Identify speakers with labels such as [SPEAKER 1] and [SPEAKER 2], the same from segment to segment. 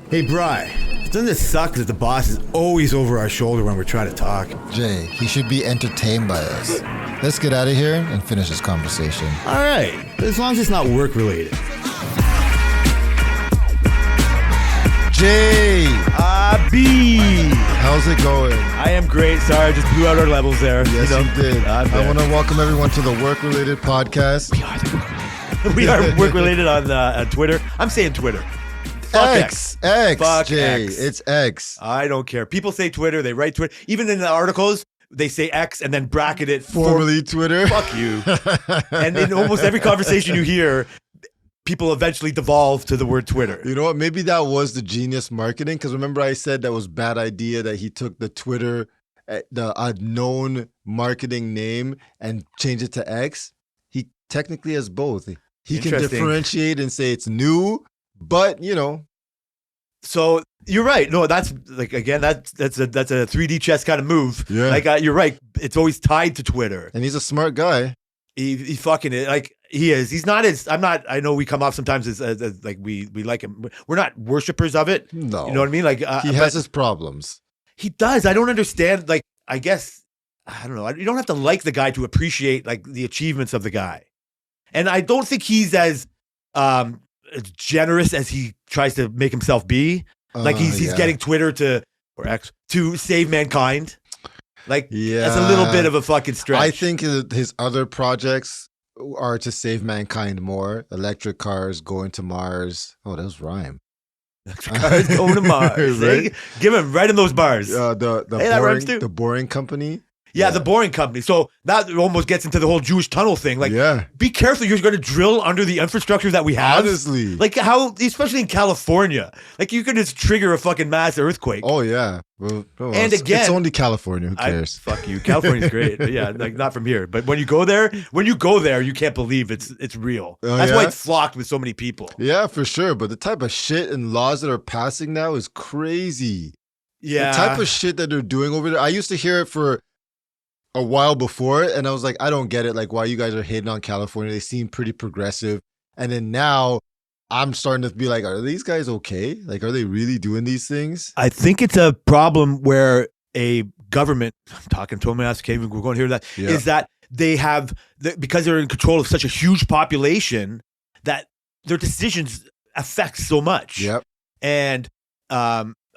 [SPEAKER 1] Hey, Bri, doesn't it suck that the boss is always over our shoulder when we're trying to talk?
[SPEAKER 2] Jay, he should be entertained by us. Let's get out of here and finish this conversation.
[SPEAKER 1] All right, as long as it's not work-related.
[SPEAKER 2] Jay!
[SPEAKER 3] B.
[SPEAKER 2] How's it going?
[SPEAKER 3] I am great. Sorry, I just blew out our levels there.
[SPEAKER 2] Yes, you did. I want to welcome everyone to the Work-Related Podcast.
[SPEAKER 3] We are work-related on Twitter. I'm saying Twitter. Fuck
[SPEAKER 2] X. Fuck Jay.
[SPEAKER 3] X.
[SPEAKER 2] It's X.
[SPEAKER 3] I don't care. People say Twitter. They write Twitter. Even in the articles, they say X and then bracket it.
[SPEAKER 2] Formerly Twitter.
[SPEAKER 3] Fuck you. And in almost every conversation you hear, people eventually devolve to the word Twitter.
[SPEAKER 2] You know what? Maybe that was the genius marketing. Because remember I said that was a bad idea that he took the Twitter, the known marketing name, and changed it to X. He technically has both. He can differentiate and say it's new, but you know.
[SPEAKER 3] So you're right. No, that's like again, that's a 3D chess kind of move.
[SPEAKER 2] Yeah.
[SPEAKER 3] Like you're right. It's always tied to Twitter.
[SPEAKER 2] And he's a smart guy.
[SPEAKER 3] He fucking it. Like he is. He's not as. I'm not. I know we come off sometimes as like we like him. We're not worshipers of it.
[SPEAKER 2] No,
[SPEAKER 3] you know what I mean. Like
[SPEAKER 2] he has his problems.
[SPEAKER 3] He does. I don't understand. Like I guess I don't know. You don't have to like the guy to appreciate like the achievements of the guy. And I don't think he's as generous as he tries to make himself be. Like he's getting Twitter or X to save mankind. Like that's a little bit of a fucking stretch.
[SPEAKER 2] I think his other projects are to save mankind more. Electric cars going to Mars. Oh, that was rhyme.
[SPEAKER 3] Electric cars going to Mars. Right? Give him right in those bars.
[SPEAKER 2] The Boring Company.
[SPEAKER 3] Yeah, the Boring Company. So that almost gets into the whole Jewish tunnel thing. Like, be careful. You're going to drill under the infrastructure that we have.
[SPEAKER 2] Honestly.
[SPEAKER 3] Like how, especially in California, like you could just trigger a fucking mass earthquake.
[SPEAKER 2] Oh, yeah. Well,
[SPEAKER 3] and again,
[SPEAKER 2] it's only California. Who cares?
[SPEAKER 3] Fuck you. California's great. But yeah, like not from here. But when you go there, you can't believe it's real. That's why it's flocked with so many people.
[SPEAKER 2] Yeah, for sure. But the type of shit and laws that are passing now is crazy.
[SPEAKER 3] Yeah.
[SPEAKER 2] The type of shit that they're doing over there. I used to hear it for a while before, and I was like, I don't get it. Like, why you guys are hating on California? They seem pretty progressive. And then now I'm starting to be like, are these guys okay? Like, are they really doing these things?
[SPEAKER 3] I think it's a problem where a government, I'm talking to them, okay, we're going to hear that, is that they have, because they're in control of such a huge population, that their decisions affect so much.
[SPEAKER 2] Yep.
[SPEAKER 3] And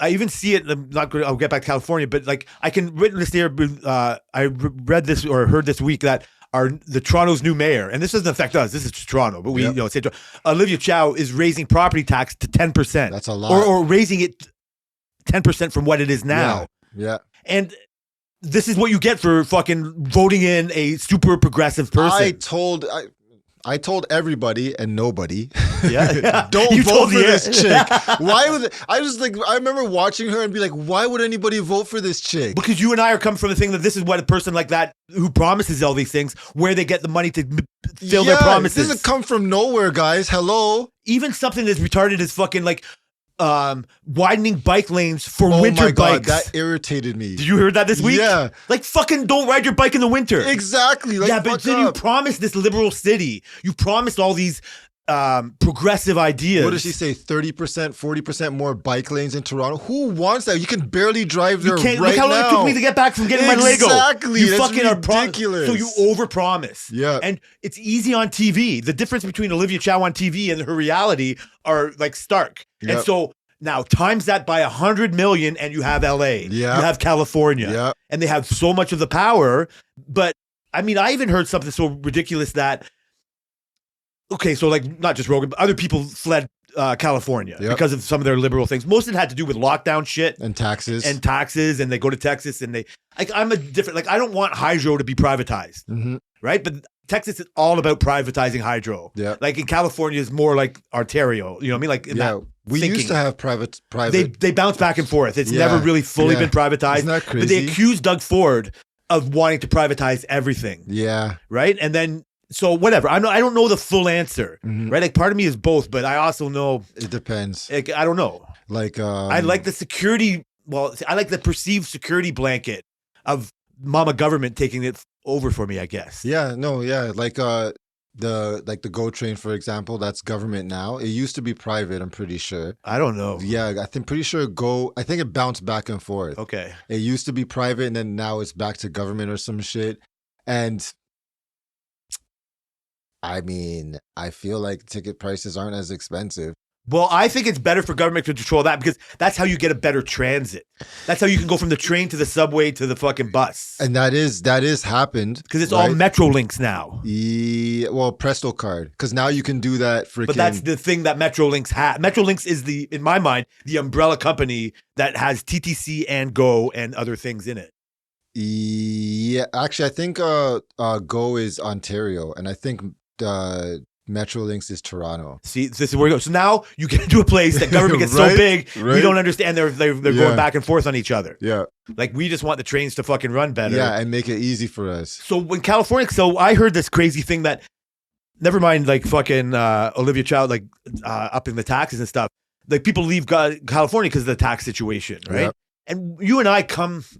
[SPEAKER 3] I even see it. I'll get back to California, but like I can witness there. I read this or heard this week that the Toronto's new mayor, and this doesn't affect us. This is Toronto, but we say Olivia Chow is raising property tax to 10%.
[SPEAKER 2] That's a lot,
[SPEAKER 3] or raising it 10% from what it is now.
[SPEAKER 2] Yeah.
[SPEAKER 3] And this is what you get for fucking voting in a super progressive person.
[SPEAKER 2] I told everybody and nobody,
[SPEAKER 3] don't
[SPEAKER 2] vote for this chick. Why would I remember watching her and be like, why would anybody vote for this chick?
[SPEAKER 3] Because you and I are coming from the thing that this is what a person like that who promises all these things, where they get the money to fill their promises.
[SPEAKER 2] This doesn't come from nowhere, guys. Hello.
[SPEAKER 3] Even something as retarded as fucking like widening bike lanes for winter bikes.
[SPEAKER 2] That irritated me.
[SPEAKER 3] Did you hear that this week?
[SPEAKER 2] Yeah.
[SPEAKER 3] Like fucking don't ride your bike in the winter.
[SPEAKER 2] Exactly. Like,
[SPEAKER 3] yeah, but then you promised this liberal city. You promised all these progressive ideas.
[SPEAKER 2] What does she say? 30%, 40% more bike lanes in Toronto? Who wants that? You can barely drive there right now.
[SPEAKER 3] Look how long it took me to get back from getting my Lego.
[SPEAKER 2] Exactly.
[SPEAKER 3] You
[SPEAKER 2] That's
[SPEAKER 3] fucking
[SPEAKER 2] ridiculous.
[SPEAKER 3] So you overpromise.
[SPEAKER 2] Yeah.
[SPEAKER 3] And it's easy on TV. The difference between Olivia Chow on TV and her reality are like stark. Yep. And so now times that by 100 million and you have LA. Yeah. You have California.
[SPEAKER 2] Yeah.
[SPEAKER 3] And they have so much of the power. But I mean, I even heard something so ridiculous that, okay, so like not just Rogan, but other people fled California because of some of their liberal things. Most of it had to do with lockdown shit.
[SPEAKER 2] And taxes.
[SPEAKER 3] And they go to Texas and I'm a different, like I don't want hydro to be privatized.
[SPEAKER 2] Mm-hmm.
[SPEAKER 3] Right? But Texas is all about privatizing hydro.
[SPEAKER 2] Yeah.
[SPEAKER 3] Like in California is more like Ontario. You know what I mean? Like in that
[SPEAKER 2] we
[SPEAKER 3] thinking.
[SPEAKER 2] used to have private.
[SPEAKER 3] They bounce back and forth. It's never really fully been privatized.
[SPEAKER 2] Isn't that crazy?
[SPEAKER 3] But they accused Doug Ford of wanting to privatize everything.
[SPEAKER 2] Yeah.
[SPEAKER 3] Right? And then so whatever. I don't know the full answer. Mm-hmm. Right? Like part of me is both, but I also know
[SPEAKER 2] it depends.
[SPEAKER 3] Like, I don't know.
[SPEAKER 2] Like
[SPEAKER 3] I like the security. Well, I like the perceived security blanket of mama government taking it over for me, I guess.
[SPEAKER 2] Yeah, no, yeah. Like the GO train, for example, that's government now. It used to be private, I'm pretty sure.
[SPEAKER 3] I don't know.
[SPEAKER 2] Yeah, I think pretty sure GO. I think it bounced back and forth.
[SPEAKER 3] Okay.
[SPEAKER 2] It used to be private, and then now it's back to government or some shit. And I mean, I feel like ticket prices aren't as expensive.
[SPEAKER 3] Well, I think it's better for government to control that because that's how you get a better transit. That's how you can go from the train to the subway to the fucking bus.
[SPEAKER 2] And that is happened.
[SPEAKER 3] Because it's all Metrolinx now.
[SPEAKER 2] Yeah, well, Presto card. Because now you can do that freaking.
[SPEAKER 3] But that's the thing that Metrolinx has. Metrolinx is in my mind, the umbrella company that has TTC and Go and other things in it.
[SPEAKER 2] Yeah, actually, I think Go is Ontario, and I think Metrolinx is Toronto.
[SPEAKER 3] See, this is where we go. So now you get to a place that government gets so big, we don't understand they're going back and forth on each other.
[SPEAKER 2] Yeah.
[SPEAKER 3] Like, we just want the trains to fucking run better.
[SPEAKER 2] Yeah, and make it easy for us.
[SPEAKER 3] So when California, so I heard this crazy thing that, never mind like fucking Olivia Child, like upping the taxes and stuff. Like, people leave California because of the tax situation, right?
[SPEAKER 2] Yep.
[SPEAKER 3] And you and I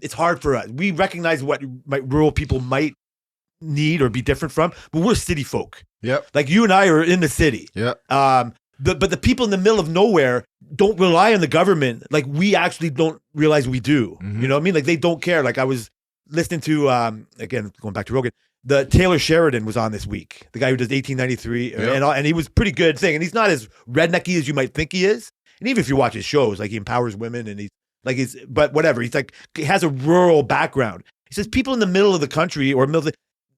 [SPEAKER 3] it's hard for us. We recognize what rural people might need or be different from, but we're city folk.
[SPEAKER 2] Yep.
[SPEAKER 3] Like, you and I are in the city.
[SPEAKER 2] Yep.
[SPEAKER 3] But the people in the middle of nowhere don't rely on the government like we actually don't realize we do.
[SPEAKER 2] Mm-hmm.
[SPEAKER 3] You know what I mean? Like, they don't care. Like, I was listening to again, going back to Rogan, the Taylor Sheridan was on this week. The guy who does 1893
[SPEAKER 2] Yep.
[SPEAKER 3] and he was pretty good thing. And he's not as rednecky as you might think he is. And even if you watch his shows, like, he empowers women and but whatever. He's like, he has a rural background. He says people in the middle of the country or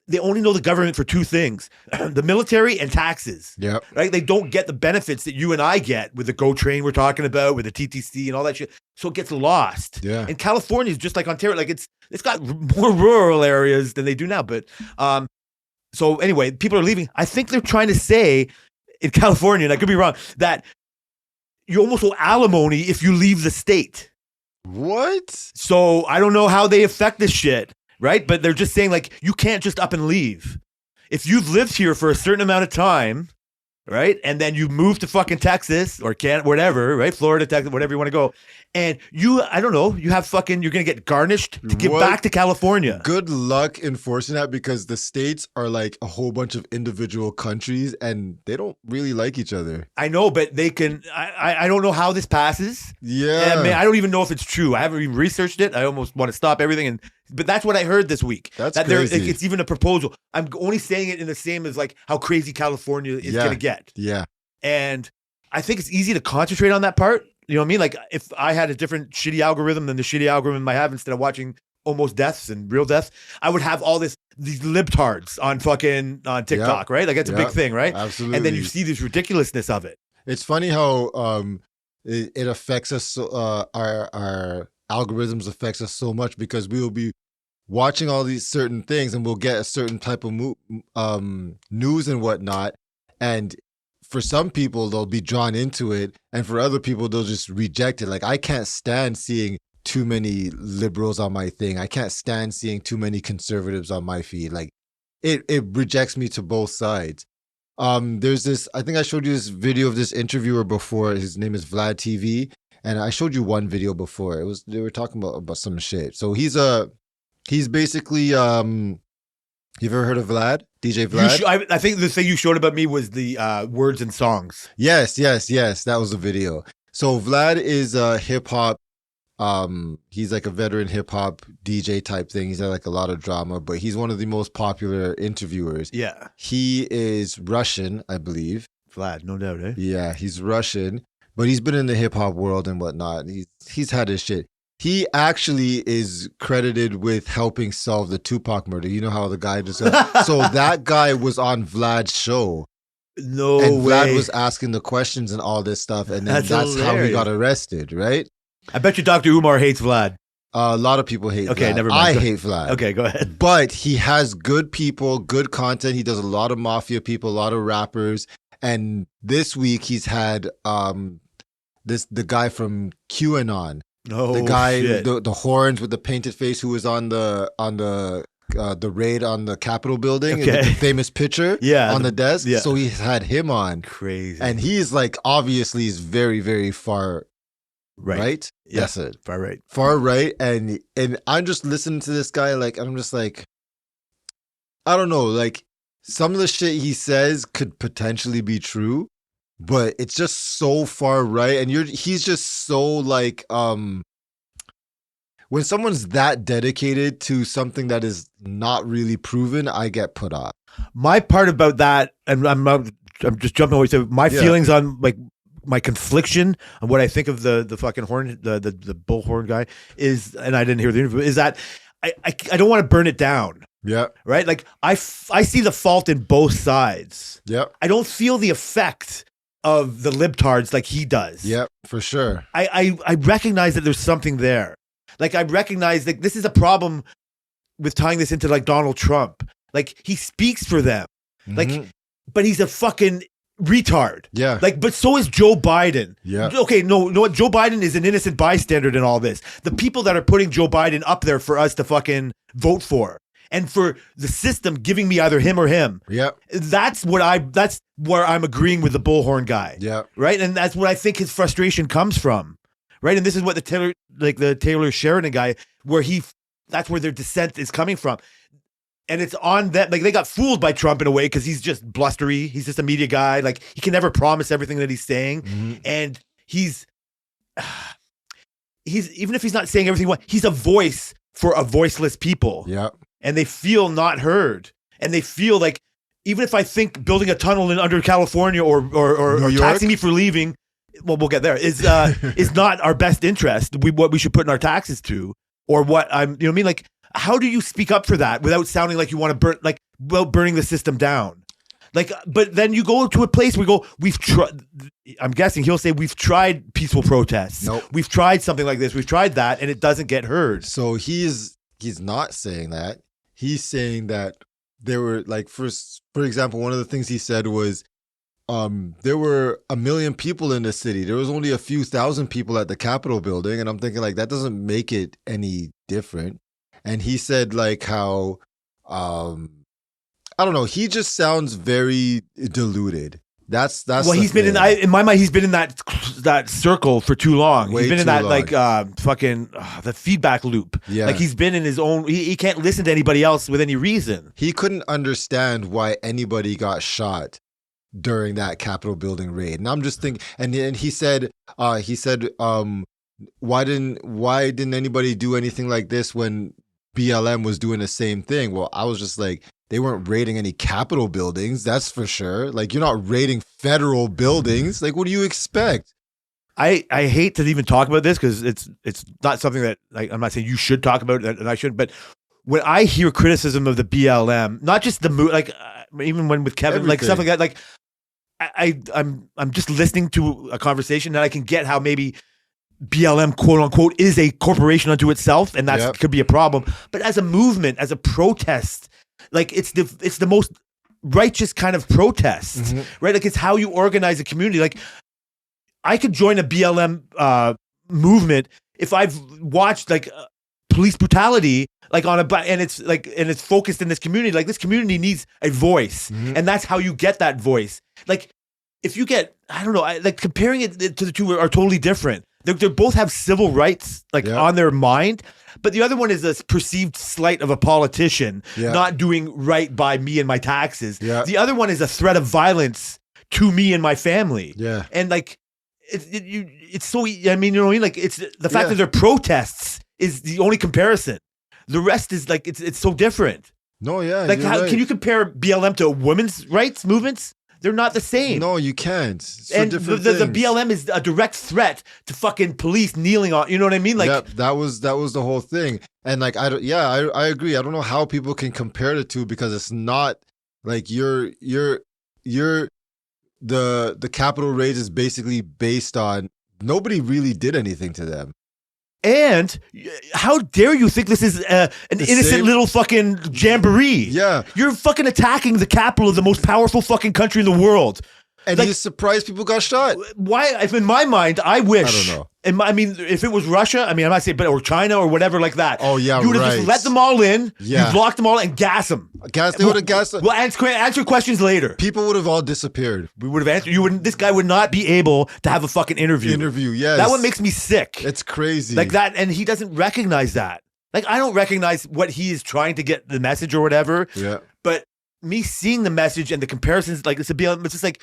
[SPEAKER 3] they only know the government for two things, the military and taxes.
[SPEAKER 2] Yep.
[SPEAKER 3] Right? They don't get the benefits that you and I get with the GO train we're talking about, with the TTC and all that shit. So it gets lost.
[SPEAKER 2] Yeah.
[SPEAKER 3] And California is just like Ontario. Like, it's got more rural areas than they do now. But so anyway, people are leaving. I think they're trying to say in California, and I could be wrong, that you almost owe alimony if you leave the state.
[SPEAKER 2] What?
[SPEAKER 3] So I don't know how they affect this shit, right? But they're just saying, like, you can't just up and leave. If you've lived here for a certain amount of time, right, and then you move to fucking Texas or whatever, right, Florida, Texas, whatever you want to go, and I don't know, you're gonna get garnished to get back to California.
[SPEAKER 2] Good luck enforcing that, because the states are like a whole bunch of individual countries and they don't really like each other.
[SPEAKER 3] I know, but they can. I don't know how this passes.
[SPEAKER 2] Yeah.
[SPEAKER 3] I mean, I don't even know if it's true. I haven't even researched it. I almost want to stop everything. But that's what I heard this week.
[SPEAKER 2] That's
[SPEAKER 3] that
[SPEAKER 2] crazy.
[SPEAKER 3] It's even a proposal. I'm only saying it in the same as like how crazy California is going to get.
[SPEAKER 2] Yeah.
[SPEAKER 3] And I think it's easy to concentrate on that part. You know what I mean? Like, if I had a different shitty algorithm than the shitty algorithm I have, instead of watching almost deaths and real deaths, I would have all these libtards on TikTok, right? Like, that's a big thing, right?
[SPEAKER 2] Absolutely.
[SPEAKER 3] And then you see this ridiculousness of it.
[SPEAKER 2] It's funny how it affects us. So, our algorithms affects us so much, because we will be watching all these certain things and we'll get a certain type of news and whatnot, and for some people they'll be drawn into it, and for other people they'll just reject it. Like, I can't stand seeing too many liberals on my thing. I can't stand seeing too many conservatives on my feed. Like, it rejects me to both sides. There's this, I think I showed you this video of this interviewer before. His name is Vlad TV, and I showed you one video before. They were talking about some shit. So he's basically you've ever heard of Vlad? DJ Vlad?
[SPEAKER 3] I think the thing you showed about me was the words and songs.
[SPEAKER 2] Yes. That was the video. So Vlad is a hip hop. He's like a veteran hip hop DJ type thing. He's had like a lot of drama, but he's one of the most popular interviewers.
[SPEAKER 3] Yeah.
[SPEAKER 2] He is Russian, I believe.
[SPEAKER 3] Vlad, no doubt, eh?
[SPEAKER 2] Yeah, he's Russian, but he's been in the hip hop world and whatnot. He's had his shit. He actually is credited with helping solve the Tupac murder. You know how the guy just so that guy was on Vlad's show.
[SPEAKER 3] No
[SPEAKER 2] and
[SPEAKER 3] way.
[SPEAKER 2] Vlad was asking the questions and all this stuff, and then that's how he got arrested, right?
[SPEAKER 3] I bet you Dr. Umar hates Vlad.
[SPEAKER 2] A lot of people hate Vlad.
[SPEAKER 3] Okay, never mind.
[SPEAKER 2] I hate Vlad.
[SPEAKER 3] Okay, go ahead.
[SPEAKER 2] But he has good people, good content. He does a lot of mafia people, a lot of rappers. And this week he's had the guy from QAnon.
[SPEAKER 3] Oh,
[SPEAKER 2] the guy,
[SPEAKER 3] shit.
[SPEAKER 2] the horns with the painted face, who was on the raid on the Capitol building,
[SPEAKER 3] Okay.
[SPEAKER 2] the famous picture on the desk.
[SPEAKER 3] Yeah.
[SPEAKER 2] So he's had him on.
[SPEAKER 3] Crazy.
[SPEAKER 2] And he's like, obviously he's very, very far right.
[SPEAKER 3] Yeah.
[SPEAKER 2] That's it.
[SPEAKER 3] Far right.
[SPEAKER 2] Far right. And I'm just listening to this guy, like, I'm just like, I don't know, like, some of the shit he says could potentially be true, but it's just so far right. And he's just so like, when someone's that dedicated to something that is not really proven, I get put off.
[SPEAKER 3] My part about that, and I'm just jumping away. So my feelings on like my confliction on what I think of the fucking horn, the bullhorn guy is, and I didn't hear the interview, is that I don't want to burn it down.
[SPEAKER 2] Yeah.
[SPEAKER 3] Right. Like I see the fault in both sides.
[SPEAKER 2] Yeah.
[SPEAKER 3] I don't feel the effect of the libtards like he does.
[SPEAKER 2] Yeah, for sure.
[SPEAKER 3] I recognize that there's something there. Like I recognize that this is a problem with tying this into like Donald Trump. Like he speaks for them. Like, but he's a fucking retard.
[SPEAKER 2] Yeah.
[SPEAKER 3] Like, but so is Joe Biden.
[SPEAKER 2] Yeah.
[SPEAKER 3] Okay, no, what? Joe Biden is an innocent bystander in all this. The people that are putting Joe Biden up there for us to fucking vote for, and for the system giving me either him or him.
[SPEAKER 2] Yeah.
[SPEAKER 3] That's where I'm agreeing with the bullhorn guy.
[SPEAKER 2] Yeah.
[SPEAKER 3] Right? And that's what I think his frustration comes from. Right? And this is what the Taylor Sheridan guy, that's where their dissent is coming from. And it's on them. Like they got fooled by Trump in a way because he's just blustery. He's just a media guy. Like he can never promise everything that he's saying. And he's even if he's not saying everything, he's a voice for a voiceless people.
[SPEAKER 2] Yeah.
[SPEAKER 3] And they feel not heard. And they feel like, even if I think building a tunnel under California or taxing me for leaving, well, we'll get there, is not our best interest. What we should put in our taxes to, or what you know what I mean? Like, how do you speak up for that without sounding like you want to burning the system down? Like, but then you go to a place where we've tried, I'm guessing he'll say, we've tried peaceful protests.
[SPEAKER 2] Nope.
[SPEAKER 3] We've tried something like this. We've tried that, and it doesn't get heard.
[SPEAKER 2] So he's not saying that. He's saying that there were, like, for example, one of the things he said was there were 1 million people in the city. There was only a few thousand people at the Capitol building. And I'm thinking, like, that doesn't make it any different. And he said, like, how, I don't know, he just sounds very deluded. That's well,
[SPEAKER 3] he's been in my mind, he's been in that circle for too long.
[SPEAKER 2] Way
[SPEAKER 3] he's been in
[SPEAKER 2] too
[SPEAKER 3] that
[SPEAKER 2] long.
[SPEAKER 3] The feedback loop.
[SPEAKER 2] Yeah.
[SPEAKER 3] Like he's been in his own, he can't listen to anybody else with any reason.
[SPEAKER 2] He couldn't understand why anybody got shot during that Capitol building raid. And I'm just thinking, and he said, why didn't anybody do anything like this when BLM was doing the same thing? Well, I was just like, they weren't raiding any Capitol buildings, that's for sure. Like, you're not raiding federal buildings. Like, what do you expect?
[SPEAKER 3] I hate to even talk about this because it's not something that, like, I'm not saying you should talk about it and I shouldn't, but when I hear criticism of the BLM, not just the even when with Kevin, like stuff like that, like I'm just listening to a conversation and I can get how maybe BLM, quote unquote, is a corporation unto itself, and that could be a problem. But as a movement, as a protest, like it's the most righteous kind of protest, right? Like it's how you organize a community. Like I could join a BLM movement if I've watched like police brutality, like and it's focused in this community. Like this community needs a voice, and that's how you get that voice. Like if you get, I don't know, like comparing it to the two are totally different. They both have civil rights on their mind, but the other one is a perceived slight of a politician not doing right by me and my taxes. Yeah. The other one is a threat of violence to me and my family. Yeah, and like it's so. I mean, you know what I mean? Like it's the fact that they're protests is the only comparison. The rest is like it's so different.
[SPEAKER 2] No, yeah,
[SPEAKER 3] like how can you compare BLM to women's rights movements? They're not the same.
[SPEAKER 2] No, you can't.
[SPEAKER 3] And the BLM is a direct threat to fucking police kneeling on. You know what I mean? Like
[SPEAKER 2] that was the whole thing. And like I agree. I don't know how people can compare the two because it's not like you're the Capitol raid is basically based on nobody really did anything to them.
[SPEAKER 3] And how dare you think this is an innocent little fucking jamboree?
[SPEAKER 2] Yeah.
[SPEAKER 3] You're fucking attacking the capital of the most powerful fucking country in the world.
[SPEAKER 2] And he's surprised people got shot.
[SPEAKER 3] Why? If in my mind, I wish.
[SPEAKER 2] I don't know.
[SPEAKER 3] I mean, if it was Russia, I mean, I'm not saying, but or China or whatever like that.
[SPEAKER 2] Oh yeah,
[SPEAKER 3] you would have just let them all in. Yeah. You locked them all and gas them.
[SPEAKER 2] They would have gassed them.
[SPEAKER 3] We'll answer questions later.
[SPEAKER 2] People would have all disappeared.
[SPEAKER 3] We would have answered. You wouldn't. This guy would not be able to have a fucking interview.
[SPEAKER 2] Yes.
[SPEAKER 3] That one makes me sick.
[SPEAKER 2] It's crazy.
[SPEAKER 3] Like that, and he doesn't recognize that. Like I don't recognize what he is trying to get the message or whatever.
[SPEAKER 2] Yeah.
[SPEAKER 3] But me seeing the message and the comparisons, like it's just like,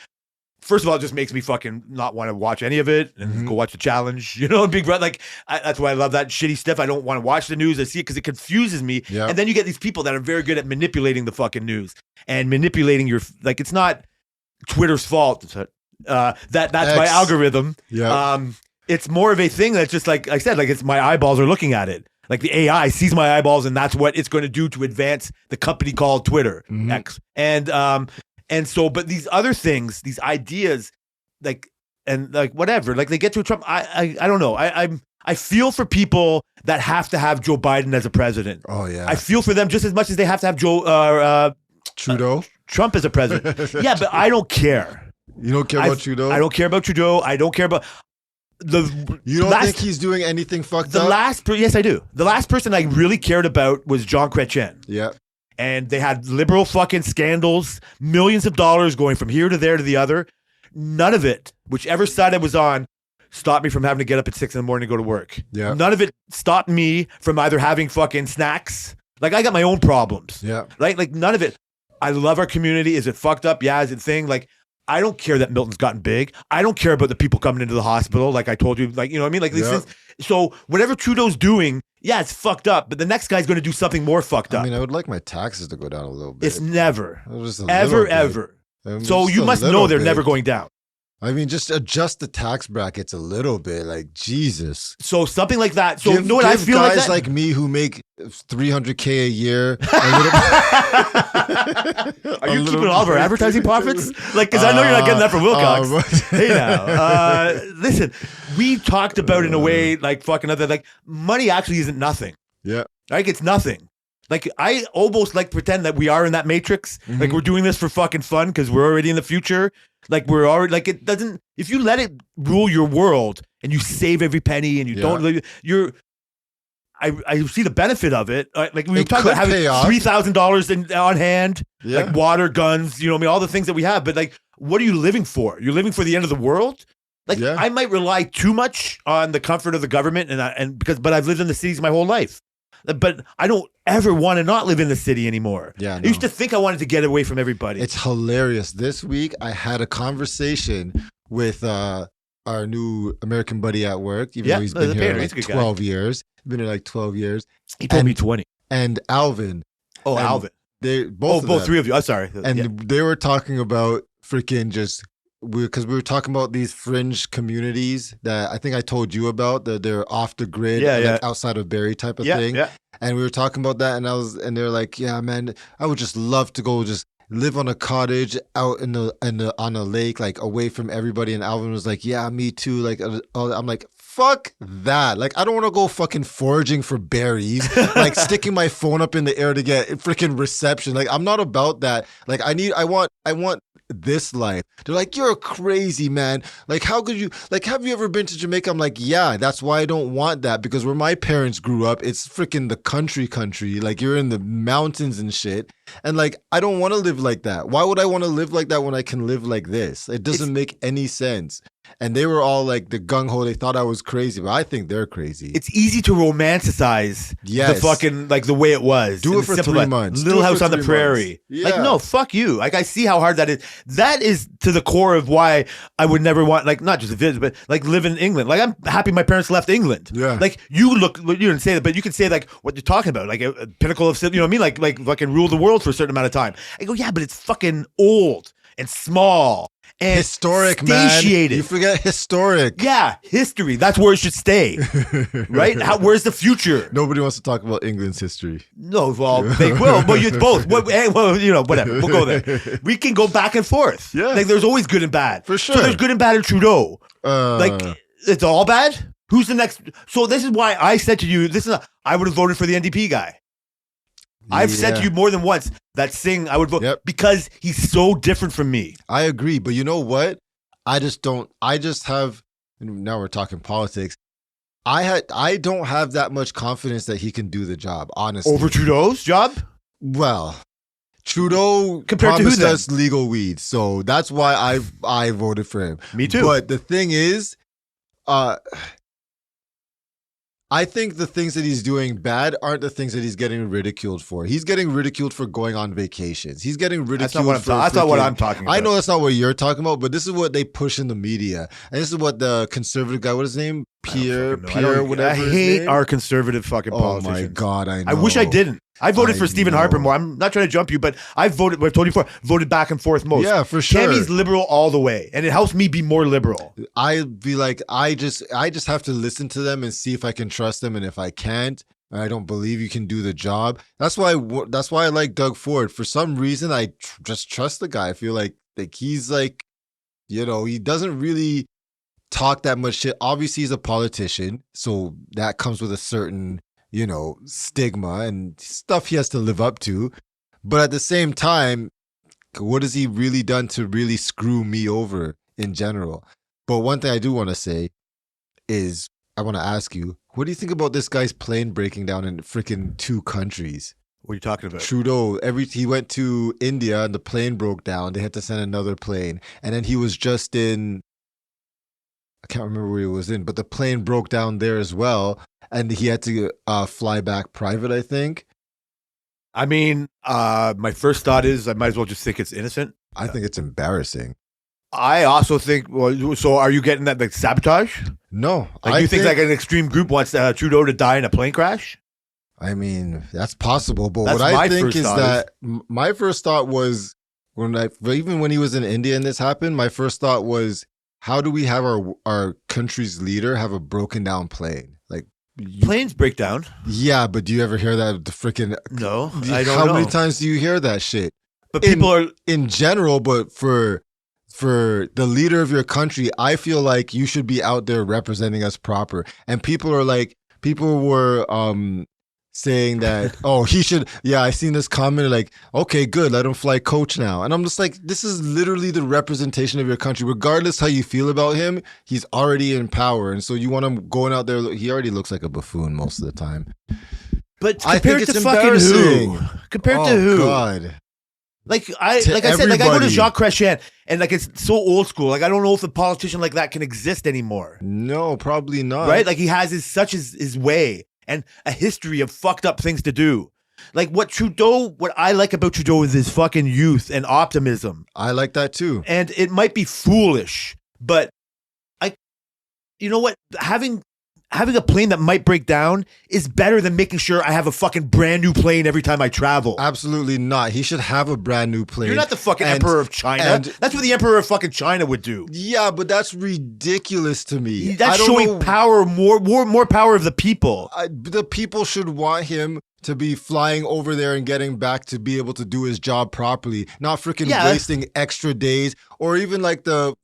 [SPEAKER 3] first of all, it just makes me fucking not want to watch any of it and go watch the challenge, Big Brother. Like, that's why I love that shitty stuff. I don't want to watch the news. I see it because it confuses me.
[SPEAKER 2] Yeah.
[SPEAKER 3] And then you get these people that are very good at manipulating the fucking news and manipulating like, it's not Twitter's fault. That's my algorithm.
[SPEAKER 2] Yeah.
[SPEAKER 3] It's more of a thing that's just like I said, like it's my eyeballs are looking at it. Like the AI sees my eyeballs, and that's what it's going to do to advance the company called Twitter X. And so, but these other things, these ideas, like whatever, like they get to a Trump. I don't know. I feel for people that have to have Joe Biden as a president.
[SPEAKER 2] Oh yeah.
[SPEAKER 3] I feel for them just as much as they have to have
[SPEAKER 2] Trudeau.
[SPEAKER 3] Trump as a president. Yeah, but I don't care.
[SPEAKER 2] You don't care about Trudeau?
[SPEAKER 3] I don't care about Trudeau. I don't care about
[SPEAKER 2] You don't think he's doing anything fucked up?
[SPEAKER 3] Yes, I do. The last person I really cared about was John Chrétien.
[SPEAKER 2] Yeah.
[SPEAKER 3] And they had liberal fucking scandals, millions of dollars going from here to there to the other. None of it, whichever side I was on, stopped me from having to get up at 6 a.m. to go to work.
[SPEAKER 2] Yeah.
[SPEAKER 3] None of it stopped me from either having fucking snacks. Like, I got my own problems.
[SPEAKER 2] Yeah.
[SPEAKER 3] Right? Like, none of it. I love our community. Is it fucked up? Yeah. Is it thing? Like, I don't care that Milton's gotten big. I don't care about the people coming into the hospital. Like I told you, like, you know what I mean? Like these things. So whatever Trudeau's doing, yeah, it's fucked up. But the next guy's going to do something more fucked up.
[SPEAKER 2] I mean, I would like my taxes to go down a little bit.
[SPEAKER 3] It's never,
[SPEAKER 2] Just
[SPEAKER 3] ever. So you must know they're never going down.
[SPEAKER 2] I mean, just adjust the tax brackets a little bit, like Jesus.
[SPEAKER 3] So something like that. So
[SPEAKER 2] give,
[SPEAKER 3] you know what I feel like?
[SPEAKER 2] Guys like me who make $300K a year.
[SPEAKER 3] Are you keeping all of our advertising profits? Like, because I know you're not getting that from Wilcox. Hey now, listen. We talked about in a way like fucking other like money actually isn't nothing.
[SPEAKER 2] Yeah,
[SPEAKER 3] like it's nothing. Like I almost like pretend that we are in that matrix. Like we're doing this for fucking fun because we're already in the future. Like we're already like it doesn't. If you let it rule your world and you save every penny and you don't, you're. I see the benefit of it. Like we talked about having $3,000 on hand, like water, guns, you know what I mean, all the things that we have. But like, what are you living for? You're living for the end of the world. Like I might rely too much on the comfort of the government, but I've lived in the cities my whole life. But I don't ever want to not live in the city anymore.
[SPEAKER 2] Yeah,
[SPEAKER 3] I used to think I wanted to get away from everybody.
[SPEAKER 2] It's hilarious. This week I had a conversation with our new American buddy at work, even though he's been here like 12 years. Been here like 12 years.
[SPEAKER 3] He told me 20.
[SPEAKER 2] And Alvin.
[SPEAKER 3] Oh, and Alvin.
[SPEAKER 2] They both
[SPEAKER 3] three of you. I'm sorry.
[SPEAKER 2] And they were talking about freaking just because we were talking about these fringe communities that I think I told you about, that they're off the grid, like outside of Barrie type of thing. Yeah. And we were talking about that, and they're like, yeah, man, I would just love to go just live on a cottage out on a lake, like away from everybody. And Alvin was like, yeah, me too. Like, I'm like, fuck that. Like, I don't want to go fucking foraging for berries, like sticking my phone up in the air to get freaking reception. Like, I'm not about that. Like, I want this life. They're like, you're crazy, man. Like, how could you, like, have you ever been to Jamaica? I'm like, yeah, that's why I don't want that, because where my parents grew up, it's freaking the country. Like, you're in the mountains and shit. And like, I don't want to live like that. Why would I want to live like that when I can live like this? It doesn't make any sense. And they were all like the gung-ho. They thought I was crazy, but I think they're crazy.
[SPEAKER 3] It's easy to romanticize the fucking, like the way it was.
[SPEAKER 2] Do it for 3 months.
[SPEAKER 3] Little House on the Prairie.
[SPEAKER 2] Yeah.
[SPEAKER 3] Like, no, fuck you. Like, I see how hard that is. That is to the core of why I would never want, like, not just a visit, but like live in England. Like, I'm happy my parents left England.
[SPEAKER 2] Yeah.
[SPEAKER 3] Like, you didn't say that, but you can say like what you're talking about, like a pinnacle of, you know what I mean? Like fucking rule the world for a certain amount of time. I go, yeah, but it's fucking old and small. And
[SPEAKER 2] historic,
[SPEAKER 3] satiated.
[SPEAKER 2] Man. You forget historic.
[SPEAKER 3] Yeah, history. That's where it should stay. Right? Where's the future?
[SPEAKER 2] Nobody wants to talk about England's history.
[SPEAKER 3] No, well, they will. But it's both. Well, you know, whatever. We'll go there. We can go back and forth.
[SPEAKER 2] Yeah.
[SPEAKER 3] Like, there's always good and bad.
[SPEAKER 2] For sure.
[SPEAKER 3] So there's good and bad in Trudeau. Like, it's all bad? Who's the next? So this is why I said to you, I would have voted for the NDP guy. I've said to you more than once that Singh I would vote because he's so different from me.
[SPEAKER 2] I agree, but you know what? I just have, now we're talking politics. I don't have that much confidence that he can do the job, honestly.
[SPEAKER 3] Over Trudeau's job?
[SPEAKER 2] Well, Trudeau promised us legal weed, so that's why I voted for him.
[SPEAKER 3] Me too.
[SPEAKER 2] But the thing is, I think the things that he's doing bad aren't the things that he's getting ridiculed for. He's getting ridiculed for going on vacations. He's getting ridiculed
[SPEAKER 3] That's not what I'm,
[SPEAKER 2] for
[SPEAKER 3] that's not what
[SPEAKER 2] freaking-
[SPEAKER 3] I'm talking about.
[SPEAKER 2] I know that's not what you're talking about, but this is what they push in the media. And this is what the conservative guy, what is his name? Pierre, whatever.
[SPEAKER 3] I
[SPEAKER 2] his
[SPEAKER 3] hate
[SPEAKER 2] name?
[SPEAKER 3] our conservative fucking
[SPEAKER 2] Oh
[SPEAKER 3] politicians.
[SPEAKER 2] my God, I know.
[SPEAKER 3] I wish I didn't. I voted for Stephen
[SPEAKER 2] know.
[SPEAKER 3] Harper more. I'm not trying to jump you, but I voted, I've told you before, voted back and forth most.
[SPEAKER 2] Yeah, for sure.
[SPEAKER 3] Tammy's liberal all the way, and it helps me be more liberal.
[SPEAKER 2] I'd be like, I just have to listen to them and see if I can trust them, and if I can't, I don't believe you can do the job. That's why I like Doug Ford. For some reason, I just trust the guy. I feel like he's like, you know, he doesn't really talk that much shit. Obviously, he's a politician, so that comes with a certain, you know, stigma and stuff he has to live up to. But at the same time, what has he really done to really screw me over in general? But one thing I do want to say is, I want to ask you, what do you think about this guy's plane breaking down in freaking 2 countries?
[SPEAKER 3] What are you talking about?
[SPEAKER 2] Trudeau, he went to India and the plane broke down. They had to send another plane. And then he was just in, I can't remember where he was in, but the plane broke down there as well. And he had to fly back private, I think.
[SPEAKER 3] I mean, my first thought is I might as well just think it's innocent.
[SPEAKER 2] I think it's embarrassing.
[SPEAKER 3] I also think, well, so are you getting that like sabotage?
[SPEAKER 2] No.
[SPEAKER 3] Like you think like an extreme group wants Trudeau to die in a plane crash?
[SPEAKER 2] I mean, that's possible. But
[SPEAKER 3] That's
[SPEAKER 2] what
[SPEAKER 3] my
[SPEAKER 2] I think
[SPEAKER 3] first
[SPEAKER 2] is
[SPEAKER 3] thought
[SPEAKER 2] that my first thought was, even when he was in India and this happened, my first thought was, how do we have our country's leader have a broken down plane? Like,
[SPEAKER 3] Planes break down.
[SPEAKER 2] yeah, but do you ever hear that? The freaking
[SPEAKER 3] No, I don't
[SPEAKER 2] How
[SPEAKER 3] know.
[SPEAKER 2] many times do you hear that shit?
[SPEAKER 3] But people are
[SPEAKER 2] In general, but for the leader of your country, I feel like you should be out there representing us proper. And people were saying that, oh, he should, yeah, I seen this comment like, okay, good, let him fly coach now. And I'm just like, this is literally the representation of your country. Regardless how you feel about him, he's already in power. And so you want him going out there, he already looks like a buffoon most of the time.
[SPEAKER 3] But
[SPEAKER 2] I think
[SPEAKER 3] compared to
[SPEAKER 2] it's
[SPEAKER 3] fucking
[SPEAKER 2] embarrassing.
[SPEAKER 3] who? Compared
[SPEAKER 2] Oh,
[SPEAKER 3] to who?
[SPEAKER 2] God.
[SPEAKER 3] Like
[SPEAKER 2] To
[SPEAKER 3] I said, like I go to
[SPEAKER 2] everybody.
[SPEAKER 3] Jacques Chrétien, and like it's so old school. Like I don't know if a politician like that can exist anymore.
[SPEAKER 2] No, probably not.
[SPEAKER 3] Right? Like he has his way and a history of fucked up things to do. Like what I like about Trudeau is his fucking youth and optimism.
[SPEAKER 2] I like that too.
[SPEAKER 3] And it might be foolish, but you know what? Having a plane that might break down is better than making sure I have a fucking brand new plane every time I travel.
[SPEAKER 2] Absolutely not. He should have a brand new plane.
[SPEAKER 3] You're not the fucking
[SPEAKER 2] And-
[SPEAKER 3] emperor of China.
[SPEAKER 2] and-
[SPEAKER 3] That's what the emperor of fucking China would do.
[SPEAKER 2] Yeah, but that's ridiculous to me.
[SPEAKER 3] That's
[SPEAKER 2] I don't
[SPEAKER 3] showing
[SPEAKER 2] know-
[SPEAKER 3] power, more power of the people.
[SPEAKER 2] The people should want him to be flying over there and getting back to be able to do his job properly, not freaking
[SPEAKER 3] Yeah.
[SPEAKER 2] wasting extra days, or even like the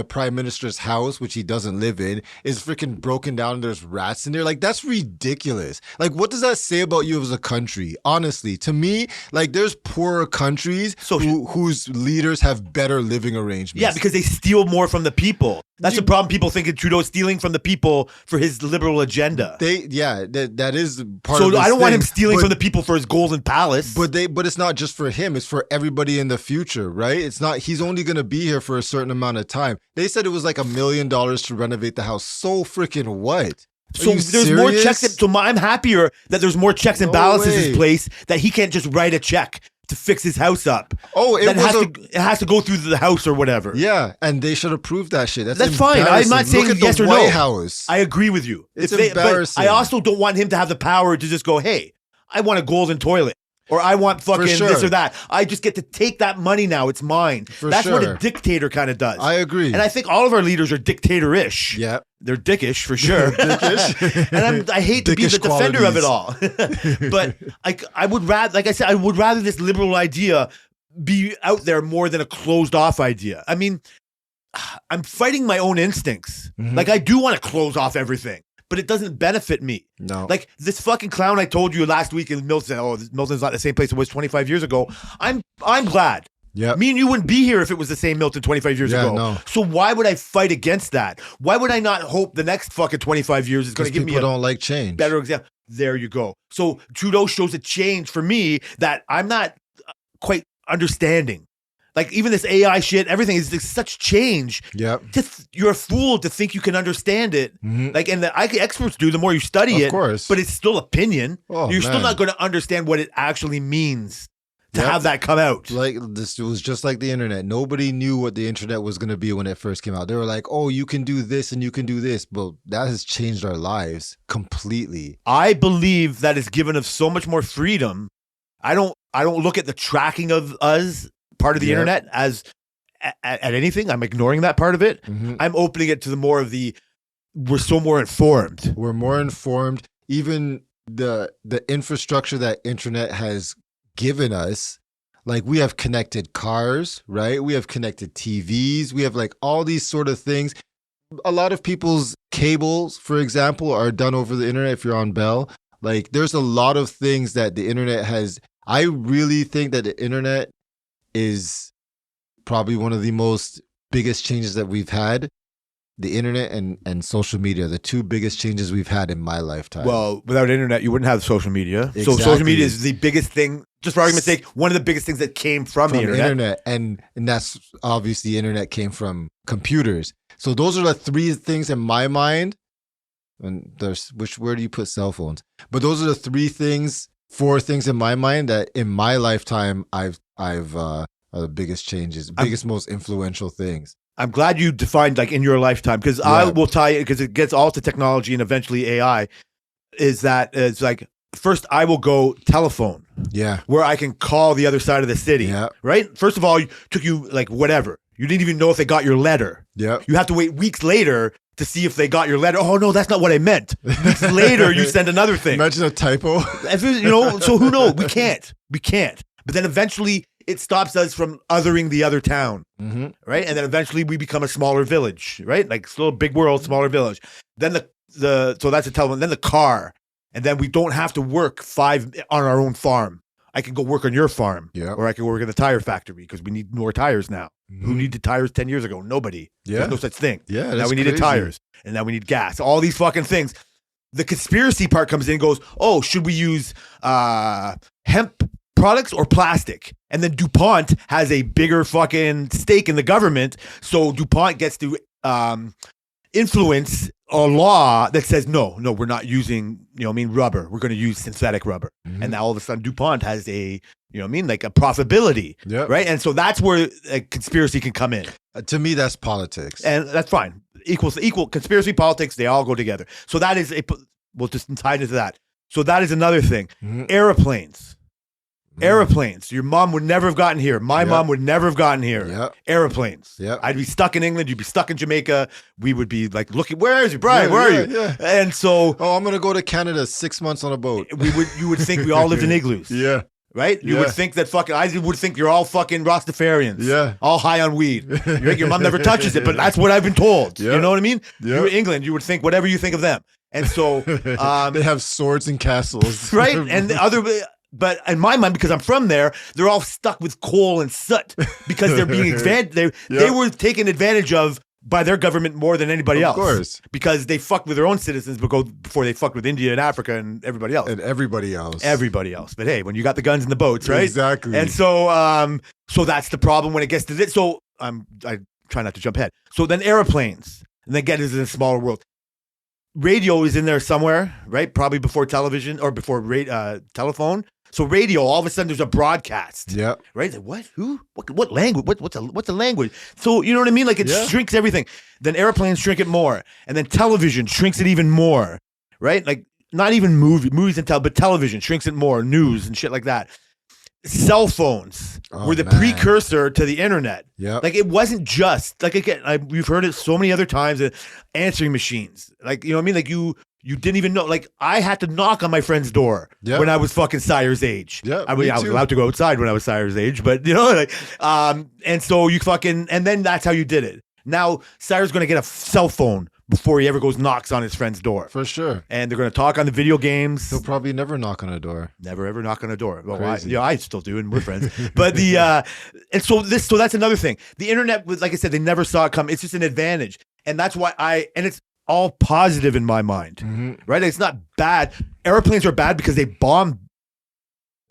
[SPEAKER 2] prime minister's house, which he doesn't live in, is freaking broken down and there's rats in there. Like, that's ridiculous. Like, what does that say about you as a country? Honestly, to me, like, there's poorer countries whose leaders have better living arrangements.
[SPEAKER 3] Yeah, because they steal more from the people. That's the problem. People think Trudeau's stealing from the people for his liberal agenda.
[SPEAKER 2] That is part
[SPEAKER 3] So
[SPEAKER 2] of this
[SPEAKER 3] I don't want him
[SPEAKER 2] thing,
[SPEAKER 3] stealing
[SPEAKER 2] but-
[SPEAKER 3] from the people for his golden palace.
[SPEAKER 2] But it's not just for him, it's for everybody in the future, right? It's not, he's only gonna be here for a certain amount of time. They said it was like $1 million to renovate the house. So freaking what? Are
[SPEAKER 3] So
[SPEAKER 2] you
[SPEAKER 3] there's more
[SPEAKER 2] serious?
[SPEAKER 3] checks. So I'm happier that there's more checks and
[SPEAKER 2] No
[SPEAKER 3] balances
[SPEAKER 2] way.
[SPEAKER 3] in place, that he can't just write a check to fix his house up.
[SPEAKER 2] Oh, it
[SPEAKER 3] That
[SPEAKER 2] was
[SPEAKER 3] it has to go through the house or whatever.
[SPEAKER 2] yeah, and they should approve that shit.
[SPEAKER 3] That's fine. I'm not
[SPEAKER 2] embarrassing.
[SPEAKER 3] saying
[SPEAKER 2] Look at
[SPEAKER 3] yes
[SPEAKER 2] the
[SPEAKER 3] or
[SPEAKER 2] White
[SPEAKER 3] no.
[SPEAKER 2] House.
[SPEAKER 3] I agree with you.
[SPEAKER 2] It's
[SPEAKER 3] But
[SPEAKER 2] embarrassing.
[SPEAKER 3] I also don't want him to have the power to just go, hey, I want a golden toilet. Or I want fucking
[SPEAKER 2] sure.
[SPEAKER 3] this or that. I just get to take that money now. It's mine. That's what
[SPEAKER 2] sure.
[SPEAKER 3] a dictator kind of does.
[SPEAKER 2] I agree.
[SPEAKER 3] And I think all of our leaders are dictator-ish.
[SPEAKER 2] Yeah.
[SPEAKER 3] They're dickish for sure.
[SPEAKER 2] Dickish.
[SPEAKER 3] And I hate to be
[SPEAKER 2] Dickish
[SPEAKER 3] the defender of it all. But I would rather, like I said, I would rather this liberal idea be out there more than a closed off idea. I mean, I'm fighting my own instincts.
[SPEAKER 2] Mhm.
[SPEAKER 3] Like I do want to close off everything, but it doesn't benefit me.
[SPEAKER 2] No.
[SPEAKER 3] Like this fucking clown I told you last week in Milton. Oh, Milton's not the same place it was 25 years ago. I'm glad.
[SPEAKER 2] Yeah.
[SPEAKER 3] Me and you wouldn't be here if it was the same Milton 25 years
[SPEAKER 2] Yeah,
[SPEAKER 3] ago.
[SPEAKER 2] no.
[SPEAKER 3] So why would I fight against that? Why would I not hope the next fucking 25 years is going to
[SPEAKER 2] Because
[SPEAKER 3] give me
[SPEAKER 2] people
[SPEAKER 3] a
[SPEAKER 2] don't like change.
[SPEAKER 3] better example? There you go. So Trudeau shows a change for me that I'm not quite understanding. Like even this AI shit, everything is like such change.
[SPEAKER 2] Yep.
[SPEAKER 3] You're a fool to think you can understand it.
[SPEAKER 2] Mhm.
[SPEAKER 3] Like, and the experts do the more you study it.
[SPEAKER 2] Of course.
[SPEAKER 3] But it's still opinion.
[SPEAKER 2] Oh,
[SPEAKER 3] You're still
[SPEAKER 2] man.
[SPEAKER 3] not going to understand what it actually means to
[SPEAKER 2] Yep.
[SPEAKER 3] have that come out.
[SPEAKER 2] Like this, it was just like the internet. Nobody knew what the internet was going to be when it first came out. They were like, "Oh, you can do this and you can do this," but that has changed our lives completely.
[SPEAKER 3] I believe that it's given us so much more freedom. I don't look at the tracking of us part of the
[SPEAKER 2] Yeah.
[SPEAKER 3] internet as at anything. I'm ignoring that part of it.
[SPEAKER 2] Mhm.
[SPEAKER 3] I'm opening it to the more of the we're so more informed.
[SPEAKER 2] We're more informed. Even the infrastructure that internet has given us, like we have connected cars, right? We have connected TVs. We have like all these sort of things. A lot of people's cables, for example, are done over the internet if you're on Bell. Like there's a lot of things that the internet has. I really think that the internet is probably one of the most biggest changes that we've had. The internet and social media, the two biggest changes we've had in my lifetime.
[SPEAKER 3] Well, without internet, you wouldn't have social media. So social
[SPEAKER 2] Exactly.
[SPEAKER 3] media is the biggest thing. Just for argument's sake, one of the biggest things that came from the internet.
[SPEAKER 2] And that's obviously the internet came from computers. So those are the three things in my mind. And there's where do you put cell phones? But those are the four things in my mind that in my lifetime are the biggest changes, biggest, most influential things.
[SPEAKER 3] I'm glad you defined like in your lifetime, because I will tie it, because it gets all to technology and eventually AI. Is that it's like first I will go telephone,
[SPEAKER 2] Yeah.
[SPEAKER 3] where I can call the other side of the city.
[SPEAKER 2] Yeah.
[SPEAKER 3] Right. First of all, it took you like whatever. You didn't even know if they got your letter.
[SPEAKER 2] Yeah.
[SPEAKER 3] You have to wait weeks later to see if they got your letter. Oh no, that's not what I meant. Weeks later, you send another thing.
[SPEAKER 2] Imagine a typo.
[SPEAKER 3] If it- so who knows? We can't. But then eventually it stops us from othering the other town,
[SPEAKER 2] Mm-hmm.
[SPEAKER 3] right? And then eventually we become a smaller village, right? Like still a big world, smaller village. Then so that's a telephone. Then the car, and then we don't have to work 5 on our own farm. I can go work on your farm,
[SPEAKER 2] Yeah.
[SPEAKER 3] or I can work in the tire factory because we need more tires now. Who needed tires 10 years ago? Nobody.
[SPEAKER 2] Yeah.
[SPEAKER 3] There's no such thing.
[SPEAKER 2] Yeah.
[SPEAKER 3] Now
[SPEAKER 2] that's
[SPEAKER 3] we needed
[SPEAKER 2] crazy.
[SPEAKER 3] tires, and now we need gas. All these fucking things. The conspiracy part comes in and goes, oh, should we use hemp products or plastic? And then DuPont has a bigger fucking stake in the government. So DuPont gets to influence a law that says, no, we're not using, rubber. We're going to use synthetic rubber.
[SPEAKER 2] Mhm.
[SPEAKER 3] And now all of a sudden DuPont has a, like a profitability.
[SPEAKER 2] Yeah.
[SPEAKER 3] Right. And so that's where a conspiracy can come in.
[SPEAKER 2] To me, that's politics.
[SPEAKER 3] And that's fine. Equal conspiracy, politics, they all go together. So that is we'll just tie into that. So that is another thing.
[SPEAKER 2] Mhm.
[SPEAKER 3] Airplanes.
[SPEAKER 2] Mhm.
[SPEAKER 3] Airplanes. Your mom would never have gotten here. My
[SPEAKER 2] Yep.
[SPEAKER 3] mom would never have gotten here.
[SPEAKER 2] Yep.
[SPEAKER 3] Airplanes.
[SPEAKER 2] Yep.
[SPEAKER 3] I'd be stuck in England. You'd be stuck in Jamaica. We would be like, looking, where is you, Brian? Where are you?
[SPEAKER 2] Yeah.
[SPEAKER 3] And so
[SPEAKER 2] Oh, I'm gonna go to Canada 6 months on a boat.
[SPEAKER 3] you would think we all lived in igloos.
[SPEAKER 2] Yeah.
[SPEAKER 3] Right? You
[SPEAKER 2] Yeah.
[SPEAKER 3] would think that I would think you're all fucking Rastafarians.
[SPEAKER 2] Yeah.
[SPEAKER 3] All high on weed. Your mom never touches it, but that's what I've been told.
[SPEAKER 2] Yeah.
[SPEAKER 3] You know what I mean?
[SPEAKER 2] Yeah.
[SPEAKER 3] You're England, you would think whatever you think of them. And so,
[SPEAKER 2] they have swords and castles.
[SPEAKER 3] right? And but in my mind, because I'm from there, they're all stuck with coal and soot because they're being they
[SPEAKER 2] Yeah.
[SPEAKER 3] were taken advantage of by their government more than anybody else.
[SPEAKER 2] Of course.
[SPEAKER 3] Because they fucked with their own citizens before they fucked with India and Africa and everybody else.
[SPEAKER 2] And everybody else.
[SPEAKER 3] Everybody else. But hey, when you got the guns and the boats, right?
[SPEAKER 2] Exactly.
[SPEAKER 3] And so so that's the problem when it gets to this. So I try not to jump ahead. So then airplanes, and then get into the smaller world. Radio is in there somewhere, right? Probably before television or before telephone. So radio, all of a sudden there's a broadcast.
[SPEAKER 2] Yep.
[SPEAKER 3] Right? Like, what? Who? What language? What's a language? So you know what I mean? Like it
[SPEAKER 2] Yeah.
[SPEAKER 3] shrinks everything. Then airplanes shrink it more. And then television shrinks it even more. Right? Like not even movies and but television shrinks it more, news and shit like that. Cell phones
[SPEAKER 2] Oh,
[SPEAKER 3] were the
[SPEAKER 2] man.
[SPEAKER 3] precursor to the internet.
[SPEAKER 2] Yep.
[SPEAKER 3] Like it wasn't just like again, we've heard it so many other times. Answering machines, like you know what I mean. Like you didn't even know. Like I had to knock on my friend's door
[SPEAKER 2] Yep.
[SPEAKER 3] when I was fucking Sire's age.
[SPEAKER 2] Yep,
[SPEAKER 3] I mean
[SPEAKER 2] me
[SPEAKER 3] I was
[SPEAKER 2] too.
[SPEAKER 3] allowed to go outside when I was Sire's age, but like and so you fucking and then that's how you did it. Now Sire's gonna get a cell phone before he ever goes knocks on his friend's door,
[SPEAKER 2] For sure.
[SPEAKER 3] and they're gonna talk on the video games.
[SPEAKER 2] He'll probably never knock on a door.
[SPEAKER 3] Never ever knock on a door. Well,
[SPEAKER 2] Crazy.
[SPEAKER 3] I still do, and we're friends. But and so that's another thing. The internet was, like I said, they never saw it come. It's just an advantage, and that's why and it's all positive in my mind,
[SPEAKER 2] Mm-hmm.
[SPEAKER 3] right? It's not bad. Airplanes are bad because they bomb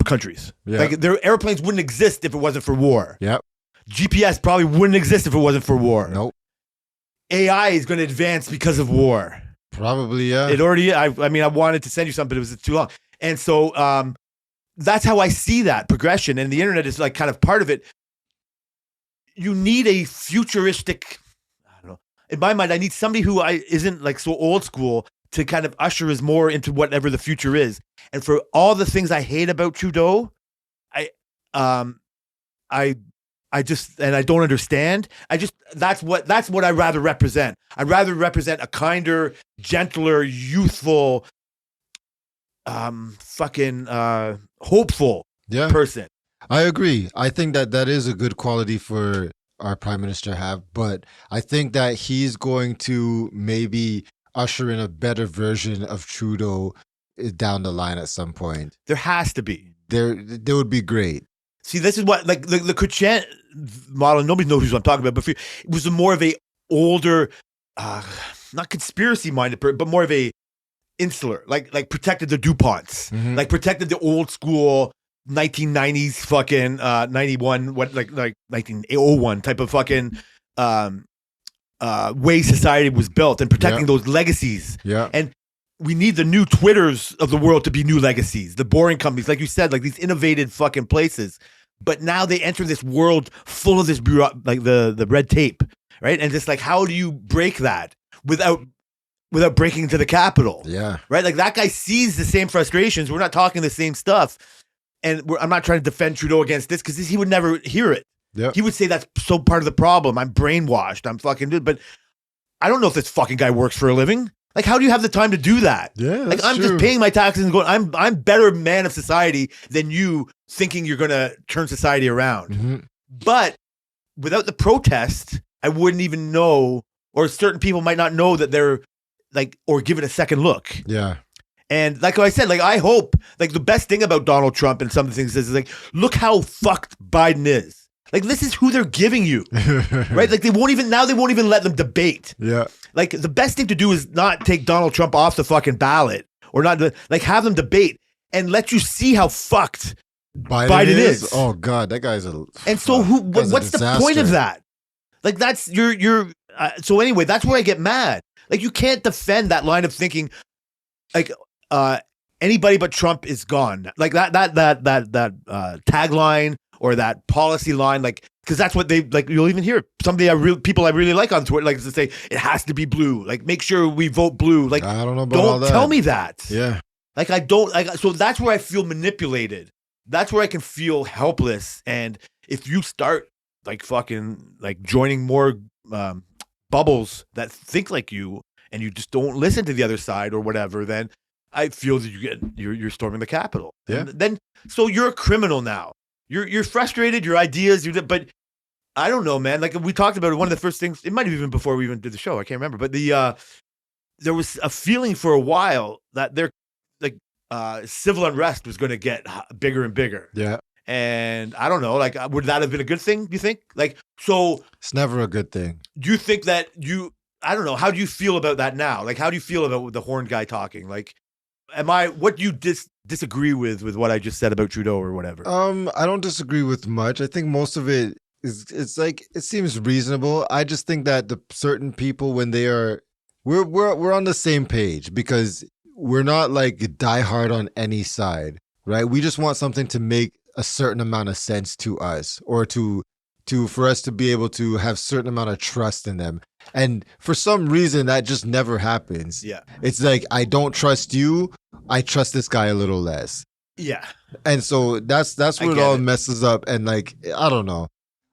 [SPEAKER 3] countries.
[SPEAKER 2] Yeah.
[SPEAKER 3] Like their airplanes wouldn't exist if it wasn't for war.
[SPEAKER 2] Yep.
[SPEAKER 3] GPS probably wouldn't exist if it wasn't for war.
[SPEAKER 2] Nope.
[SPEAKER 3] AI is going to advance because of war.
[SPEAKER 2] Probably, yeah.
[SPEAKER 3] It already. I mean, I wanted to send you something, but it was too long. And so that's how I see that progression. And the internet is like kind of part of it. You need a futuristic. I don't know. In my mind, I need somebody who isn't like so old school to kind of usher us more into whatever the future is. And for all the things I hate about Trudeau, I just, and I don't understand. That's what I'd rather represent. I'd rather represent a kinder, gentler, youthful, hopeful person.
[SPEAKER 2] I agree. I think that is a good quality for our prime minister to have, but I think that he's going to maybe usher in a better version of Trudeau down the line at some point.
[SPEAKER 3] There has to be.
[SPEAKER 2] There would be great.
[SPEAKER 3] See, this is what, like, the Chrétien model, nobody knows who I'm talking about, but it was more of a older, not conspiracy-minded, but more of a insular, like protected the DuPonts, like protected the old school 1990s fucking 91, like 1901 type of fucking way society was built and protecting those legacies.
[SPEAKER 2] Yeah.
[SPEAKER 3] And we need the new Twitters of the world to be new legacies, the boring companies, like you said, like these innovative fucking places. But now they enter this world full of this like the red tape, right? And just like, how do you break that without breaking into the Capitol?
[SPEAKER 2] Yeah.
[SPEAKER 3] Right? Like that guy sees the same frustrations. We're not talking the same stuff. And I'm not trying to defend Trudeau against this because he would never hear it.
[SPEAKER 2] Yep.
[SPEAKER 3] He would say that's so part of the problem. I'm brainwashed. I'm fucking dude. But I don't know if this fucking guy works for a living. Like, how do you have the time to do that?
[SPEAKER 2] Yeah,
[SPEAKER 3] like I'm just paying my taxes and going, I'm better man of society than you thinking you're gonna turn society around. But without the protest, I wouldn't even know, or certain people might not know that they're like, or give it a second look.
[SPEAKER 2] Yeah.
[SPEAKER 3] And like I said, like I hope, like the best thing about Donald Trump and some of the things is like, look how fucked Biden is. Like this is who they're giving you, right? Like they won't even let them debate.
[SPEAKER 2] Yeah.
[SPEAKER 3] Like the best thing to do is not take Donald Trump off the fucking ballot, or not like have them debate and let you see how fucked Biden is.
[SPEAKER 2] Oh God, that guy's a.
[SPEAKER 3] And so what's the point of that? Like that's so anyway, that's where I get mad. Like you can't defend that line of thinking, like anybody but Trump is gone. Like that tagline. Or that policy line, like, because that's what they like. You'll even hear people I really like on Twitter, like to say it has to be blue. Like, make sure we vote blue. Like,
[SPEAKER 2] I don't know about all that.
[SPEAKER 3] Tell me that.
[SPEAKER 2] Yeah.
[SPEAKER 3] Like, I don't like. So that's where I feel manipulated. That's where I can feel helpless. And if you start like fucking like joining more bubbles that think like you, and you just don't listen to the other side or whatever, then I feel that you're storming the Capitol.
[SPEAKER 2] Yeah.
[SPEAKER 3] And then so you're a criminal now. You're frustrated, your ideas, but I don't know, man. Like we talked about it, one of the first things, it might have even before we even did the show, I can't remember, but there was a feeling for a while that civil unrest was going to get bigger and bigger.
[SPEAKER 2] Yeah.
[SPEAKER 3] And I don't know, like would that have been a good thing, do you think? Like, so
[SPEAKER 2] it's never a good thing.
[SPEAKER 3] Do you think that I don't know, how do you feel about that now? Like, how do you feel about the horn guy talking? Like, what do you disagree with what I just said about Trudeau or whatever?
[SPEAKER 2] I don't disagree with much. I think most of it it's like it seems reasonable. I just think that the certain people when they are we're on the same page because we're not like die hard on any side, right? We just want something to make a certain amount of sense to us or for us to be able to have certain amount of trust in them. And for some reason, that just never happens.
[SPEAKER 3] Yeah. It's
[SPEAKER 2] like, I don't trust you. I trust this guy a little less.
[SPEAKER 3] Yeah.
[SPEAKER 2] And so that's where it all messes up. And like, I don't know.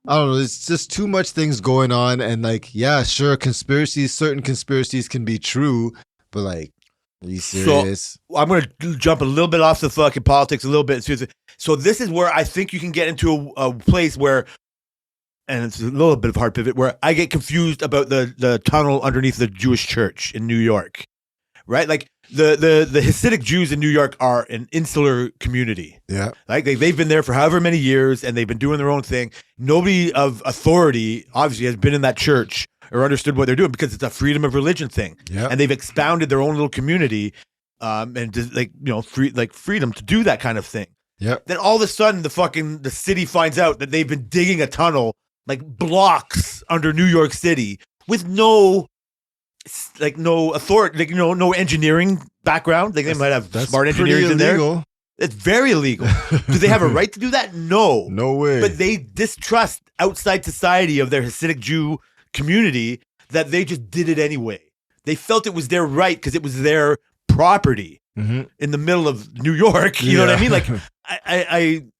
[SPEAKER 2] It's just too much things going on. And like, yeah, sure, certain conspiracies can be true. But like, are you serious?
[SPEAKER 3] So I'm going to jump a little bit off the fucking politics a little bit. So this is where I think you can get into a place where, and it's a little bit of a hard pivot, where I get confused about the tunnel underneath the Jewish church in New York, right? Like the Hasidic Jews in New York are an insular community.
[SPEAKER 2] Yeah.
[SPEAKER 3] Like they've been there for however many years and they've been doing their own thing. Nobody of authority obviously has been in that church or understood what they're doing because it's a freedom of religion thing.
[SPEAKER 2] Yeah.
[SPEAKER 3] And they've expounded their own little community and just freedom to do that kind of thing.
[SPEAKER 2] Yeah.
[SPEAKER 3] Then all of a sudden the city finds out that they've been digging a tunnel like blocks under New York City with no authority, like no engineering background. Like they might have
[SPEAKER 2] That's
[SPEAKER 3] smart
[SPEAKER 2] pretty
[SPEAKER 3] engineers in there.
[SPEAKER 2] illegal.
[SPEAKER 3] It's very illegal. Do they have a right to do that? No.
[SPEAKER 2] No way.
[SPEAKER 3] But they distrust outside society of their Hasidic Jew community that they just did it anyway. They felt it was their right because it was their property in the middle of New York. You know what I mean? Like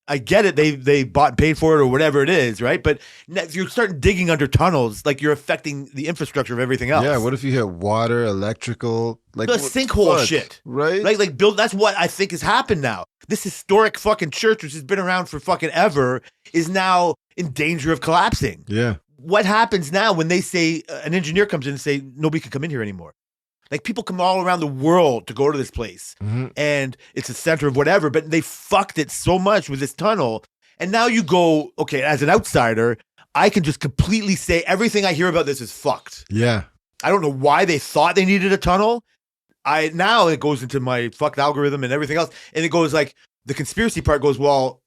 [SPEAKER 3] I get it. They bought and paid for it or whatever it is, right? But if you're starting digging under tunnels, like you're affecting the infrastructure of everything else.
[SPEAKER 2] Yeah, what if you hit water, electrical, like
[SPEAKER 3] the
[SPEAKER 2] what
[SPEAKER 3] sinkhole
[SPEAKER 2] fuck,
[SPEAKER 3] shit,
[SPEAKER 2] right?
[SPEAKER 3] Like build. That's what I think has happened now. This historic fucking church, which has been around for fucking ever, is now in danger of collapsing.
[SPEAKER 2] Yeah.
[SPEAKER 3] What happens now when they say an engineer comes in and say nobody can come in here anymore? Like people come all around the world to go to this place, and it's a center of whatever. But they fucked it so much with this tunnel, and now you go, okay, as an outsider, I can just completely say everything I hear about this is fucked.
[SPEAKER 2] Yeah.
[SPEAKER 3] I don't know why they thought they needed a tunnel. Now it goes into my fucked algorithm and everything else, and it goes like the conspiracy part goes, well,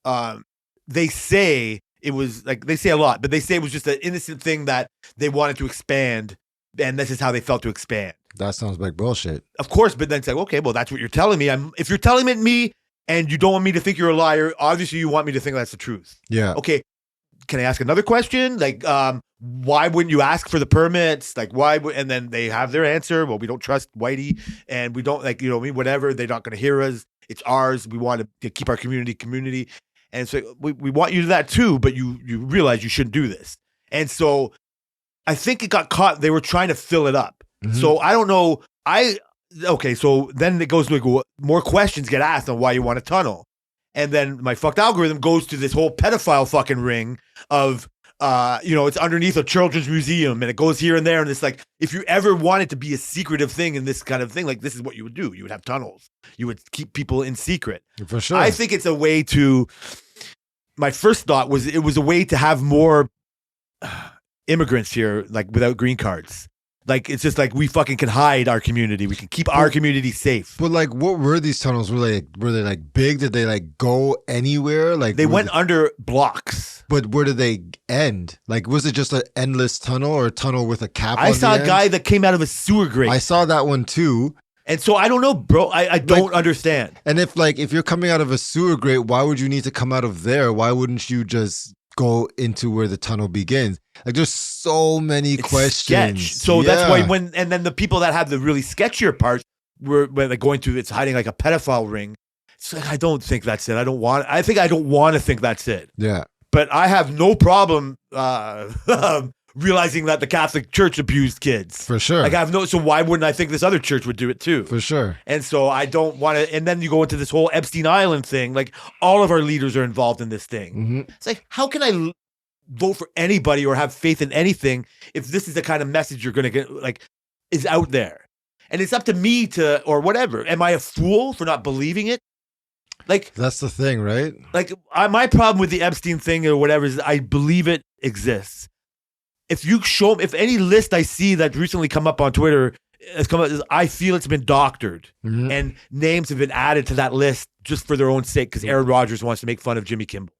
[SPEAKER 3] they say it was like they say a lot, but they say it was just an innocent thing that they wanted to expand, and this is how they felt to expand.
[SPEAKER 2] That sounds like bullshit.
[SPEAKER 3] Of course, but then it's like, okay, well, that's what you're telling me. If you're telling it me and you don't want me to think you're a liar, obviously you want me to think that's the truth.
[SPEAKER 2] Yeah.
[SPEAKER 3] Okay, can I ask another question? Like, why wouldn't you ask for the permits? Like, why? And then they have their answer. Well, we don't trust Whitey, and we don't like, whatever. They're not going to hear us. It's ours. We want to keep our community. And so we want you to do that too, but you realize you shouldn't do this. And so I think it got caught. They were trying to fill it up. So I don't know. Okay, so then it goes to like, more questions get asked on why you want a tunnel. And then my fucked algorithm goes to this whole pedophile fucking ring of, it's underneath a children's museum and it goes here and there. And it's like, if you ever wanted to be a secretive thing in this kind of thing, like this is what you would do. You would have tunnels. You would keep people in secret.
[SPEAKER 2] For sure.
[SPEAKER 3] I think it's a way to, my first thought was it was a way to have more immigrants here, like without green cards. Like, it's just like we fucking can hide our community. We can keep our community safe.
[SPEAKER 2] But like, what were these tunnels? Were they like big? Did they like go anywhere? Like
[SPEAKER 3] they went under blocks.
[SPEAKER 2] But where did they end? Like, was it just an endless tunnel or a tunnel with a cap?
[SPEAKER 3] I saw a guy that came out of a sewer grate.
[SPEAKER 2] I saw that one too.
[SPEAKER 3] And so I don't know, bro. I don't understand.
[SPEAKER 2] And if you're coming out of a sewer grate, why would you need to come out of there? Why wouldn't you just go into where the tunnel begins? Like, there's so many questions.
[SPEAKER 3] Sketch. So that's why and then the people that have the really sketchier parts were when they're going to, it's hiding like a pedophile ring. It's like, I don't think that's it. I don't want to think that's it.
[SPEAKER 2] Yeah.
[SPEAKER 3] But I have no problem realizing that the Catholic Church abused kids.
[SPEAKER 2] For sure.
[SPEAKER 3] Like so why wouldn't I think this other church would do it too?
[SPEAKER 2] For sure.
[SPEAKER 3] And so I don't want to, and then you go into this whole Epstein Island thing. Like all of our leaders are involved in this thing. It's like, how can I vote for anybody or have faith in anything if this is the kind of message you're going to get, like, is out there? And it's up to me to, or whatever. Am I a fool for not believing it? Like,
[SPEAKER 2] that's the thing, right?
[SPEAKER 3] Like, my problem with the Epstein thing or whatever is I believe it exists. If any list I see that recently come up on Twitter has come up, I feel it's been doctored and names have been added to that list just for their own sake because Aaron Rodgers wants to make fun of Jimmy Kimmel.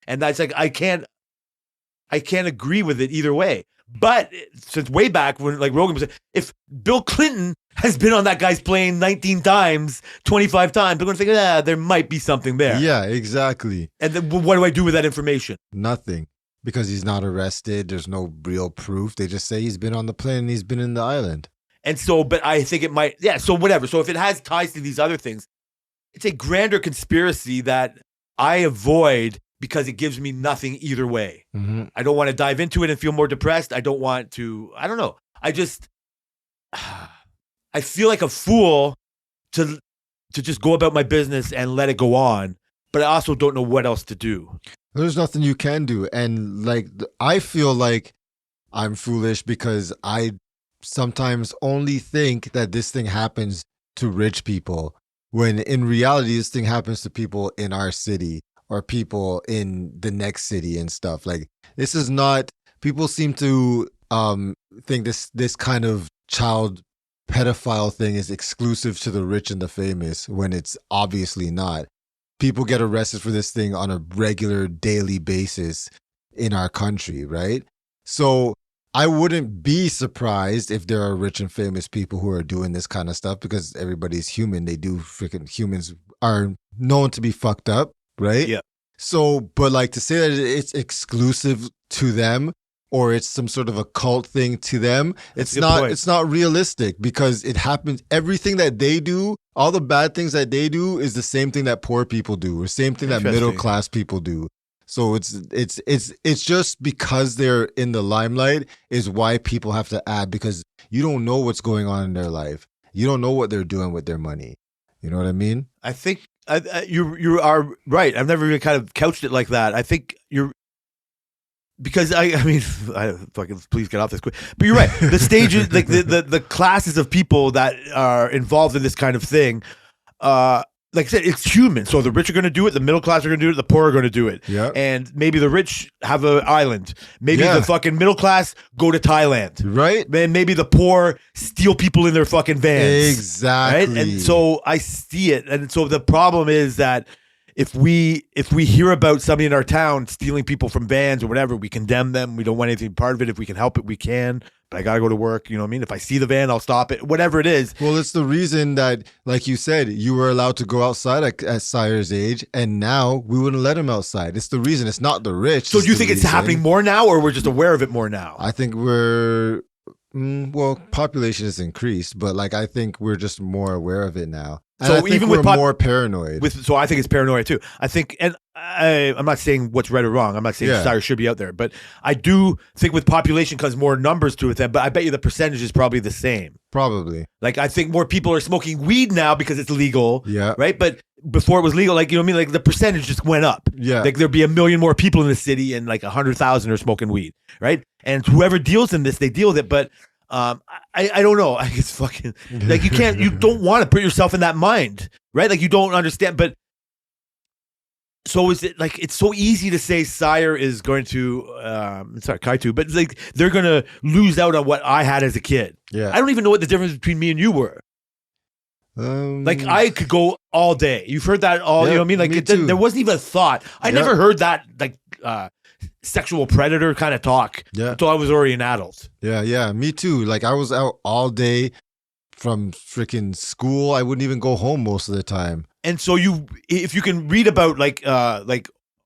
[SPEAKER 3] And that's like, I can't agree with it either way. But since way back when, like Rogan was saying, if Bill Clinton has been on that guy's plane 19 times, 25 times, they're going to think, there might be something there.
[SPEAKER 2] Yeah, exactly.
[SPEAKER 3] And then what do I do with that information?
[SPEAKER 2] Nothing. Because he's not arrested. There's no real proof. They just say he's been on the plane and he's been in the island.
[SPEAKER 3] And so, but I think it might, so whatever. So if it has ties to these other things, it's a grander conspiracy that I avoid because it gives me nothing either way. I don't want to dive into it and feel more depressed. I don't want to, I don't know. I feel like a fool to just go about my business and let it go on. But I also don't know what else to do.
[SPEAKER 2] There's nothing you can do. And like, I feel like I'm foolish because I sometimes only think that this thing happens to rich people when in reality, this thing happens to people in our city or people in the next city and stuff. Like, this is not, people seem to think this kind of child pedophile thing is exclusive to the rich and the famous when it's obviously not. People get arrested for this thing on a regular daily basis in our country, right? So I wouldn't be surprised if there are rich and famous people who are doing this kind of stuff, because everybody's human. Humans are known to be fucked up, right?
[SPEAKER 3] Yeah.
[SPEAKER 2] So, but like to say that it's exclusive to them or it's some sort of a cult thing to them,
[SPEAKER 3] That's a good point.
[SPEAKER 2] it's not realistic, because it happens. Everything that they do, all the bad things that they do, is the same thing that poor people do, or same thing that
[SPEAKER 3] Interesting.
[SPEAKER 2] middle class people do. So it's just because they're in the limelight is why people have to add, because you don't know what's going on in their life. You don't know what they're doing with their money. You know what I mean?
[SPEAKER 3] I think you are right. I've never even kind of couched it like that. I think you're, because I mean, I fucking please get off this quick. But you're right. The stages, like the classes of people that are involved in this kind of thing, like I said, it's human. So the rich are going to do it, the middle class are going to do it, the poor are going to do it.
[SPEAKER 2] Yeah.
[SPEAKER 3] And maybe the rich have an island. Maybe
[SPEAKER 2] Yeah.
[SPEAKER 3] the fucking middle class go to Thailand.
[SPEAKER 2] Right?
[SPEAKER 3] Then maybe the poor steal people in their fucking vans.
[SPEAKER 2] Exactly.
[SPEAKER 3] Right? And so I see it. And so the problem is that if we hear about somebody in our town stealing people from vans or whatever, we condemn them. We don't want anything part of it. If we can help it, we can. But I gotta go to work. You know what I mean? If I see the van, I'll stop it. Whatever it is.
[SPEAKER 2] Well, it's the reason that, like you said, you were allowed to go outside at Sire's age, and now we wouldn't let him outside. It's the reason. It's not the rich.
[SPEAKER 3] So do you
[SPEAKER 2] the
[SPEAKER 3] think it's
[SPEAKER 2] reason.
[SPEAKER 3] happening more now, or we're just aware of it more now?
[SPEAKER 2] I think we're well, population has increased, but like I think we're just more aware of it now. And
[SPEAKER 3] So
[SPEAKER 2] I think
[SPEAKER 3] even
[SPEAKER 2] we're
[SPEAKER 3] with
[SPEAKER 2] more paranoid.
[SPEAKER 3] So I think it's paranoia too. I think, and I'm not saying what's right or wrong. I'm not saying
[SPEAKER 2] Yeah.
[SPEAKER 3] Sire should be out there, but I do think with population comes more numbers to it. Then, but I bet you the percentage is probably the same.
[SPEAKER 2] Probably.
[SPEAKER 3] Like I think more people are smoking weed now because it's legal.
[SPEAKER 2] Yeah.
[SPEAKER 3] Right. But before it was legal, like, you know what I mean? Like the percentage just went up.
[SPEAKER 2] Yeah.
[SPEAKER 3] Like there'd be 1 million more people in the city and like 100,000 are smoking weed. Right. And whoever deals in this, they deal with it. But I don't know. I it's fucking like you don't want to put yourself in that mind, right? Like you don't understand. But so is it like, it's so easy to say Sire is going to sorry, Kaitu, but like they're gonna lose out on what I had as a kid.
[SPEAKER 2] Yeah.
[SPEAKER 3] I don't even know what the difference between me and you were. Like I could go all day. You've heard that all,
[SPEAKER 2] Yeah,
[SPEAKER 3] you know what I mean? Like
[SPEAKER 2] me too.
[SPEAKER 3] there wasn't even a thought. I
[SPEAKER 2] Yeah.
[SPEAKER 3] never heard that like sexual predator kind of talk
[SPEAKER 2] Yeah.
[SPEAKER 3] until I was already an adult.
[SPEAKER 2] Yeah, me too. Like I was out all day from freaking school. I wouldn't even go home most of the time.
[SPEAKER 3] And so if you can read about like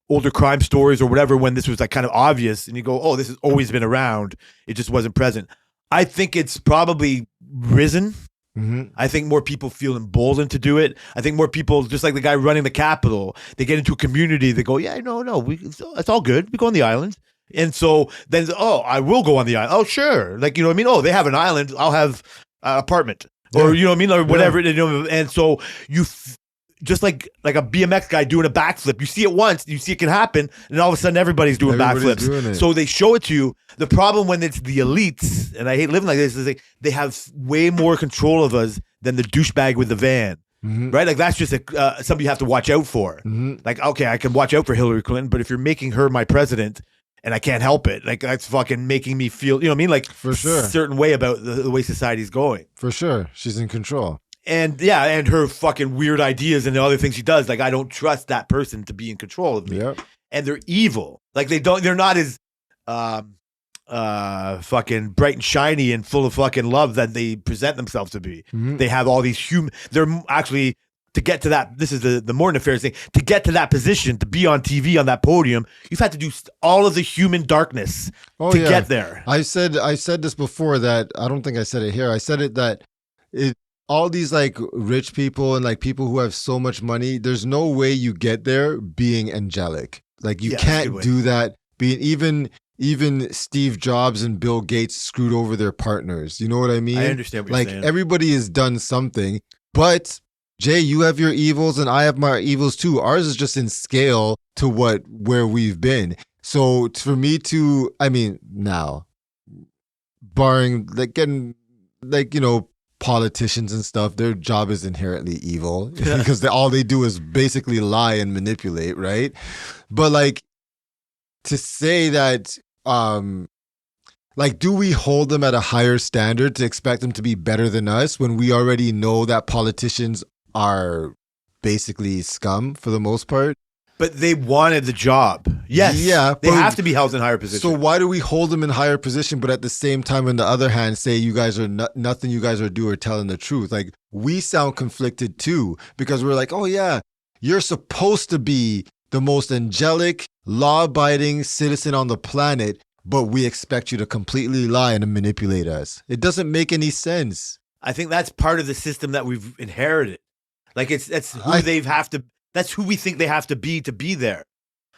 [SPEAKER 3] older crime stories or whatever, when this was like kind of obvious and you go, oh, this has always been around, it just wasn't present. I think it's probably risen.
[SPEAKER 2] Mm-hmm.
[SPEAKER 3] I think more people feel emboldened to do it. I think more people, just like the guy running the Capitol, they get into a community, they go, yeah, no, it's all good. We go on the island. And so then, oh, I will go on the island. Oh, sure. Like, you know what I mean? Oh, they have an island. I'll have an apartment. Or, you know what I mean? Or whatever. You know, and so just like a BMX guy doing a backflip, you see it once, you see it can happen, and all of a sudden everybody's doing
[SPEAKER 2] Everybody's
[SPEAKER 3] backflips.
[SPEAKER 2] doing it.
[SPEAKER 3] So they show it to you. The problem when it's the elites, and I hate living like this, is like they have way more control of us than the douchebag with the van.
[SPEAKER 2] Mm-hmm.
[SPEAKER 3] Right? Like that's just something you have to watch out for.
[SPEAKER 2] Mm-hmm.
[SPEAKER 3] Like, okay, I can watch out for Hillary Clinton, but if you're making her my president and I can't help it, like that's fucking making me feel, you know what I mean? Like
[SPEAKER 2] For sure.
[SPEAKER 3] a certain way about the way society's going.
[SPEAKER 2] For sure. She's in control.
[SPEAKER 3] And yeah, and her fucking weird ideas and the other things she does. Like, I don't trust that person to be in control of me.
[SPEAKER 2] Yep.
[SPEAKER 3] And they're evil. Like they're not as fucking bright and shiny and full of fucking love that they present themselves to be.
[SPEAKER 2] Mhm.
[SPEAKER 3] They have all these they're actually, to get to that, this is the more nefarious thing, to get to that position, to be on TV on that podium, you've had to do all of the human darkness
[SPEAKER 2] Oh,
[SPEAKER 3] to
[SPEAKER 2] yeah.
[SPEAKER 3] get there.
[SPEAKER 2] I said this before, that I don't think I said it here. I said it that all these like rich people and like people who have so much money, there's no way you get there being angelic. Like you
[SPEAKER 3] Yeah, that's a good
[SPEAKER 2] can't
[SPEAKER 3] way.
[SPEAKER 2] do that. Even Steve Jobs and Bill Gates screwed over their partners. You know what I mean?
[SPEAKER 3] I understand what
[SPEAKER 2] Like
[SPEAKER 3] you're saying.
[SPEAKER 2] everybody has done something, but Jay, you have your evils and I have my evils too. Ours is just in scale to where we've been. So for me to, I mean, now, barring like getting like, you know, politicians and stuff, their job is inherently evil because all they do is basically lie and manipulate, right? But like to say that, like, do we hold them at a higher standard to expect them to be better than us when we already know that politicians are basically scum for the most part?
[SPEAKER 3] But they wanted the job. Yes.
[SPEAKER 2] Yeah,
[SPEAKER 3] They
[SPEAKER 2] but-
[SPEAKER 3] have to be held in higher position.
[SPEAKER 2] So why do we hold them in higher position, but at the same time, on the other hand, say you guys are nothing you guys are doing or telling the truth? Like, we sound conflicted too, because we're like, oh yeah, you're supposed to be the most angelic, law-abiding citizen on the planet, but we expect you to completely lie and manipulate us. It doesn't make any sense.
[SPEAKER 3] I think that's part of the system that we've inherited. Like that's who that's who we think they have to be there.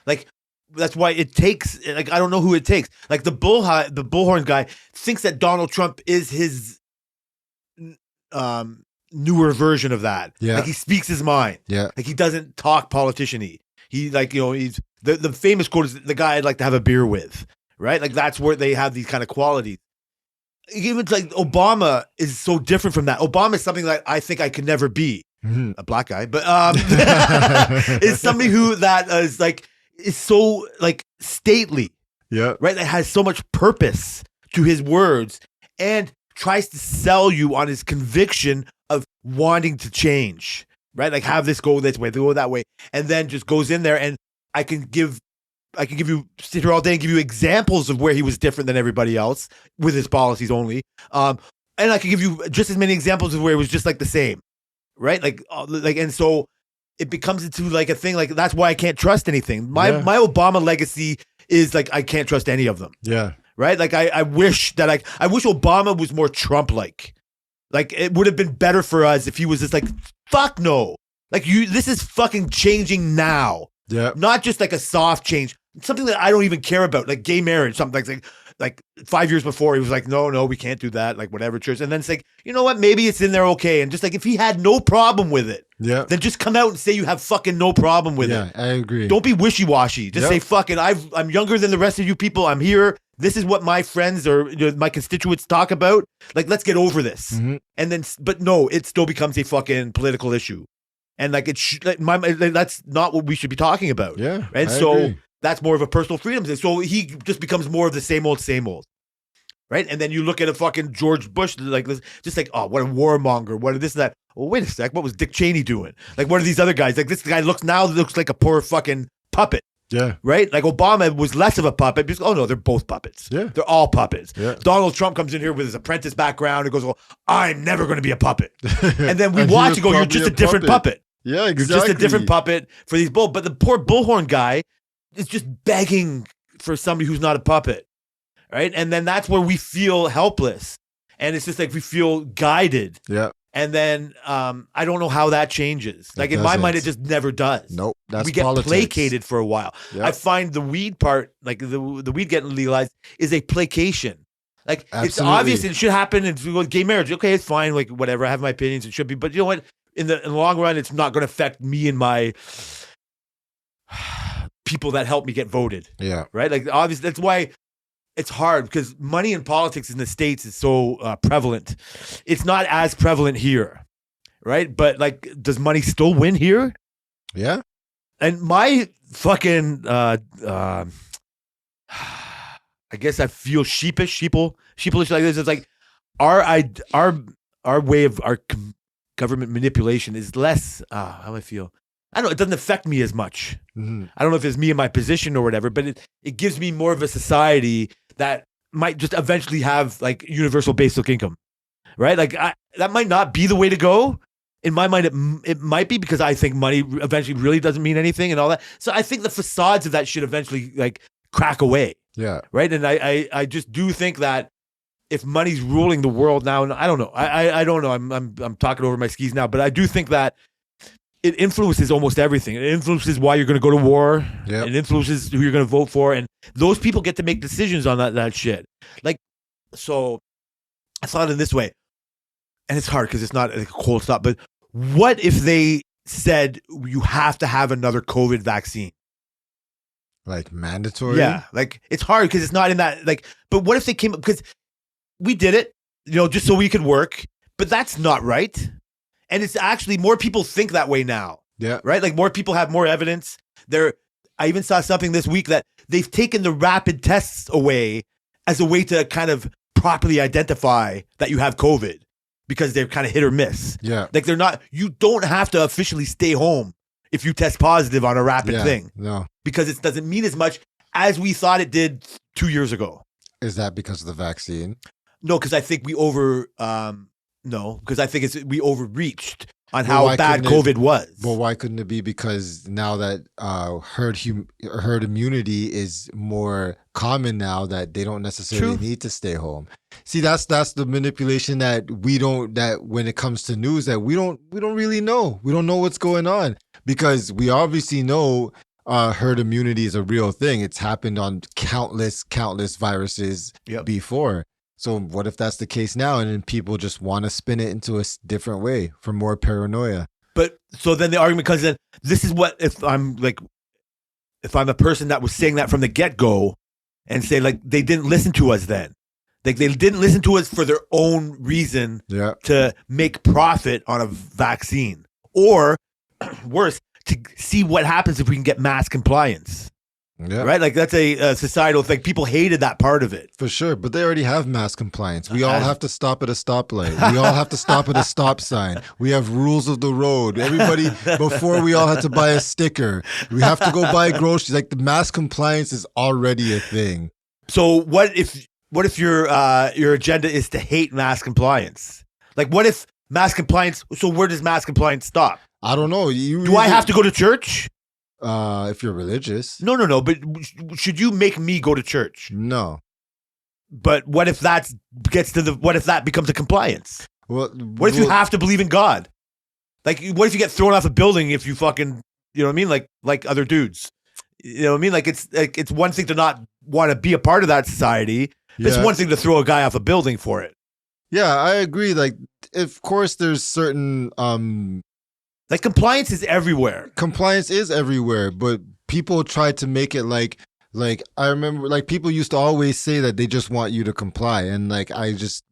[SPEAKER 3] Like that's why it takes, like, I don't know who it takes. Like the bullhorn guy thinks that Donald Trump is his newer version of that.
[SPEAKER 2] Yeah.
[SPEAKER 3] Like he speaks his mind.
[SPEAKER 2] Yeah.
[SPEAKER 3] Like he doesn't talk politician-y. He, like, you know, he's the famous quote is the guy I'd like to have a beer with, right? Like that's where they have these kind of qualities. Even like Obama is so different from that. Obama is something that I think I could never be.
[SPEAKER 2] Mhm.
[SPEAKER 3] A black guy, but is somebody who that is so like stately,
[SPEAKER 2] Yeah.
[SPEAKER 3] right? That has so much purpose to his words and tries to sell you on his conviction of wanting to change, right? Like have this go this way, go that way, and then just goes in there and I can give you sit here all day and give you examples of where he was different than everybody else with his policies only. And I can give you just as many examples of where it was just like the same. Right, like, and so it becomes into like a thing. Like that's why I can't trust anything. My Obama legacy is like I can't trust any of them.
[SPEAKER 2] Yeah.
[SPEAKER 3] Right, like I wish that I wish Obama was more Trump-like. Like it would have been better for us if he was just like, fuck no, like this is fucking changing now.
[SPEAKER 2] Yeah.
[SPEAKER 3] Not just like a soft change, something that I don't even care about, like gay marriage, something like 5 years before he was like, no, we can't do that, like whatever, church. And then it's like, you know what, maybe it's in there okay. And just like if he had no problem with it,
[SPEAKER 2] Yeah.
[SPEAKER 3] then just come out and say you have fucking no problem with
[SPEAKER 2] Yeah,
[SPEAKER 3] it.
[SPEAKER 2] I agree.
[SPEAKER 3] Don't be wishy-washy. Just
[SPEAKER 2] Yep.
[SPEAKER 3] say, fucking, I'm younger than the rest of you people. I'm here. This is what my friends or my constituents talk about. Like, let's get over this.
[SPEAKER 2] Mhm.
[SPEAKER 3] And then, but no, it still becomes a fucking political issue. And like, that's not what we should be talking about.
[SPEAKER 2] Yeah.
[SPEAKER 3] And
[SPEAKER 2] I
[SPEAKER 3] so
[SPEAKER 2] agree.
[SPEAKER 3] that's more of a personal freedom thing. So he just becomes more of the same old. Right? And then you look at a fucking George Bush, like this, just like, oh, what a warmonger, what this and that. Well, wait a sec, what was Dick Cheney doing? Like, what are these other guys? Like, this guy looks like a poor fucking puppet,
[SPEAKER 2] Yeah.
[SPEAKER 3] right? Like, Obama was less of a puppet because, oh no, they're both puppets.
[SPEAKER 2] Yeah.
[SPEAKER 3] They're all puppets.
[SPEAKER 2] Yeah.
[SPEAKER 3] Donald Trump comes in here with his apprentice background and goes, well, I'm never going to be a puppet. And then we
[SPEAKER 2] And he
[SPEAKER 3] watch
[SPEAKER 2] was
[SPEAKER 3] and go, you're
[SPEAKER 2] probably
[SPEAKER 3] just a different puppet.
[SPEAKER 2] Yeah, exactly.
[SPEAKER 3] You're just a different puppet for these bull. But the poor bullhorn guy is just begging for somebody who's not a puppet, right? And then that's where we feel helpless, and it's just like we feel guided.
[SPEAKER 2] Yeah.
[SPEAKER 3] And then I don't know how that changes. Like
[SPEAKER 2] It
[SPEAKER 3] in my mind, it
[SPEAKER 2] doesn't.
[SPEAKER 3] just never does.
[SPEAKER 2] Nope. That's
[SPEAKER 3] we get
[SPEAKER 2] politics.
[SPEAKER 3] placated for a while.
[SPEAKER 2] Yep.
[SPEAKER 3] I find the weed part, like the weed getting legalized, is a placation. Like it's
[SPEAKER 2] Absolutely.
[SPEAKER 3] obvious it should happen. And gay marriage, okay, it's fine. Like whatever, I have my opinions. It should be, but you know what? In the long run, it's not going to affect me and my people that help me get voted.
[SPEAKER 2] Yeah.
[SPEAKER 3] Right? Like obviously, that's why it's hard because money in politics in the States is so prevalent. It's not as prevalent here, right? But like, does money still win here?
[SPEAKER 2] Yeah.
[SPEAKER 3] And my fucking, I guess I feel sheepish like this. It's like our way of our government manipulation is less. How do I feel? I don't know. It doesn't affect me as much.
[SPEAKER 2] Mhm.
[SPEAKER 3] I don't know if it's me in my position or whatever, but it gives me more of a society that might just eventually have like universal basic income, right? Like that might not be the way to go. In my mind, it might be because I think money eventually really doesn't mean anything and all that. So I think the facades of that should eventually like crack away,
[SPEAKER 2] Yeah.
[SPEAKER 3] right? And I just do think that if money's ruling the world now, and I don't know, I don't know, I'm talking over my skis now, but I do think that it influences almost everything. It influences why you're going to go to war.
[SPEAKER 2] Yep.
[SPEAKER 3] It influences who you're going to vote for. And those people get to make decisions on that shit. Like, so I thought in this way, and it's hard because it's not like a cold stop, but what if they said you have to have another COVID vaccine?
[SPEAKER 2] Like mandatory.
[SPEAKER 3] Yeah. Like it's hard because it's not in that, like, but what if they came up, because we did it, just so we could work, but that's not right. And it's actually more people think that way now,
[SPEAKER 2] Yeah.
[SPEAKER 3] right? Like more people have more evidence. I even saw something this week that they've taken the rapid tests away as a way to kind of properly identify that you have COVID because they're kind of hit or miss.
[SPEAKER 2] Yeah.
[SPEAKER 3] Like you don't have to officially stay home if you test positive on a rapid
[SPEAKER 2] Yeah,
[SPEAKER 3] thing,
[SPEAKER 2] no.
[SPEAKER 3] because it doesn't mean as much as we thought it did 2 years ago.
[SPEAKER 2] Is that because of the vaccine?
[SPEAKER 3] No, because I think we because I think we overreached on
[SPEAKER 2] Well,
[SPEAKER 3] how
[SPEAKER 2] why
[SPEAKER 3] bad
[SPEAKER 2] couldn't
[SPEAKER 3] COVID was.
[SPEAKER 2] Well, why couldn't it be because now that herd immunity is more common now that they don't necessarily
[SPEAKER 3] True.
[SPEAKER 2] need to stay home? See, that's the manipulation that when it comes to news that we don't really know. We don't know what's going on because we obviously know herd immunity is a real thing. It's happened on countless viruses
[SPEAKER 3] Yep.
[SPEAKER 2] before. So what if that's the case now, and then people just want to spin it into a different way for more paranoia?
[SPEAKER 3] But so then the argument comes in, this is what, if I'm the person that was saying that from the get-go and say like they didn't listen to us then. Like they didn't listen to us for their own reason
[SPEAKER 2] Yeah.
[SPEAKER 3] to make profit on a vaccine, or worse, to see what happens if we can get mass compliance.
[SPEAKER 2] Yeah.
[SPEAKER 3] Right? Like that's a societal thing. People hated that part of it.
[SPEAKER 2] For sure, but they already have mass compliance. We all have to stop at a stoplight. We all have to stop at a stop sign. We have rules of the road. Everybody, before we all had to buy a sticker. We have to go buy groceries. Like the mass compliance is already a thing.
[SPEAKER 3] So what if your agenda is to hate mass compliance? Like what if mass compliance, so where does mass compliance stop?
[SPEAKER 2] I don't know.
[SPEAKER 3] Do I have to go to church?
[SPEAKER 2] If you're religious.
[SPEAKER 3] No. But should you make me go to church?
[SPEAKER 2] No.
[SPEAKER 3] But what if that becomes a compliance? What if you have to believe in God? Like, what if you get thrown off a building if you fucking, you know what I mean? Like other dudes. You know what I mean? Like it's one thing to not want to be a part of that society.
[SPEAKER 2] Yeah.
[SPEAKER 3] It's one thing to throw a guy off a building for it.
[SPEAKER 2] Yeah, I agree. Like, of course, there's certain
[SPEAKER 3] Like compliance is everywhere.
[SPEAKER 2] compliance is everywhere, but people try to make it like I remember like people used to always say that they just want you to comply, and like I just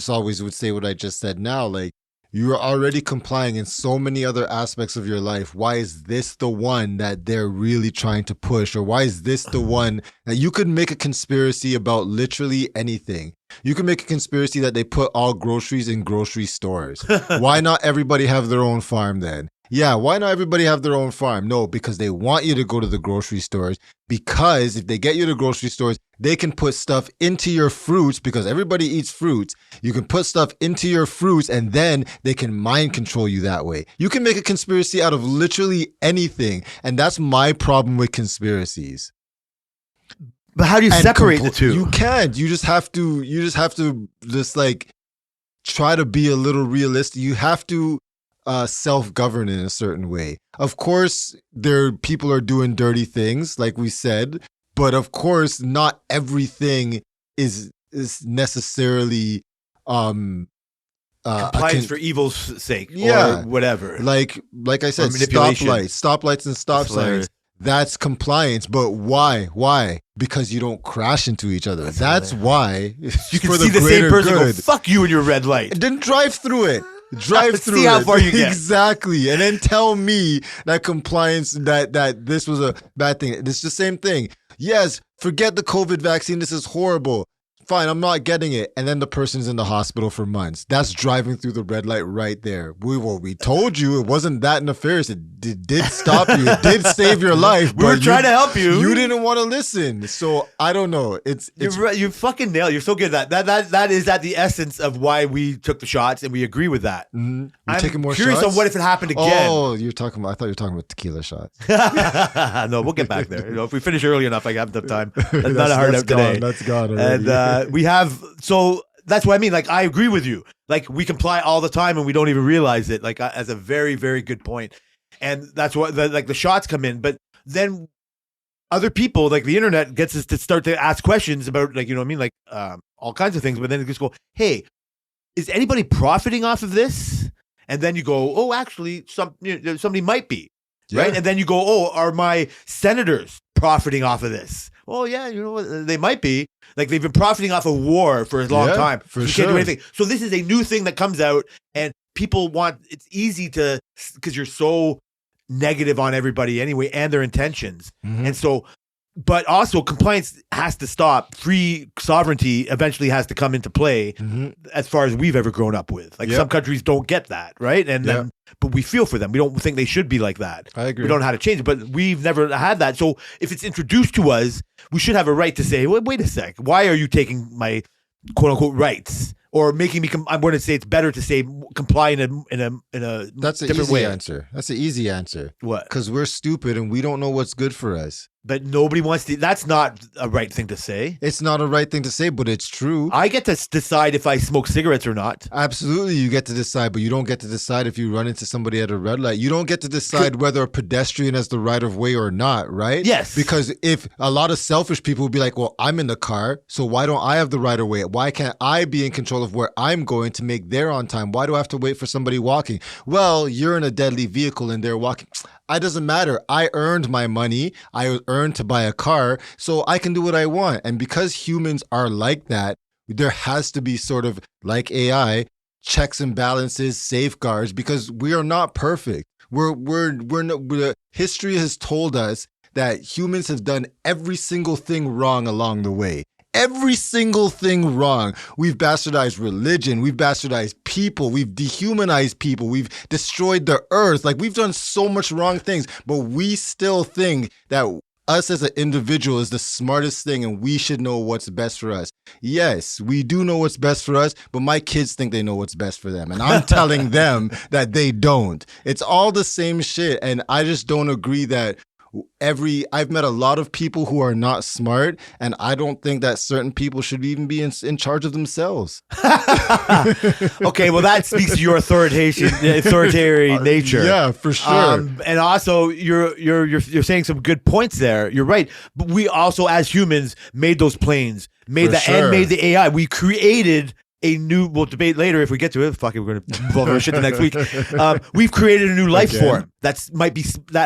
[SPEAKER 2] always would say what I just said now. Like, you're already complying in so many other aspects of your life. Why is this the one that they're really trying to push? Or why is this the one that you could make a conspiracy about literally anything? You can make a conspiracy that they put all groceries in grocery stores. Why not everybody have their own farm then? Yeah, why not everybody have their own farm? No, because they want you to go to the grocery stores. Because if they get you to grocery stores, they can put stuff into your fruits because everybody eats fruits. You can put stuff into your fruits and then they can mind control you that way. You can make a conspiracy out of literally anything. And that's my problem with conspiracies.
[SPEAKER 3] But how do you
[SPEAKER 2] And
[SPEAKER 3] separate the two?
[SPEAKER 2] You can't. You just have to just like try to be a little realistic. You have to self-govern in a certain way. Of course, people are doing dirty things, like we said, but of course, not everything is necessarily
[SPEAKER 3] compliance for evil's sake,
[SPEAKER 2] Yeah.
[SPEAKER 3] or whatever.
[SPEAKER 2] like I said,
[SPEAKER 3] manipulation.
[SPEAKER 2] stoplights and stop
[SPEAKER 3] That's hilarious.
[SPEAKER 2] signs. That's compliance, but why? Why? Because you don't crash into each other. That's why.
[SPEAKER 3] You can
[SPEAKER 2] for
[SPEAKER 3] see the same
[SPEAKER 2] greater
[SPEAKER 3] person
[SPEAKER 2] good.
[SPEAKER 3] go, fuck you and your red light.
[SPEAKER 2] Then drive through it. Drive through
[SPEAKER 3] See
[SPEAKER 2] it.
[SPEAKER 3] how far you get.
[SPEAKER 2] Exactly. And then tell me that compliance, that this was a bad thing. It's the same thing. Yes, forget the COVID vaccine. This is horrible. Fine, I'm not getting it. And then the person's in the hospital for months. That's driving through the red light right there. We told you it wasn't that nefarious. It did stop you. It did save your life.
[SPEAKER 3] We were trying to help you.
[SPEAKER 2] You didn't want to listen. So I don't know.
[SPEAKER 3] You fucking nailed it. You're so good at that. That is at the essence of why we took the shots, and we agree with that.
[SPEAKER 2] Mhm. You're
[SPEAKER 3] I'm
[SPEAKER 2] taking more
[SPEAKER 3] curious
[SPEAKER 2] shots?
[SPEAKER 3] on what if it happened again.
[SPEAKER 2] Oh, I thought you were talking about tequila shots.
[SPEAKER 3] No, we'll get back there. You know, if we finish early enough, I have enough time. That's not a hard
[SPEAKER 2] that's
[SPEAKER 3] out today.
[SPEAKER 2] gone. That's gone already.
[SPEAKER 3] And we have, so that's what I mean. Like, I agree with you. Like, we comply all the time and we don't even realize it. Like, as a very, very good point. And that's what, the shots come in. But then other people, like the internet, gets us to start to ask questions about, like, you know what I mean? Like, all kinds of things. But then it just go, hey, is anybody profiting off of this? And then you go, oh, actually, somebody might be.
[SPEAKER 2] Yeah.
[SPEAKER 3] Right? And then you go, oh, are my senators profiting off of this? Oh, yeah, you know what? They might be. Like, they've been profiting off of war for a long time.
[SPEAKER 2] for
[SPEAKER 3] You
[SPEAKER 2] sure.
[SPEAKER 3] can't do anything. So this is a new thing that comes out, and people it's easy to, because you're so negative on everybody anyway and their intentions.
[SPEAKER 2] Mhm.
[SPEAKER 3] And so but also compliance has to stop. Free sovereignty eventually has to come into play as far as we've ever grown up with. Like some countries don't get that, right? And then, but we feel for them. We don't think they should be like that.
[SPEAKER 2] I agree.
[SPEAKER 3] We don't know how to change it, but we've never had that. So if it's introduced to us, we should have a right to say, wait a sec, why are you taking my quote unquote rights? Or making me, I'm going to say it's better to say comply in a
[SPEAKER 2] That's an
[SPEAKER 3] different
[SPEAKER 2] easy
[SPEAKER 3] way.
[SPEAKER 2] answer. That's an easy answer.
[SPEAKER 3] What?
[SPEAKER 2] Because we're stupid and we don't know what's good for us.
[SPEAKER 3] But nobody wants to. That's not a right thing to say.
[SPEAKER 2] It's not a right thing to say, but it's true.
[SPEAKER 3] I get to decide if I smoke cigarettes or not.
[SPEAKER 2] Absolutely, you get to decide, but you don't get to decide if you run into somebody at a red light. You don't get to decide whether a pedestrian has the right of way or not, right?
[SPEAKER 3] Yes.
[SPEAKER 2] Because if a lot of selfish people would be like, well, I'm in the car, so why don't I have the right of way? Why can't I be in control of where I'm going to make their on time? Why do I have to wait for somebody walking? Well, you're in a deadly vehicle and they're walking. It doesn't matter. I earned my money. I earned to buy a car, so I can do what I want. And because humans are like that, there has to be sort of like AI, checks and balances, safeguards, because we are not perfect. History has told us that humans have done every single thing wrong along the way. Every single thing wrong. We've bastardized religion. We've bastardized people. We've dehumanized people. We've destroyed the earth. Like, we've done so much wrong things, but we still think that us as an individual is the smartest thing and we should know what's best for us. Yes, we do know what's best for us, but my kids think they know what's best for them. And I'm telling them that they don't. It's all the same shit. And I just don't agree that I've met a lot of people who are not smart, and I don't think that certain people should even be in charge of themselves.
[SPEAKER 3] Okay, well, that speaks to your authoritarian nature.
[SPEAKER 2] Yeah, for sure.
[SPEAKER 3] And also, you're saying some good points there. You're right, but we also, as humans, made those planes, made and made the AI. We created a new. We'll debate later if we get to it. Fuck it, we're going to involve our shit the next week. We've created a new life form that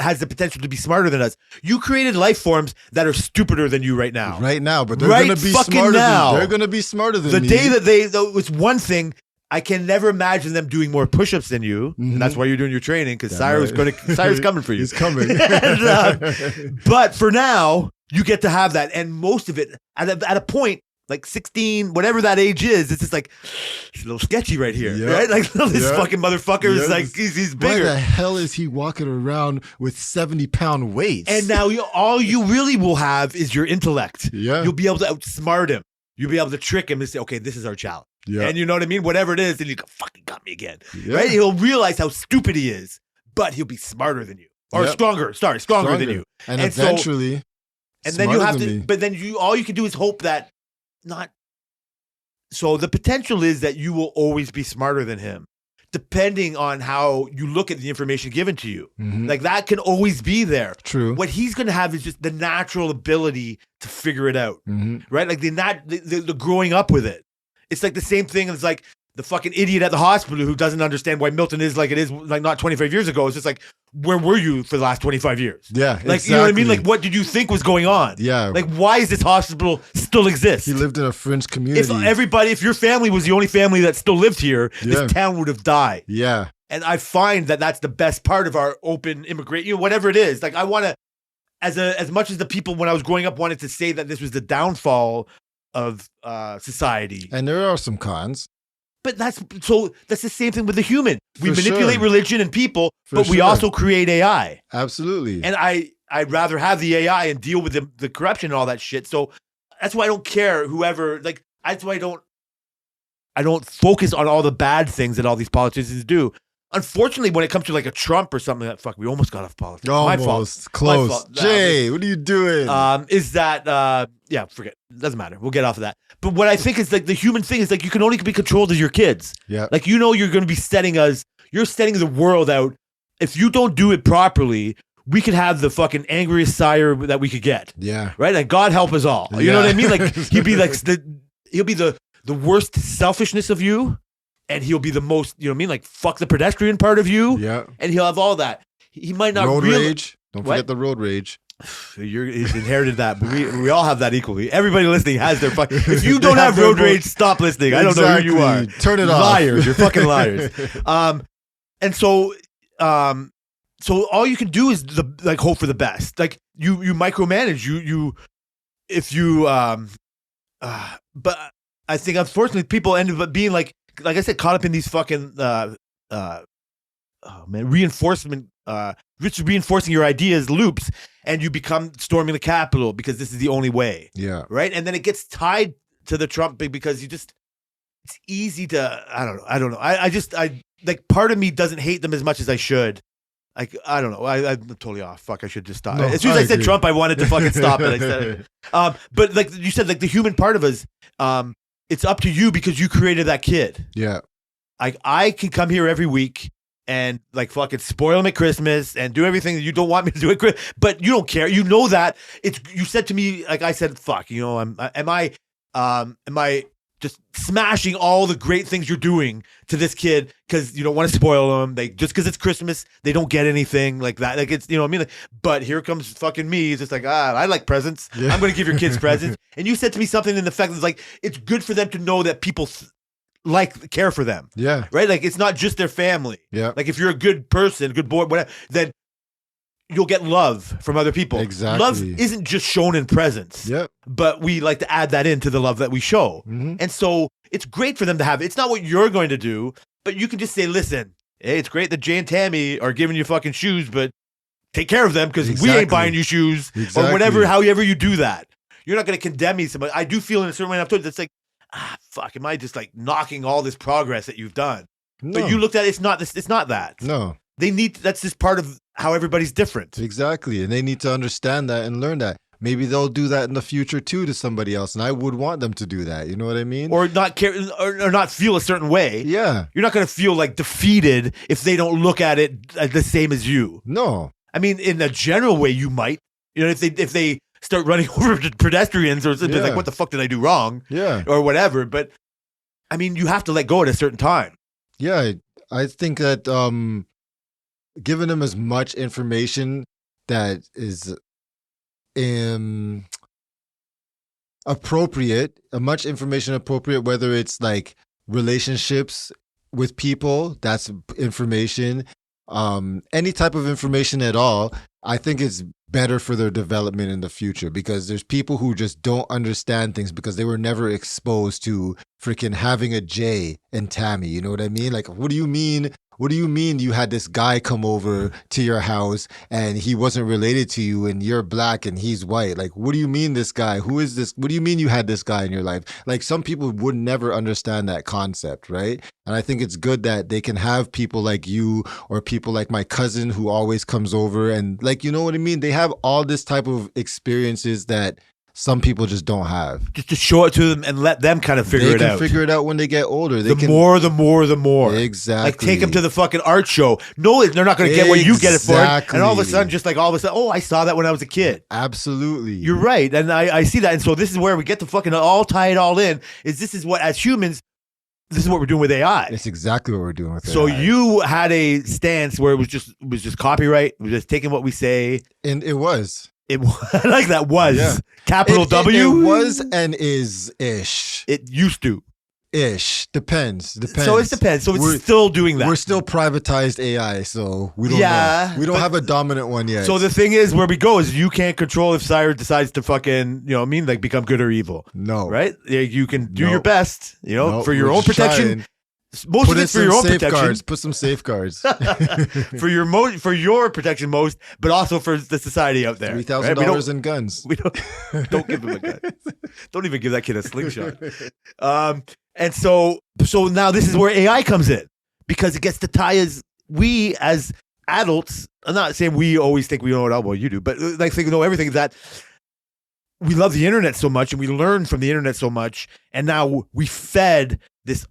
[SPEAKER 3] has the potential to be smarter than us. You created life forms that are stupider than you right now.
[SPEAKER 2] Right now, but they're going to be smarter
[SPEAKER 3] now.
[SPEAKER 2] They're going to be smarter than
[SPEAKER 3] the
[SPEAKER 2] me.
[SPEAKER 3] day that it's one thing. I can never imagine them doing more push-ups than you. And that's why you're doing your training, because Cyrus coming for you.
[SPEAKER 2] He's coming.
[SPEAKER 3] But for now, you get to have that, and most of it at a point. Like 16, whatever that age is, it's just like, it's a little sketchy right here, right? Like, this fucking motherfucker is like, he's bigger.
[SPEAKER 2] Why the hell is he walking around with 70-pound weights?
[SPEAKER 3] And now all you really will have is your intellect.
[SPEAKER 2] Yeah.
[SPEAKER 3] You'll be able to outsmart him. You'll be able to trick him and say, okay, this is our challenge.
[SPEAKER 2] Yeah.
[SPEAKER 3] And you know what I mean? Whatever it is, and you go, fucking got me again. Yeah. Right? He'll realize how stupid he is, but he'll be smarter than you. Or stronger than you.
[SPEAKER 2] And eventually,
[SPEAKER 3] and then you have to, but then all you can do is hope that so the potential is that you will always be smarter than him, depending on how you look at the information given to you.
[SPEAKER 2] Mm-hmm.
[SPEAKER 3] Like, that can always be there.
[SPEAKER 2] True.
[SPEAKER 3] What he's going to have is just the natural ability to figure it out, right? Like the growing up with it. It's like the same thing as like the fucking idiot at the hospital who doesn't understand why Milton is like it is, like not 25 years ago. It's just like, where were you for the last 25 years?
[SPEAKER 2] Yeah,
[SPEAKER 3] like exactly. You know what I mean? Like, what did you think was going on?
[SPEAKER 2] Yeah.
[SPEAKER 3] Like, why does this hospital still exist?
[SPEAKER 2] He lived in a fringe community.
[SPEAKER 3] If your family was the only family that still lived here, this town would have died.
[SPEAKER 2] Yeah.
[SPEAKER 3] And I find that that's the best part of our open immigration, whatever it is. Like, I want to, as much as the people when I was growing up wanted to say that this was the downfall of society.
[SPEAKER 2] And there are some cons.
[SPEAKER 3] But that's the same thing with the human. We manipulate religion and people, but we also create AI.
[SPEAKER 2] Absolutely.
[SPEAKER 3] And I'd rather have the AI and deal with the corruption and all that shit. So that's why I don't care whoever, like, that's why I don't focus on all the bad things that all these politicians do. Unfortunately, when it comes to like a Trump or something, we almost got off politics.
[SPEAKER 2] Almost.
[SPEAKER 3] My fault.
[SPEAKER 2] Close.
[SPEAKER 3] My fault.
[SPEAKER 2] Jay, what are you doing?
[SPEAKER 3] Is that, forget. It doesn't matter. We'll get off of that. But what I think is like the human thing is like you can only be controlled as your kids.
[SPEAKER 2] Yeah.
[SPEAKER 3] Like, you're going to be you're setting the world out. If you don't do it properly, we could have the fucking angriest sire that we could get.
[SPEAKER 2] Yeah.
[SPEAKER 3] Right? And God help us all. You know what I mean? Like, he'll be the worst selfishness of you. And he'll be the most, you know what I mean? Like, fuck the pedestrian part of you.
[SPEAKER 2] Yeah.
[SPEAKER 3] And he'll have all that. He might not
[SPEAKER 2] road rage. Don't forget the road rage.
[SPEAKER 3] He's inherited that, but we all have that equally. Everybody listening has their fucking. If you don't have road rage, stop listening. I don't know who you are.
[SPEAKER 2] Turn it off.
[SPEAKER 3] Liars. You're fucking liars. And so, so all you can do is hope for the best. Like you micromanage. If you but I think unfortunately people end up being like I said, caught up in these fucking reinforcement, reinforcing your ideas loops, and you become storming the Capitol because this is the only way.
[SPEAKER 2] Yeah.
[SPEAKER 3] Right. And then it gets tied to the Trump thing because it's easy to, I don't know. I like part of me doesn't hate them as much as I should. Like, I don't know. I'm totally off. Fuck, I should just stop.
[SPEAKER 2] No,
[SPEAKER 3] As soon as I said
[SPEAKER 2] agree.
[SPEAKER 3] Trump, I wanted to fucking stop it. I said it. But like you said, like the human part of us, it's up to you because you created that kid.
[SPEAKER 2] Yeah.
[SPEAKER 3] Like I can come here every week and like fucking spoil him at Christmas and do everything that you don't want me to do at Christmas, but you don't care. You know that you said to me, like I said, fuck, you know, am I just smashing all the great things you're doing to this kid because you don't want to spoil them. Just because it's Christmas, they don't get anything like that. Like it's, you know what I mean? Like, but here comes fucking me. It's just like, I like presents.
[SPEAKER 2] Yeah.
[SPEAKER 3] I'm going to give your kids presents. And you said to me something in the fact that's like, it's good for them to know that people care for them.
[SPEAKER 2] Yeah.
[SPEAKER 3] Right? Like it's not just their family.
[SPEAKER 2] Yeah.
[SPEAKER 3] Like if you're a good person, good boy, whatever, then you'll get love from other people.
[SPEAKER 2] Exactly.
[SPEAKER 3] Love isn't just shown in presents.
[SPEAKER 2] Yep.
[SPEAKER 3] But we like to add that into the love that we show.
[SPEAKER 2] Mm-hmm.
[SPEAKER 3] And so it's great for them to have it. It's not what you're going to do, but you can just say, listen, hey, it's great that Jay and Tammy are giving you fucking shoes, but take care of them because we
[SPEAKER 2] Exactly.
[SPEAKER 3] ain't buying you shoes
[SPEAKER 2] Exactly.
[SPEAKER 3] or whatever, however you do that. You're not going to condemn me. But I do feel in a certain way, I've told you, it's like, fuck, am I just like knocking all this progress that you've done?
[SPEAKER 2] No.
[SPEAKER 3] But you looked at it, it's not that.
[SPEAKER 2] No.
[SPEAKER 3] That's just part of how everybody's different.
[SPEAKER 2] Exactly. And they need to understand that and learn that. Maybe they'll do that in the future too to somebody else. And I would want them to do that. You know what I mean?
[SPEAKER 3] Or not care or not feel a certain way.
[SPEAKER 2] Yeah.
[SPEAKER 3] You're not going to feel like defeated if they don't look at it the same as you.
[SPEAKER 2] No.
[SPEAKER 3] I mean, in a general way, you might. You know, if they start running over pedestrians or something,
[SPEAKER 2] Yeah.
[SPEAKER 3] like, what the fuck did I do wrong?
[SPEAKER 2] Yeah.
[SPEAKER 3] Or whatever. But I mean, you have to let go at a certain time.
[SPEAKER 2] Yeah. I think that giving them as much information that is appropriate, much information appropriate, whether it's like relationships with people, that's information, any type of information at all, I think it's better for their development in the future because there's people who just don't understand things because they were never exposed to freaking having a Jay and Tammy. You know what I mean? Like, what do you mean? What do you mean you had this guy come over to your house and he wasn't related to you and you're black and he's white? Like, what do you mean this guy? Who is this? What do you mean you had this guy in your life? Like, some people would never understand that concept, right? And I think it's good that they can have people like you or people like my cousin who always comes over and, like, you know what I mean? They have all this type of experiences that some people just don't have.
[SPEAKER 3] Just to show it to them and let them kind of figure
[SPEAKER 2] They
[SPEAKER 3] it
[SPEAKER 2] can
[SPEAKER 3] out.
[SPEAKER 2] figure it out when they get older. They
[SPEAKER 3] The more.
[SPEAKER 2] Exactly.
[SPEAKER 3] Like take them to the fucking art show. No, they're not going to get what you get it for. And all of a sudden, oh, I saw that when I was a kid.
[SPEAKER 2] Absolutely.
[SPEAKER 3] You're right. And I see that. And so this is where we get to fucking all tie it all in, this is what, as humans, this is what we're doing with AI.
[SPEAKER 2] It's exactly what we're doing with
[SPEAKER 3] So
[SPEAKER 2] AI.
[SPEAKER 3] you had a stance where it was just copyright. We're just taking what we say.
[SPEAKER 2] And it was.
[SPEAKER 3] I like that was.
[SPEAKER 2] Yeah.
[SPEAKER 3] Capital W.
[SPEAKER 2] It was and is ish.
[SPEAKER 3] It used to.
[SPEAKER 2] Ish. Depends.
[SPEAKER 3] So it depends. So it's
[SPEAKER 2] We're-
[SPEAKER 3] still doing that.
[SPEAKER 2] We're still privatized AI, so we don't
[SPEAKER 3] Yeah,
[SPEAKER 2] know. We don't
[SPEAKER 3] but-
[SPEAKER 2] have a dominant one yet.
[SPEAKER 3] So the thing is, where we go is you can't control if Cyrus decides to fucking, you know what I mean, like become good or evil.
[SPEAKER 2] no.
[SPEAKER 3] Right? Yeah, you can do
[SPEAKER 2] No.
[SPEAKER 3] your best, you know,
[SPEAKER 2] No,
[SPEAKER 3] for your
[SPEAKER 2] we're
[SPEAKER 3] own
[SPEAKER 2] just
[SPEAKER 3] protection.
[SPEAKER 2] trying.
[SPEAKER 3] Most
[SPEAKER 2] Put
[SPEAKER 3] of
[SPEAKER 2] in
[SPEAKER 3] it's for
[SPEAKER 2] some
[SPEAKER 3] your own
[SPEAKER 2] safeguards.
[SPEAKER 3] protection.
[SPEAKER 2] Put some safeguards.
[SPEAKER 3] For your protection most, but also for the society out there. right? We
[SPEAKER 2] $3,000 in guns.
[SPEAKER 3] We don't give him a gun. Don't even give that kid a slingshot. And so now this is where AI comes in because it gets to tie we as adults. I'm not saying we always think we know it all. Well, you do, but like think we know everything. That we love the internet so much and we learn from the internet so much, and now we fed this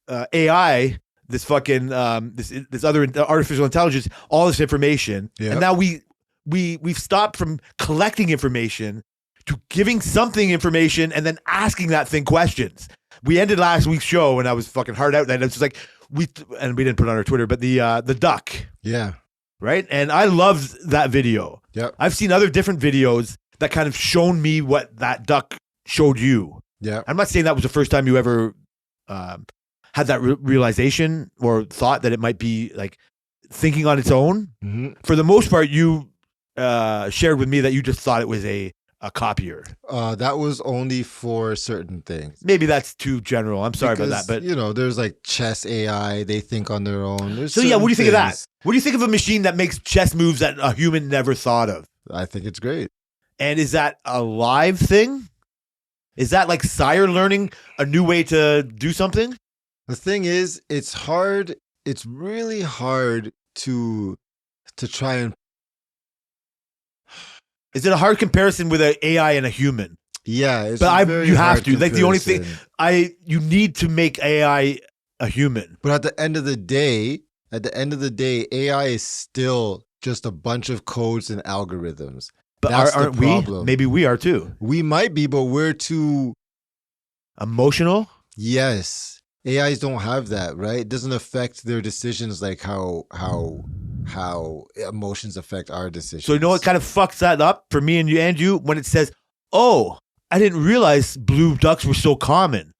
[SPEAKER 3] AI, this fucking this other artificial intelligence, all this information,
[SPEAKER 2] Yeah.
[SPEAKER 3] and now we've stopped from collecting information to giving something information and then asking that thing questions. We ended last week's show and I was fucking hard out. And it's just like we didn't put it on our Twitter, but the duck,
[SPEAKER 2] Yeah.
[SPEAKER 3] right? And I loved that video.
[SPEAKER 2] Yep.
[SPEAKER 3] I've seen other different videos that kind of shown me what that duck showed you.
[SPEAKER 2] Yeah.
[SPEAKER 3] I'm not saying that was the first time you ever had that realization or thought that it might be like thinking on its own.
[SPEAKER 2] Mhm.
[SPEAKER 3] For the most part, you shared with me that you just thought it was a copier.
[SPEAKER 2] That was only for certain things.
[SPEAKER 3] Maybe that's too general. I'm sorry about that,
[SPEAKER 2] Because,
[SPEAKER 3] but
[SPEAKER 2] there's like chess AI. They think on their own. There's
[SPEAKER 3] so yeah, what do you think of that?
[SPEAKER 2] things.
[SPEAKER 3] What do you think of a machine that makes chess moves that a human never thought of?
[SPEAKER 2] I think it's great.
[SPEAKER 3] And is that a live thing? Is that like Sire learning a new way to do something?
[SPEAKER 2] The thing is, it's hard. It's really hard to try and
[SPEAKER 3] Is it a hard comparison with an AI and a human?
[SPEAKER 2] It's
[SPEAKER 3] But
[SPEAKER 2] a very
[SPEAKER 3] you have
[SPEAKER 2] hard
[SPEAKER 3] to. Like, the only thing-
[SPEAKER 2] comparison.
[SPEAKER 3] You need to make AI a human.
[SPEAKER 2] But at the end of the day, AI is still just a bunch of codes and algorithms.
[SPEAKER 3] But
[SPEAKER 2] That's the
[SPEAKER 3] aren't we?
[SPEAKER 2] problem.
[SPEAKER 3] Maybe we are too.
[SPEAKER 2] We might be, but we're too.
[SPEAKER 3] Emotional?
[SPEAKER 2] Yes, AIs don't have that, right? It doesn't affect their decisions like how emotions affect our decisions.
[SPEAKER 3] So you know what kind of fucks that up for me and you when it says, "Oh, I didn't realize blue ducks were so common."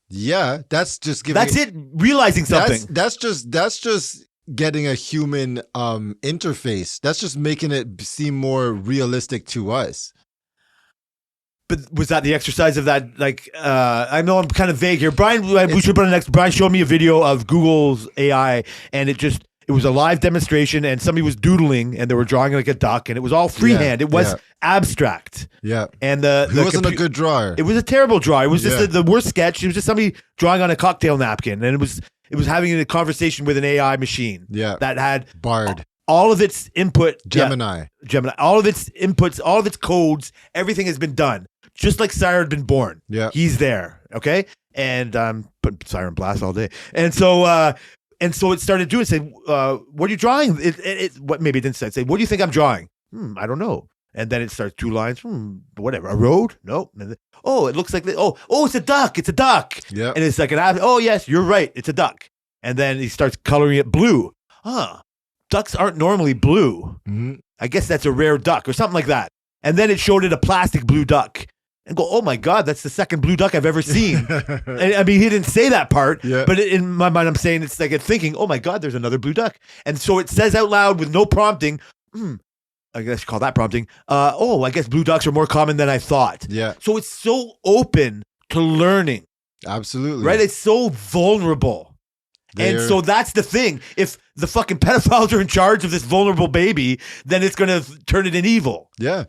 [SPEAKER 2] Yeah, that's just giving.
[SPEAKER 3] That's it. Realizing something.
[SPEAKER 2] That's just getting a human interface. That's just making it seem more realistic to us.
[SPEAKER 3] But was that the exercise of that? Like, I know I'm kind of vague here. Brian, we should put on next. Brian showed me a video of Google's AI, and it was a live demonstration, and somebody was doodling, and they were drawing like a duck, and it was all freehand. It was abstract.
[SPEAKER 2] Yeah,
[SPEAKER 3] And
[SPEAKER 2] he wasn't a good drawer.
[SPEAKER 3] It was a terrible draw. It was just
[SPEAKER 2] Yeah.
[SPEAKER 3] the worst sketch. It was just somebody drawing on a cocktail napkin, and it was having a conversation with an AI machine
[SPEAKER 2] Yeah,
[SPEAKER 3] that had
[SPEAKER 2] Bard,
[SPEAKER 3] all of its input.
[SPEAKER 2] Gemini.
[SPEAKER 3] Gemini, all of its inputs, all of its codes, everything has been done. Just like Sire had been born.
[SPEAKER 2] Yeah,
[SPEAKER 3] He's there. Okay. And put Sire on blast all day. And so it started doing, say, what are you drawing? What maybe it didn't say, what do you think I'm drawing? I don't know. And then it starts 2 lines. Whatever. A road? Nope. And then, it looks like it's a duck. It's a duck.
[SPEAKER 2] yeah.
[SPEAKER 3] And it's like yes, you're right. It's a duck. And then he starts coloring it blue. Ducks aren't normally blue.
[SPEAKER 2] Mhm.
[SPEAKER 3] I guess that's a rare duck or something like that. And then it showed it a plastic blue duck. And go, oh my God, that's the second blue duck I've ever seen. And, I mean, he didn't say that part,
[SPEAKER 2] Yeah.
[SPEAKER 3] but in my mind, I'm saying it's like thinking, oh my God, there's another blue duck. And so it says out loud with no prompting, I guess you call that prompting. I guess blue ducks are more common than I thought.
[SPEAKER 2] Yeah,
[SPEAKER 3] So it's so open to learning,
[SPEAKER 2] absolutely.
[SPEAKER 3] right? It's so vulnerable. And
[SPEAKER 2] They're-
[SPEAKER 3] so that's the thing. If the fucking pedophiles are in charge of this vulnerable baby, then it's going to turn it in evil.
[SPEAKER 2] yeah.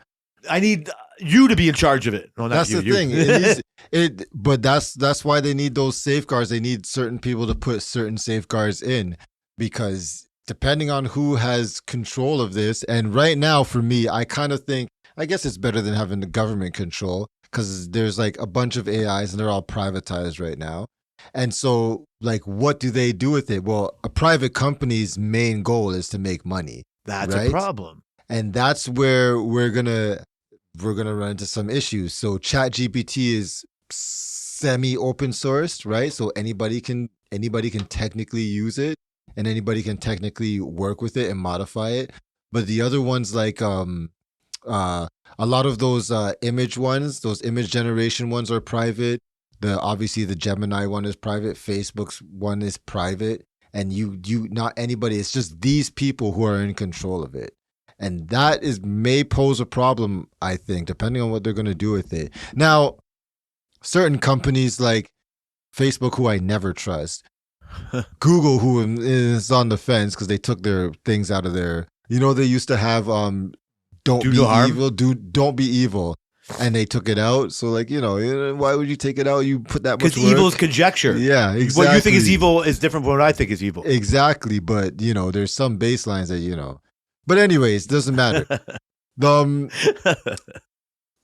[SPEAKER 3] I need you to be in charge of it. No, not
[SPEAKER 2] That's
[SPEAKER 3] you,
[SPEAKER 2] the
[SPEAKER 3] you.
[SPEAKER 2] thing. But that's why they need those safeguards. They need certain people to put certain safeguards in, because depending on who has control of this, and right now for me, I kind of think, I guess it's better than having the government control, because there's like a bunch of AIs and they're all privatized right now. And so, like, what do they do with it? Well, a private company's main goal is to make money.
[SPEAKER 3] That's
[SPEAKER 2] right?
[SPEAKER 3] a problem.
[SPEAKER 2] And that's where we're gonna run into some issues. So ChatGPT is semi open sourced, right? So anybody can technically use it, and anybody can technically work with it and modify it. But the other ones, like a lot of those image ones, those image generation ones, are private. Obviously the Gemini one is private. Facebook's one is private, and you not anybody. It's just these people who are in control of it. And that may pose a problem, I think, depending on what they're going to do with it. Now, certain companies like Facebook, who I never trust, Google, who is on the fence because they took their things out of their, they used to have don't
[SPEAKER 3] Do
[SPEAKER 2] be
[SPEAKER 3] no harm.
[SPEAKER 2] evil, don't be evil. And they took it out. So like, why would you take it out? You put that much
[SPEAKER 3] Because
[SPEAKER 2] work.
[SPEAKER 3] evil is conjecture.
[SPEAKER 2] Yeah, exactly.
[SPEAKER 3] What you think is evil is different from what I think is evil.
[SPEAKER 2] Exactly. But, there's some baselines that, But anyways, doesn't matter.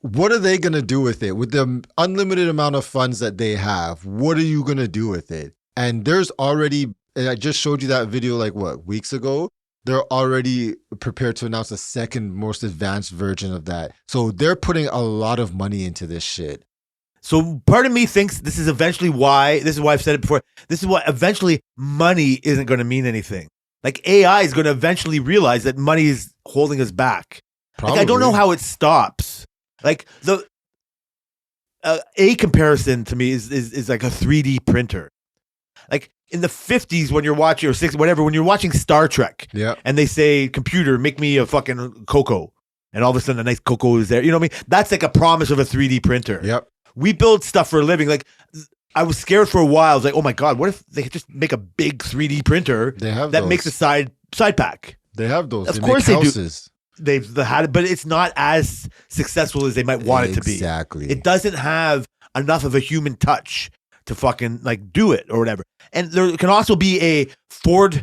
[SPEAKER 2] What are they going to do with it? With the unlimited amount of funds that they have, what are you going to do with it? And there's already, and I just showed you that video weeks ago? They're already prepared to announce a second most advanced version of that. So they're putting a lot of money into this shit.
[SPEAKER 3] So part of me thinks this is why I've said it before. This is why eventually money isn't going to mean anything. Like AI is going to eventually realize that money is holding us back. Like, I don't know how it stops. Like a comparison to me is like a 3D printer. Like in the 50s when you're watching, or 60s, whatever, when you're watching Star Trek,
[SPEAKER 2] Yeah.
[SPEAKER 3] and they say, computer, make me a fucking cocoa. And all of a sudden a nice cocoa is there. You know what I mean? That's like a promise of a 3D printer.
[SPEAKER 2] Yep.
[SPEAKER 3] We build stuff for a living. Like, I was scared for a while. I was like, oh my God, what if they could just make a big 3D printer
[SPEAKER 2] They have
[SPEAKER 3] that
[SPEAKER 2] those.
[SPEAKER 3] makes a side pack?
[SPEAKER 2] They have those.
[SPEAKER 3] Of
[SPEAKER 2] They
[SPEAKER 3] course
[SPEAKER 2] make
[SPEAKER 3] they do.
[SPEAKER 2] houses.
[SPEAKER 3] They've had it, but it's not as successful as they might want it to be.
[SPEAKER 2] Exactly.
[SPEAKER 3] It doesn't have enough of a human touch to fucking like do it or whatever. And there can also be a Ford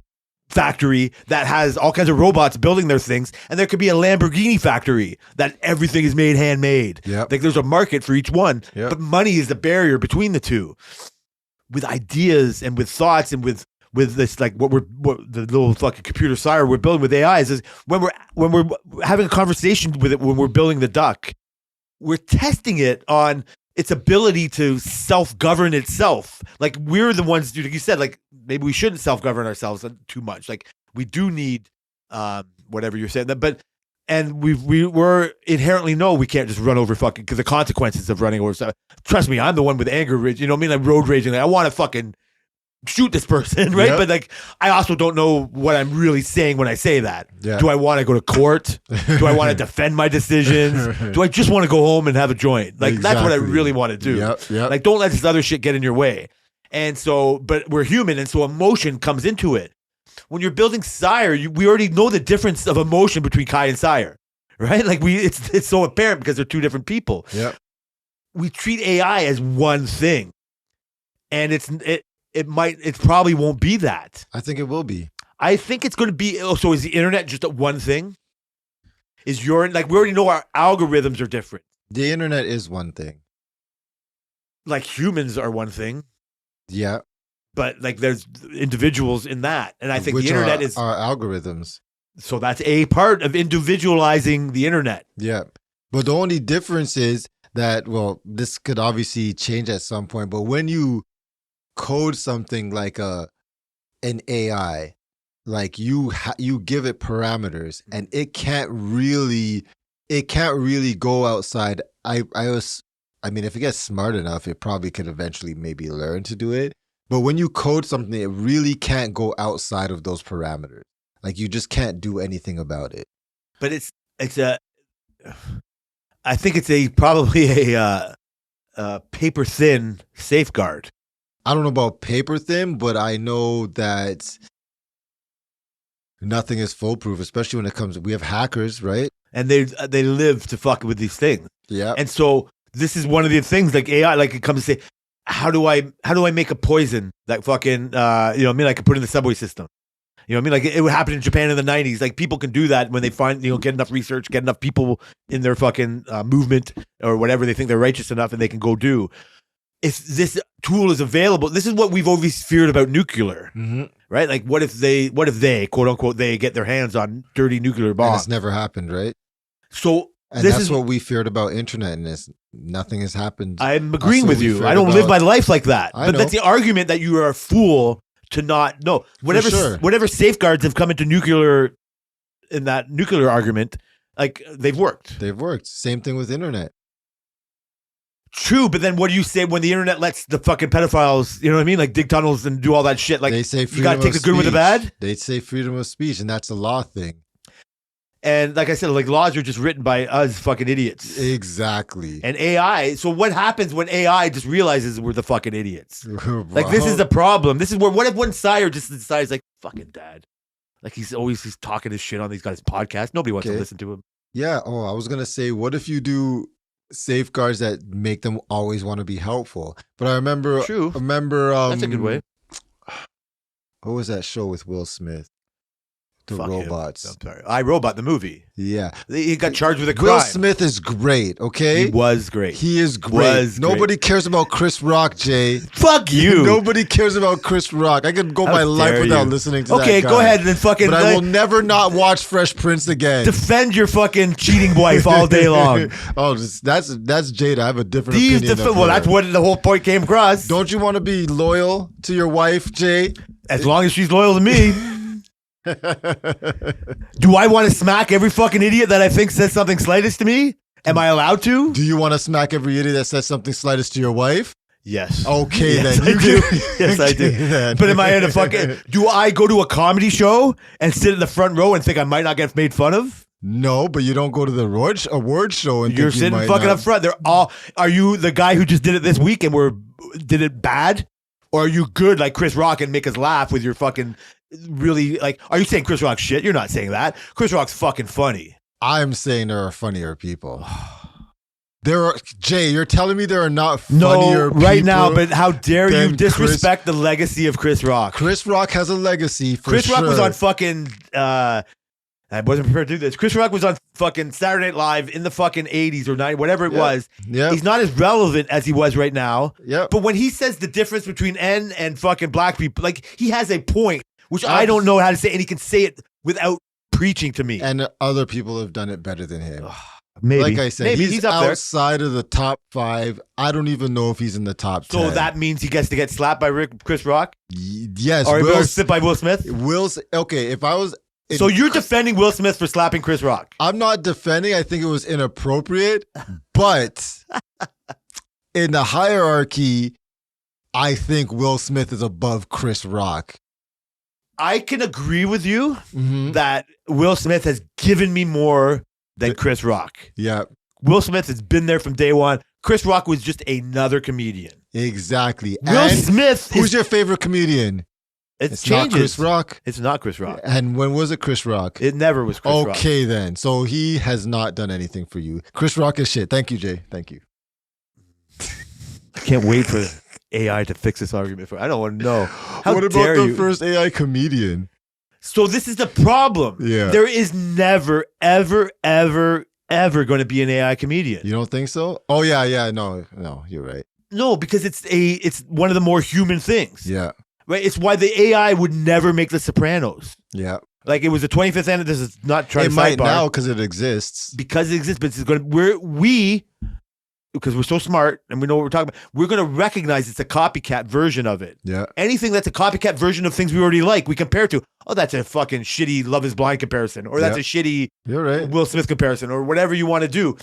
[SPEAKER 3] factory that has all kinds of robots building their things, and there could be a Lamborghini factory that everything is made handmade.
[SPEAKER 2] Yep.
[SPEAKER 3] Like there's a market for each one,
[SPEAKER 2] Yep.
[SPEAKER 3] but money is the barrier between the two. With ideas and with thoughts and with this, like what the little fucking computer sire we're building with AI is when we're having a conversation with it, when we're building the duck, we're testing it on its ability to self-govern itself. Like we're the ones, like you said, like maybe we shouldn't self-govern ourselves too much. Like we do need whatever you're saying, but and we're inherently know we can't just run over fucking, because the consequences of running over stuff. Trust me, I'm the one with anger rage. You know what I mean? Like road raging. Like, I want to fucking shoot this person, right?
[SPEAKER 2] Yep.
[SPEAKER 3] But like, I also don't know what I'm really saying when I say that.
[SPEAKER 2] Yeah.
[SPEAKER 3] Do I want to go to court? Do I want to defend my decisions? Do I just want to go home and have a joint? Like that's what I
[SPEAKER 2] Exactly.
[SPEAKER 3] really want to do.
[SPEAKER 2] Yep.
[SPEAKER 3] Like, don't let this other shit get in your way. And so, but we're human, and so emotion comes into it. When you're building Sire, we already know the difference of emotion between Kai and Sire, right? Like it's so apparent because they're two different people.
[SPEAKER 2] Yep.
[SPEAKER 3] We treat AI as one thing, and it probably won't be that.
[SPEAKER 2] I think it will be.
[SPEAKER 3] I think it's going to be. Oh, so is the internet just one thing? Is your, like, we already know our algorithms are different.
[SPEAKER 2] The internet is one thing.
[SPEAKER 3] Like humans are one thing,
[SPEAKER 2] Yeah.
[SPEAKER 3] but like there's individuals in that, and I think
[SPEAKER 2] Which
[SPEAKER 3] the internet
[SPEAKER 2] are
[SPEAKER 3] is.
[SPEAKER 2] our algorithms.
[SPEAKER 3] So that's a part of individualizing the internet.
[SPEAKER 2] Yeah. But the only difference is that, well, this could obviously change at some point, but when you code something like an AI, like you give it parameters and it can't really go outside. I mean, if it gets smart enough, it probably could eventually maybe learn to do it. But when you code something, it really can't go outside of those parameters. Like you just can't do anything about it.
[SPEAKER 3] But I think it's probably a paper thin safeguard.
[SPEAKER 2] I don't know about paper thin, but I know that nothing is foolproof, especially when it comes. We have hackers, right?
[SPEAKER 3] And they live to fuck with these things.
[SPEAKER 2] Yeah.
[SPEAKER 3] And so this is one of the things, like AI, like it comes to say, how do I make a poison that fucking, you know what I mean? I could put in the subway system. You know what I mean? Like it would happen in Japan in the 90s. Like people can do that when they find, you know, get enough research, get enough people in their fucking movement or whatever they think they're righteous enough and they can go do. If this tool is available, this is what we've always feared about nuclear, right? Like what if they, quote unquote, they get their hands on dirty nuclear
[SPEAKER 2] And
[SPEAKER 3] bombs?
[SPEAKER 2] it's never happened, right?
[SPEAKER 3] So
[SPEAKER 2] And
[SPEAKER 3] this
[SPEAKER 2] that's
[SPEAKER 3] is
[SPEAKER 2] what we feared about internet, and nothing has happened.
[SPEAKER 3] I'm agreeing
[SPEAKER 2] That's
[SPEAKER 3] with
[SPEAKER 2] what we
[SPEAKER 3] you.
[SPEAKER 2] feared
[SPEAKER 3] I don't live
[SPEAKER 2] about.
[SPEAKER 3] my life like that.
[SPEAKER 2] I
[SPEAKER 3] But
[SPEAKER 2] know.
[SPEAKER 3] that's the argument that you are a fool to not know.
[SPEAKER 2] sure.
[SPEAKER 3] Whatever safeguards have come into nuclear, in that nuclear argument, like they've worked.
[SPEAKER 2] They've worked. Same thing with internet.
[SPEAKER 3] True, but then what do you say when the internet lets the fucking pedophiles, you know what I mean? Like dig tunnels and do all that shit. Like
[SPEAKER 2] They say
[SPEAKER 3] you gotta
[SPEAKER 2] freedom
[SPEAKER 3] take
[SPEAKER 2] of
[SPEAKER 3] the good with the
[SPEAKER 2] speech.
[SPEAKER 3] bad.
[SPEAKER 2] They say freedom of speech, and that's a law thing.
[SPEAKER 3] And like I said, like laws are just written by us fucking idiots.
[SPEAKER 2] Exactly.
[SPEAKER 3] And AI, so what happens when AI just realizes we're the fucking idiots? Like this is
[SPEAKER 2] the
[SPEAKER 3] the problem. This is where, what if one sire just decides like, fucking dad. Like he's talking his shit on these guys' podcasts. Nobody wants to
[SPEAKER 2] Okay.
[SPEAKER 3] listen to him.
[SPEAKER 2] Yeah. Oh, I was gonna say, what if you do safeguards that make them always want to be helpful? But I remember,
[SPEAKER 3] True.
[SPEAKER 2] That's
[SPEAKER 3] That's a good way.
[SPEAKER 2] What was that show with Will Smith? The
[SPEAKER 3] Fuck him.
[SPEAKER 2] robots.
[SPEAKER 3] I'm sorry. I, Robot, the movie.
[SPEAKER 2] Yeah.
[SPEAKER 3] He got charged with a crime.
[SPEAKER 2] Will Smith is great. Okay.
[SPEAKER 3] He was great.
[SPEAKER 2] He is great.
[SPEAKER 3] Was great.
[SPEAKER 2] Nobody cares about Chris Rock, Jay.
[SPEAKER 3] Fuck you.
[SPEAKER 2] Nobody cares about Chris Rock. I could go
[SPEAKER 3] How
[SPEAKER 2] my life
[SPEAKER 3] dare
[SPEAKER 2] without
[SPEAKER 3] you.
[SPEAKER 2] listening to that
[SPEAKER 3] Okay,
[SPEAKER 2] guy.
[SPEAKER 3] go ahead and then fucking
[SPEAKER 2] But I will never not watch Fresh Prince again.
[SPEAKER 3] defend your fucking cheating wife all day long.
[SPEAKER 2] Oh, that's Jada. I have a different
[SPEAKER 3] These
[SPEAKER 2] opinion. of
[SPEAKER 3] well,
[SPEAKER 2] her.
[SPEAKER 3] that's what the whole point came across.
[SPEAKER 2] Don't you want to be loyal to your wife, Jay?
[SPEAKER 3] As long as she's loyal to me. Do I want to smack every fucking idiot that I think says something slightest to me? Am I allowed to?
[SPEAKER 2] Do you want to smack every idiot that says something slightest to your wife?
[SPEAKER 3] Yes.
[SPEAKER 2] Okay,
[SPEAKER 3] Yes,
[SPEAKER 2] then.
[SPEAKER 3] I do.
[SPEAKER 2] can-
[SPEAKER 3] Yes, I do.
[SPEAKER 2] Okay, then.
[SPEAKER 3] But am I in a fucking? Do I go to a comedy show and sit in the front row and think I might not get made fun of?
[SPEAKER 2] No, but you don't go to the award show and
[SPEAKER 3] You're
[SPEAKER 2] think you
[SPEAKER 3] sitting
[SPEAKER 2] might
[SPEAKER 3] fucking
[SPEAKER 2] not.
[SPEAKER 3] up front. They're all. Are you the guy who just did it this week and did it bad, or are you good like Chris Rock and make us laugh with your fucking really like? Are you saying Chris Rock shit? You're not saying that. Chris Rock's fucking funny.
[SPEAKER 2] I'm saying there are funnier people. There are Jay. You're telling me there are not
[SPEAKER 3] No,
[SPEAKER 2] funnier
[SPEAKER 3] right
[SPEAKER 2] people
[SPEAKER 3] now. But how dare you
[SPEAKER 2] than
[SPEAKER 3] disrespect the legacy of Chris Rock?
[SPEAKER 2] Chris Rock has a legacy for
[SPEAKER 3] Chris
[SPEAKER 2] sure.
[SPEAKER 3] Rock was on fucking. I wasn't prepared to do this. Chris Rock was on fucking Saturday Night Live in the fucking 80s or 90s, whatever it was.
[SPEAKER 2] Yeah.
[SPEAKER 3] He's not as relevant as he was right now.
[SPEAKER 2] Yep.
[SPEAKER 3] But when he says the difference between N and fucking black people, like he has a point, which I don't know how to say, and he can say it without preaching to me.
[SPEAKER 2] And other people have done it better than him.
[SPEAKER 3] Maybe.
[SPEAKER 2] Like I said,
[SPEAKER 3] Maybe
[SPEAKER 2] he's
[SPEAKER 3] up there.
[SPEAKER 2] outside of the top 5. I don't even know if he's in the top 10.
[SPEAKER 3] So that means he gets to get slapped by Chris Rock?
[SPEAKER 2] Yes.
[SPEAKER 3] Or
[SPEAKER 2] Will,
[SPEAKER 3] spit by Will Smith?
[SPEAKER 2] Okay, if I was...
[SPEAKER 3] So you're defending Will Smith for slapping Chris Rock?
[SPEAKER 2] I'm not defending. I think it was inappropriate. But in the hierarchy, I think Will Smith is above Chris Rock.
[SPEAKER 3] I can agree with you
[SPEAKER 2] Mm-hmm.
[SPEAKER 3] that Will Smith has given me more than Chris Rock.
[SPEAKER 2] Yeah,
[SPEAKER 3] Will Smith has been there from day one. Chris Rock was just another comedian.
[SPEAKER 2] exactly.
[SPEAKER 3] Will
[SPEAKER 2] And
[SPEAKER 3] Smith
[SPEAKER 2] who's
[SPEAKER 3] is...
[SPEAKER 2] your favorite comedian?
[SPEAKER 3] It
[SPEAKER 2] It's not
[SPEAKER 3] changes.
[SPEAKER 2] Chris Rock.
[SPEAKER 3] It's not Chris Rock.
[SPEAKER 2] And when was it Chris Rock?
[SPEAKER 3] It never was Chris Rock.
[SPEAKER 2] Okay, then. So he has not done anything for you. Chris Rock is shit. Thank you, Jay. Thank you.
[SPEAKER 3] I can't wait for AI to fix this argument. I don't want to know. How
[SPEAKER 2] what
[SPEAKER 3] dare
[SPEAKER 2] about the
[SPEAKER 3] you?
[SPEAKER 2] first AI comedian?
[SPEAKER 3] So this is the problem.
[SPEAKER 2] Yeah.
[SPEAKER 3] There is never, ever, ever, ever going to be an AI comedian.
[SPEAKER 2] You don't think so? Oh, yeah. No, you're right.
[SPEAKER 3] No, because it's one of the more human things.
[SPEAKER 2] Yeah.
[SPEAKER 3] Right? It's why the AI would never make The Sopranos.
[SPEAKER 2] Yeah.
[SPEAKER 3] Like it was the 25th anniversary. This is not trying
[SPEAKER 2] It
[SPEAKER 3] to
[SPEAKER 2] might
[SPEAKER 3] sidebar.
[SPEAKER 2] now because it exists.
[SPEAKER 3] Because it exists, but it's going to, because we're so smart and we know what we're talking about, we're going to recognize it's a copycat version of it.
[SPEAKER 2] Yeah.
[SPEAKER 3] Anything that's a copycat version of things we already like, we compare to, oh, that's a fucking shitty Love is Blind comparison, or that's
[SPEAKER 2] Yeah.
[SPEAKER 3] a shitty
[SPEAKER 2] You're right.
[SPEAKER 3] Will Smith comparison, or whatever you want to do.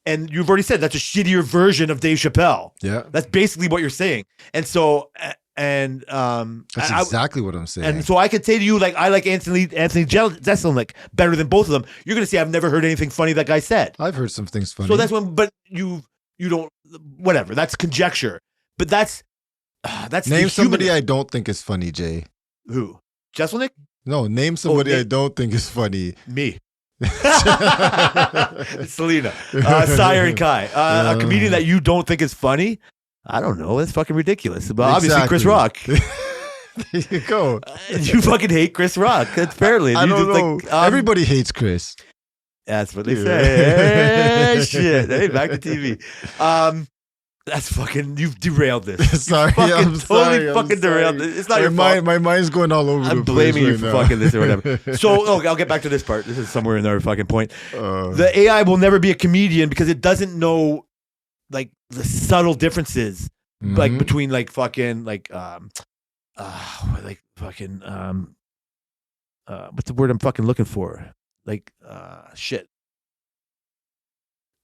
[SPEAKER 3] And you've already said that's a shittier version of Dave Chappelle.
[SPEAKER 2] Yeah.
[SPEAKER 3] That's basically what you're saying. And so,
[SPEAKER 2] That's exactly what I'm saying.
[SPEAKER 3] and so I could say to you, like, I like Anthony Jeselnik better than both of them. You're going to say, I've never heard anything funny that guy said.
[SPEAKER 2] I've heard some things funny.
[SPEAKER 3] So that's when, but you don't, whatever. That's conjecture. But that's
[SPEAKER 2] Name
[SPEAKER 3] the
[SPEAKER 2] somebody
[SPEAKER 3] human-
[SPEAKER 2] I don't think is funny, Jay.
[SPEAKER 3] Who? Jeselnik?
[SPEAKER 2] No, name somebody
[SPEAKER 3] name-
[SPEAKER 2] I don't think is funny.
[SPEAKER 3] Me. Selena. Sire and Kai. A comedian that you don't think is funny? I don't know. That's fucking ridiculous. But obviously, Chris Rock.
[SPEAKER 2] There you go.
[SPEAKER 3] You fucking hate Chris Rock. That's fairly.
[SPEAKER 2] I
[SPEAKER 3] You
[SPEAKER 2] don't
[SPEAKER 3] just,
[SPEAKER 2] know.
[SPEAKER 3] like,
[SPEAKER 2] Everybody hates Chris.
[SPEAKER 3] That's what they
[SPEAKER 2] Yeah.
[SPEAKER 3] say. Hey, shit. Hey, back to TV. That's fucking. You've derailed this.
[SPEAKER 2] Sorry,
[SPEAKER 3] fucking
[SPEAKER 2] I'm
[SPEAKER 3] totally
[SPEAKER 2] sorry. I'm
[SPEAKER 3] fucking derailed.
[SPEAKER 2] sorry.
[SPEAKER 3] It's not your fault.
[SPEAKER 2] My mind's going all over
[SPEAKER 3] I'm
[SPEAKER 2] the place
[SPEAKER 3] blaming you
[SPEAKER 2] right
[SPEAKER 3] for
[SPEAKER 2] now.
[SPEAKER 3] fucking this or whatever. So, I'll get back to this part. This is somewhere in our fucking point.
[SPEAKER 2] The
[SPEAKER 3] The AI will never be a comedian because it doesn't know like the subtle differences like between like fucking like fucking what's the word I'm fucking looking for? Like shit.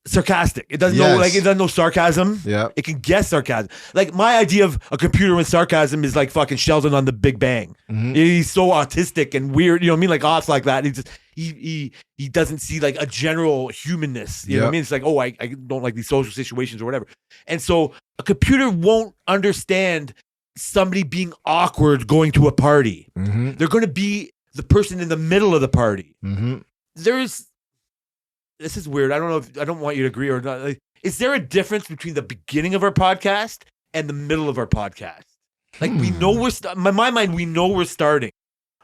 [SPEAKER 3] Sarcastic. It doesn't know,
[SPEAKER 2] Yes.
[SPEAKER 3] like, it doesn't know sarcasm.
[SPEAKER 2] Yeah.
[SPEAKER 3] It can guess sarcasm. Like, my idea of a computer with sarcasm is like fucking Sheldon on The Big Bang.
[SPEAKER 2] Mhm.
[SPEAKER 3] He's so autistic and weird, you know what I mean? Like, off like that. He doesn't see like a general humanness. You know what I
[SPEAKER 2] Yep.
[SPEAKER 3] mean? It's like, oh, I don't like these social situations or whatever. And so a computer won't understand somebody being awkward going to a party.
[SPEAKER 2] Mm-hmm.
[SPEAKER 3] They're going to be the person in the middle of the party.
[SPEAKER 2] Mm-hmm.
[SPEAKER 3] This is weird. I don't want you to agree or not. Like, is there a difference between the beginning of our podcast and the middle of our podcast? Like we know in my mind, we know we're starting.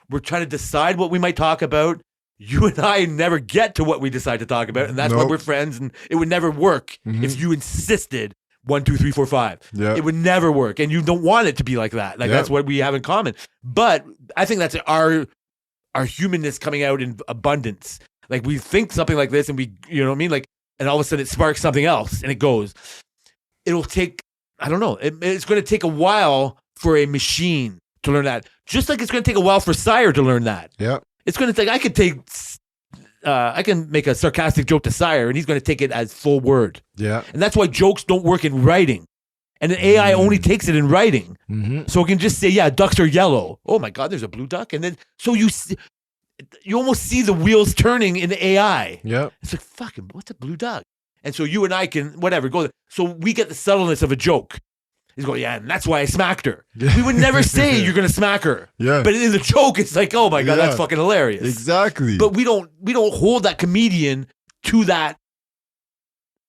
[SPEAKER 3] We're trying to decide what we might talk about. You and I never get to what we decide to talk about, and that's why
[SPEAKER 2] Nope.
[SPEAKER 3] we're friends. And it would never work
[SPEAKER 2] Mhm.
[SPEAKER 3] if you insisted 1, 2, 3, 4, 5.
[SPEAKER 2] Yeah.
[SPEAKER 3] It would never work, and you don't want it to be like that. Like
[SPEAKER 2] Yeah.
[SPEAKER 3] that's what we have in common. But I think that's our humanness coming out in abundance. Like we think something like this, and we, you know what I mean? Like, and all of a sudden it sparks something else, and it goes. It'll take, I don't know. It's going to take a while for a machine to learn that. Just like it's going to take a while for Sire to learn that.
[SPEAKER 2] Yeah.
[SPEAKER 3] It's going to take. I can make a sarcastic joke to Sire, and he's going to take it as full word.
[SPEAKER 2] Yeah.
[SPEAKER 3] And that's why jokes don't work in writing. And an AI only takes it in writing.
[SPEAKER 2] Mhm.
[SPEAKER 3] So it can just say, yeah, ducks are yellow. Oh my God, there's a blue duck. And then, so you almost see the wheels turning in the AI.
[SPEAKER 2] Yep.
[SPEAKER 3] It's like, fucking, what's a blue duck? And so you and I can, whatever, go. So we get the subtleness of a joke. He's going, yeah, and that's why I smacked her. We would never say you're going to smack her.
[SPEAKER 2] Yeah.
[SPEAKER 3] But in the joke, it's like, oh my God, that's
[SPEAKER 2] Yeah.
[SPEAKER 3] fucking hilarious.
[SPEAKER 2] Exactly.
[SPEAKER 3] But we don't hold that comedian to that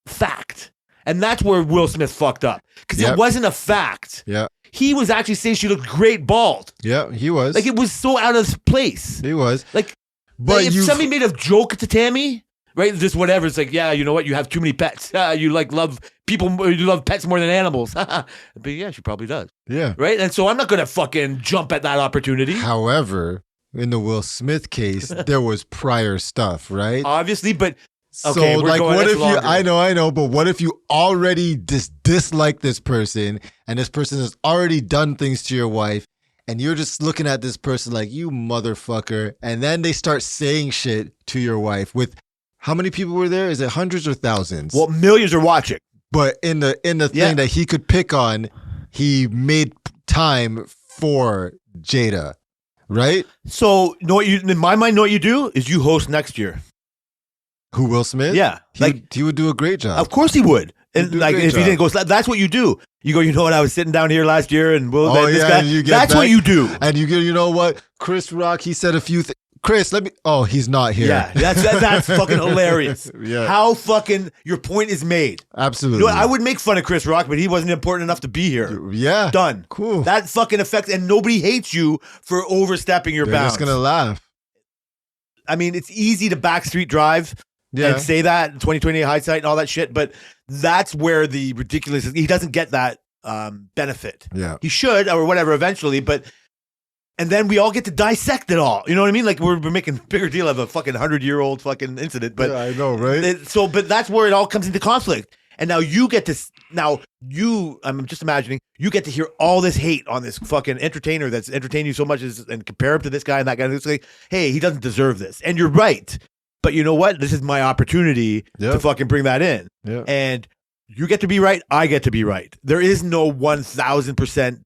[SPEAKER 3] fact. And that's where Will Smith fucked up. Because
[SPEAKER 2] Yep.
[SPEAKER 3] it wasn't a fact.
[SPEAKER 2] yeah.
[SPEAKER 3] He was actually saying she looked great bald.
[SPEAKER 2] Yeah. He was.
[SPEAKER 3] Like, it was so out of place.
[SPEAKER 2] he was.
[SPEAKER 3] Like,
[SPEAKER 2] But
[SPEAKER 3] if
[SPEAKER 2] you.
[SPEAKER 3] somebody made a joke to Tammy, right? Just whatever. It's like, yeah, you know what? You have too many pets. You like love people. You love pets more than animals. But yeah, she probably does.
[SPEAKER 2] Yeah.
[SPEAKER 3] Right? And so I'm not going to fucking jump at that opportunity.
[SPEAKER 2] However, in the Will Smith case, there was prior stuff, right?
[SPEAKER 3] Obviously, but
[SPEAKER 2] So,
[SPEAKER 3] okay, we're
[SPEAKER 2] like,
[SPEAKER 3] going-
[SPEAKER 2] what
[SPEAKER 3] that's
[SPEAKER 2] if
[SPEAKER 3] longer.
[SPEAKER 2] I know, but what if you already dislike this person and this person has already done things to your wife and you're just looking at this person like, you motherfucker, and then they start saying shit to your wife with how many people were there? Is it hundreds or thousands?
[SPEAKER 3] well, millions are watching.
[SPEAKER 2] But in the thing
[SPEAKER 3] Yeah.
[SPEAKER 2] that he could pick on, he made time for Jada, right?
[SPEAKER 3] So, in my mind, know what you do is you host next year.
[SPEAKER 2] Who, Will Smith?
[SPEAKER 3] Yeah.
[SPEAKER 2] He would do a great job.
[SPEAKER 3] Of course he would.
[SPEAKER 2] He'd
[SPEAKER 3] And
[SPEAKER 2] do a
[SPEAKER 3] like,
[SPEAKER 2] great
[SPEAKER 3] if he
[SPEAKER 2] job.
[SPEAKER 3] didn't go, that's what you do. You go, you know what? I was sitting down here last year and Will,
[SPEAKER 2] Oh,
[SPEAKER 3] this
[SPEAKER 2] yeah,
[SPEAKER 3] guy.
[SPEAKER 2] and you get
[SPEAKER 3] That's
[SPEAKER 2] back-
[SPEAKER 3] what you do.
[SPEAKER 2] And you know what? Chris Rock, he said a few things. Chris, let me. Oh, he's not here.
[SPEAKER 3] Yeah, that's fucking hilarious.
[SPEAKER 2] Yeah.
[SPEAKER 3] How fucking your point is made.
[SPEAKER 2] Absolutely.
[SPEAKER 3] You know what? I would make fun of Chris Rock, but he wasn't important enough to be here.
[SPEAKER 2] Yeah.
[SPEAKER 3] Done.
[SPEAKER 2] Cool.
[SPEAKER 3] That fucking affects, and nobody hates you for overstepping your
[SPEAKER 2] They're
[SPEAKER 3] bounds.
[SPEAKER 2] just gonna laugh.
[SPEAKER 3] I mean, it's easy to backstreet drive
[SPEAKER 2] Yeah.
[SPEAKER 3] and say that 2020 hindsight and all that shit, but that's where the ridiculous. He doesn't get that benefit.
[SPEAKER 2] Yeah.
[SPEAKER 3] He should, or whatever, eventually, but. And then we all get to dissect it all. You know what I mean? Like we're making a bigger deal of a fucking 100-year-old fucking incident. But
[SPEAKER 2] Yeah, I know, right?
[SPEAKER 3] but that's where it all comes into conflict. And now you get to I'm just imagining you get to hear all this hate on this fucking entertainer that's entertained you so much and compare him to this guy and that guy. And it's like, hey, he doesn't deserve this. And you're right. But you know what? This is my opportunity to
[SPEAKER 2] Yep.
[SPEAKER 3] fucking bring that in.
[SPEAKER 2] Yeah.
[SPEAKER 3] And you get to be right. I get to be right. There is no 1,000%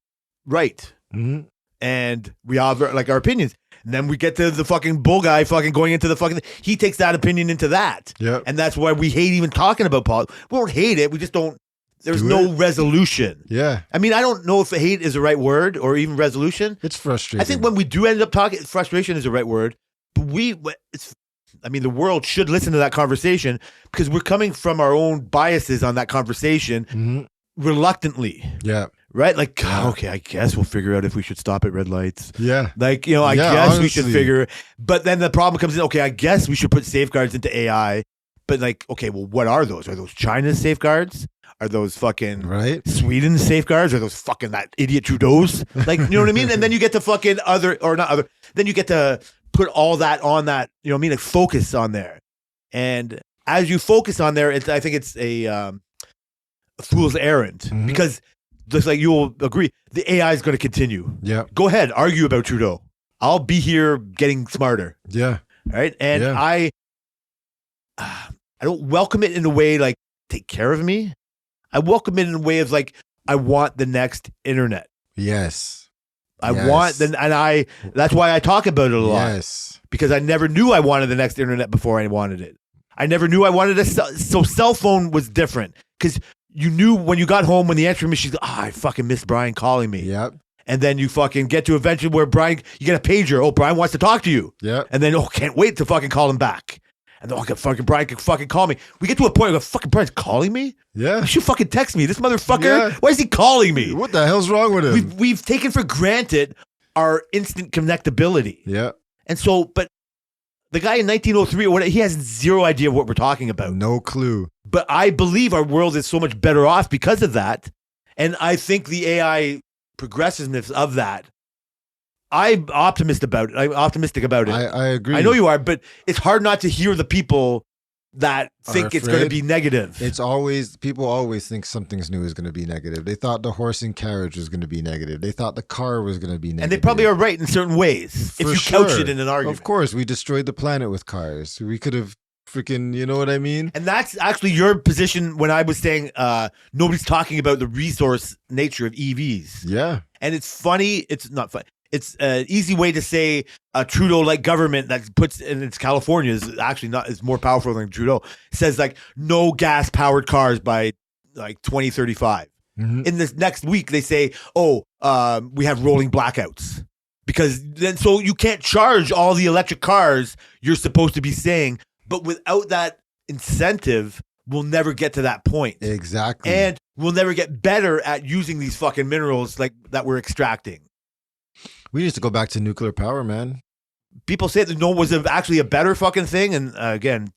[SPEAKER 3] right.
[SPEAKER 2] Mhm.
[SPEAKER 3] And we all have like our opinions. And then we get to the fucking bull guy fucking going into the fucking, he takes that opinion into that.
[SPEAKER 2] Yep.
[SPEAKER 3] And that's why we hate even talking about politics. We don't hate it. We just don't, there's
[SPEAKER 2] Do
[SPEAKER 3] no
[SPEAKER 2] it.
[SPEAKER 3] resolution.
[SPEAKER 2] Yeah.
[SPEAKER 3] I mean, I don't know if hate is the right word or even resolution.
[SPEAKER 2] It's frustrating.
[SPEAKER 3] I think when we do end up talking, frustration is the right word. But the world should listen to that conversation because we're coming from our own biases on that conversation
[SPEAKER 2] Mhm.
[SPEAKER 3] reluctantly.
[SPEAKER 2] Yeah.
[SPEAKER 3] Right? Like,
[SPEAKER 2] Yeah.
[SPEAKER 3] okay, I guess we'll figure out if we should stop at red lights.
[SPEAKER 2] Yeah.
[SPEAKER 3] Like, I
[SPEAKER 2] Yeah,
[SPEAKER 3] guess we should
[SPEAKER 2] honestly.
[SPEAKER 3] figure. But then the problem comes in, okay, I guess we should put safeguards into AI. But like, okay, well, what are those? Are those China's safeguards? Are those fucking
[SPEAKER 2] Right.
[SPEAKER 3] Sweden's safeguards? Are those fucking that idiot Trudeau's? Like, you know what I mean? And then you get to fucking then you get to put all that on that, you know what I mean? Like focus on there. And as you focus on there, I think it's a fool's errand
[SPEAKER 2] Mhm.
[SPEAKER 3] because just like you'll agree, the AI is going to continue.
[SPEAKER 2] Yeah.
[SPEAKER 3] Go ahead, argue about Trudeau. I'll be here getting smarter.
[SPEAKER 2] Yeah.
[SPEAKER 3] Right. And
[SPEAKER 2] Yeah.
[SPEAKER 3] I don't welcome it in a way like take care of me. I welcome it in a way of like, I want the next internet.
[SPEAKER 2] Yes.
[SPEAKER 3] I
[SPEAKER 2] Yes.
[SPEAKER 3] want that's why I talk about it a lot
[SPEAKER 2] Yes.
[SPEAKER 3] because I never knew I wanted the next internet before I wanted it. I never knew I wanted so cell phone was different because you knew when you got home when the answering machine, I fucking miss Brian calling me.
[SPEAKER 2] Yep.
[SPEAKER 3] And then you fucking get to eventually where you get a pager. Oh, Brian wants to talk to you.
[SPEAKER 2] Yep.
[SPEAKER 3] And then, can't wait to fucking call him back. And then, fucking Brian can fucking call me. We get to a point where fucking Brian's calling me?
[SPEAKER 2] Yeah.
[SPEAKER 3] You should fucking text me. This motherfucker,
[SPEAKER 2] Yeah.
[SPEAKER 3] why is he calling me?
[SPEAKER 2] What the hell's wrong with him?
[SPEAKER 3] We've taken for granted our instant connectability.
[SPEAKER 2] Yeah.
[SPEAKER 3] And so, but the guy in 1903 or whatever, he has zero idea what we're talking about.
[SPEAKER 2] No clue.
[SPEAKER 3] But I believe our world is so much better off because of that. And I think the AI progressiveness of that, I'm optimistic about it.
[SPEAKER 2] I agree.
[SPEAKER 3] I know you are, but it's hard not to hear the people that think it's going to
[SPEAKER 2] afraid.
[SPEAKER 3] be negative.
[SPEAKER 2] People always think something's new is going to be negative. They thought the horse and carriage was going to be negative. They thought the car was going to be negative.
[SPEAKER 3] and they probably are right in certain ways if
[SPEAKER 2] For
[SPEAKER 3] you couch
[SPEAKER 2] sure.
[SPEAKER 3] it in an argument.
[SPEAKER 2] Of course, we destroyed the planet with cars. We could have freaking, you know what I mean?
[SPEAKER 3] And that's actually your position when I was saying nobody's talking about the resource nature of EVs.
[SPEAKER 2] Yeah.
[SPEAKER 3] And it's funny. It's not funny. It's an easy way to say a Trudeau-like government that puts, and it's California is actually not, is more powerful than Trudeau, says like no gas-powered cars by like 2035.
[SPEAKER 2] Mhm.
[SPEAKER 3] In this next week, they say, we have rolling blackouts. Because then, so you can't charge all the electric cars you're supposed to be saying, but without that incentive, we'll never get to that point.
[SPEAKER 2] Exactly.
[SPEAKER 3] And we'll never get better at using these fucking minerals like that we're extracting.
[SPEAKER 2] We need to go back to nuclear power, man.
[SPEAKER 3] People say that no was actually a better fucking thing. And again,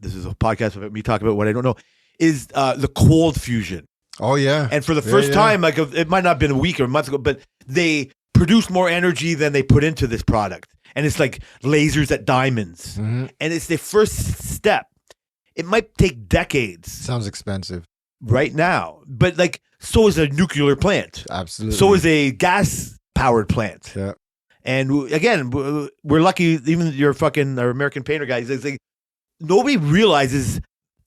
[SPEAKER 3] this is a podcast about me talking about what I don't know, is the cold fusion.
[SPEAKER 2] Oh, yeah.
[SPEAKER 3] And for the first time, like it might not have been a week or a month ago, but they produce more energy than they put into this product. And it's like lasers at diamonds.
[SPEAKER 2] Mhm.
[SPEAKER 3] And it's the first step. It might take decades
[SPEAKER 2] Sounds expensive.
[SPEAKER 3] right now, but like, so is a nuclear plant.
[SPEAKER 2] Absolutely.
[SPEAKER 3] So is a gas powered plant.
[SPEAKER 2] Yeah.
[SPEAKER 3] And again, we're lucky, even your fucking our American painter guys, it's like nobody realizes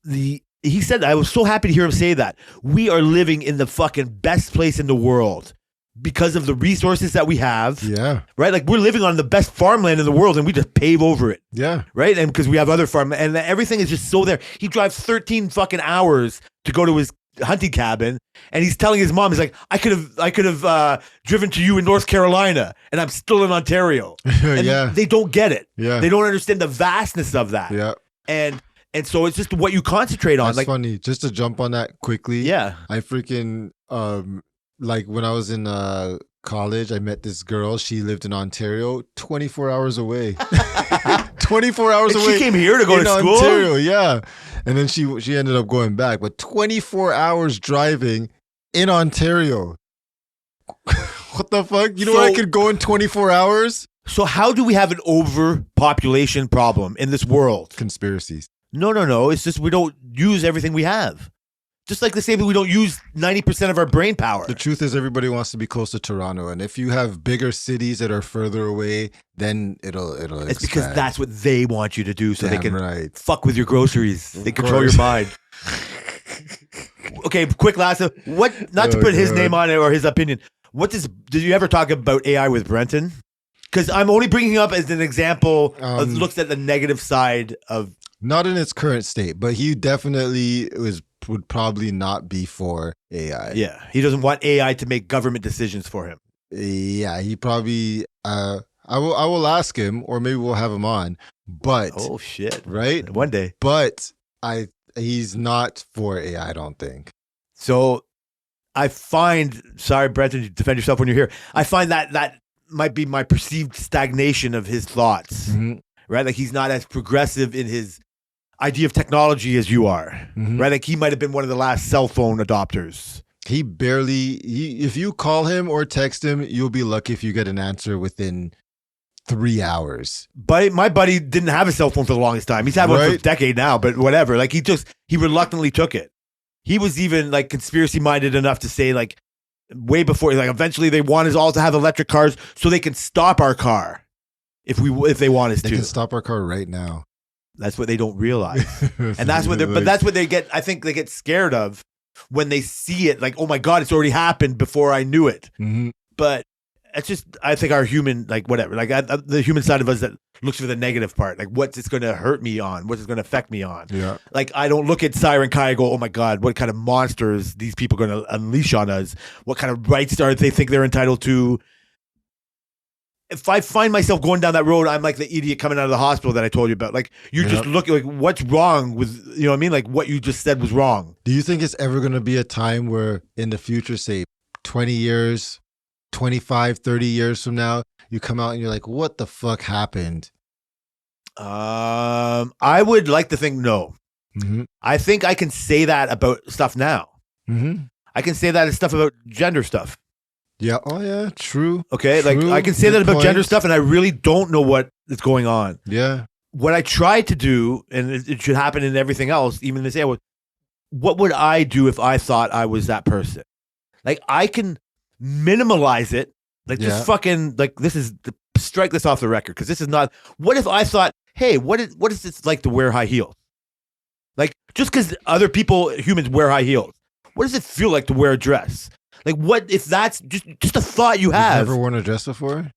[SPEAKER 3] he said, I was so happy to hear him say that. We are living in the fucking best place in the world because of the resources that we have.
[SPEAKER 2] Yeah.
[SPEAKER 3] Right? Like we're living on the best farmland in the world and we just pave over it.
[SPEAKER 2] Yeah.
[SPEAKER 3] Right? And because we have other farmland and everything is just so there. He drives 13 fucking hours to go to his hunting cabin and he's telling his mom, he's like, I could have driven to you in North Carolina and I'm still in Ontario. And
[SPEAKER 2] Yeah.
[SPEAKER 3] they don't get it.
[SPEAKER 2] Yeah.
[SPEAKER 3] They don't understand the vastness of that.
[SPEAKER 2] Yeah.
[SPEAKER 3] And so it's just what you concentrate on.
[SPEAKER 2] That's
[SPEAKER 3] like
[SPEAKER 2] funny. Just to jump on that quickly.
[SPEAKER 3] yeah.
[SPEAKER 2] I freaking like when I was in college, I met this girl. She lived in Ontario, 24 hours away. 24 hours
[SPEAKER 3] And
[SPEAKER 2] away.
[SPEAKER 3] she came here to go
[SPEAKER 2] in
[SPEAKER 3] to school?
[SPEAKER 2] Ontario, yeah. And then she ended up going back, but 24 hours driving in Ontario. What the fuck? You know where I
[SPEAKER 3] So-
[SPEAKER 2] could go in 24 hours?
[SPEAKER 3] So how do we have an overpopulation problem in this world?
[SPEAKER 2] Conspiracies.
[SPEAKER 3] No. It's just we don't use everything we have. Just like the same thing, we don't use 90% of our brain power.
[SPEAKER 2] The truth is everybody wants to be close to Toronto, and if you have bigger cities that are further away, then it'll
[SPEAKER 3] It's because
[SPEAKER 2] expand.
[SPEAKER 3] that's what they want you to do, so
[SPEAKER 2] Damn
[SPEAKER 3] they can
[SPEAKER 2] right.
[SPEAKER 3] fuck with your groceries. They control
[SPEAKER 2] course.
[SPEAKER 3] your mind. Okay, quick last. What? Not to
[SPEAKER 2] Oh,
[SPEAKER 3] put his
[SPEAKER 2] God.
[SPEAKER 3] name on it or his opinion. Did you ever talk about AI with Brenton? Because I'm only bringing up as an example. Looks at the negative side of.
[SPEAKER 2] Not in its current state, but he definitely would probably not be for AI.
[SPEAKER 3] Yeah, he doesn't want AI to make government decisions for him.
[SPEAKER 2] Yeah, he probably I will ask him, or maybe we'll have him on. But
[SPEAKER 3] Oh shit!
[SPEAKER 2] right?
[SPEAKER 3] One day.
[SPEAKER 2] But he's not for AI, I don't think.
[SPEAKER 3] So I find, sorry, Brenton, you defend yourself when you're here. I find that might be my perceived stagnation of his thoughts,
[SPEAKER 2] Mhm.
[SPEAKER 3] right? Like he's not as progressive in his idea of technology as you are,
[SPEAKER 2] Mhm.
[SPEAKER 3] right? Like he might have been one of the last cell phone adopters.
[SPEAKER 2] He if you call him or text him, you'll be lucky if you get an answer within 3 hours.
[SPEAKER 3] But my buddy didn't have a cell phone for the longest time. He's had one for a
[SPEAKER 2] Right.
[SPEAKER 3] decade now, but whatever. Like he reluctantly took it. He was even like conspiracy minded enough to say like way before, like eventually they want us all to have electric cars so they can stop our car if they want us
[SPEAKER 2] They
[SPEAKER 3] to.
[SPEAKER 2] can stop our car right now.
[SPEAKER 3] That's what they don't realize. And that's what that's what they get. I think they get scared of when they see it. Like, oh my God, it's already happened before I knew it.
[SPEAKER 2] Mhm.
[SPEAKER 3] But it's just, I think our human, like whatever, like the human side of us that looks for the negative part. Like, what's it's going to hurt me on? What's it going to affect me on?
[SPEAKER 2] Yeah.
[SPEAKER 3] Like, I don't look at Siren Kai and go, oh my God, what kind of monsters these people going to unleash on us? What kind of rights are they think they're entitled to? If I find myself going down that road, I'm like the idiot coming out of the hospital that I told you about. Like, you're just looking like, what's wrong with, you know what I mean? Like, what you just said was wrong.
[SPEAKER 2] Do you think it's ever going to be a time where in the future, say 20 years, 25, 30 years from now, you come out and you're like, what the fuck happened?
[SPEAKER 3] I would like to think no.
[SPEAKER 2] Mm-hmm.
[SPEAKER 3] I think I can say that about stuff now.
[SPEAKER 2] Mm-hmm.
[SPEAKER 3] I can say that as stuff about gender stuff.
[SPEAKER 2] Yeah. Oh, yeah. True.
[SPEAKER 3] Okay.
[SPEAKER 2] True.
[SPEAKER 3] Like I can say
[SPEAKER 2] Good
[SPEAKER 3] that about gender
[SPEAKER 2] point.
[SPEAKER 3] stuff, and I really don't know what is going on.
[SPEAKER 2] Yeah.
[SPEAKER 3] What I try to do, and it should happen in everything else, even this was, what would I do if I thought I was that person? Like I can minimalize it. Like
[SPEAKER 2] Yeah.
[SPEAKER 3] just fucking like this is strike this off the record because this is not. What if I thought, hey, what is it like to wear high heels? Just because other people, humans, wear high heels. What does it feel like to wear a dress? Like, what if that's just a thought you have?
[SPEAKER 2] Never worn a dress before?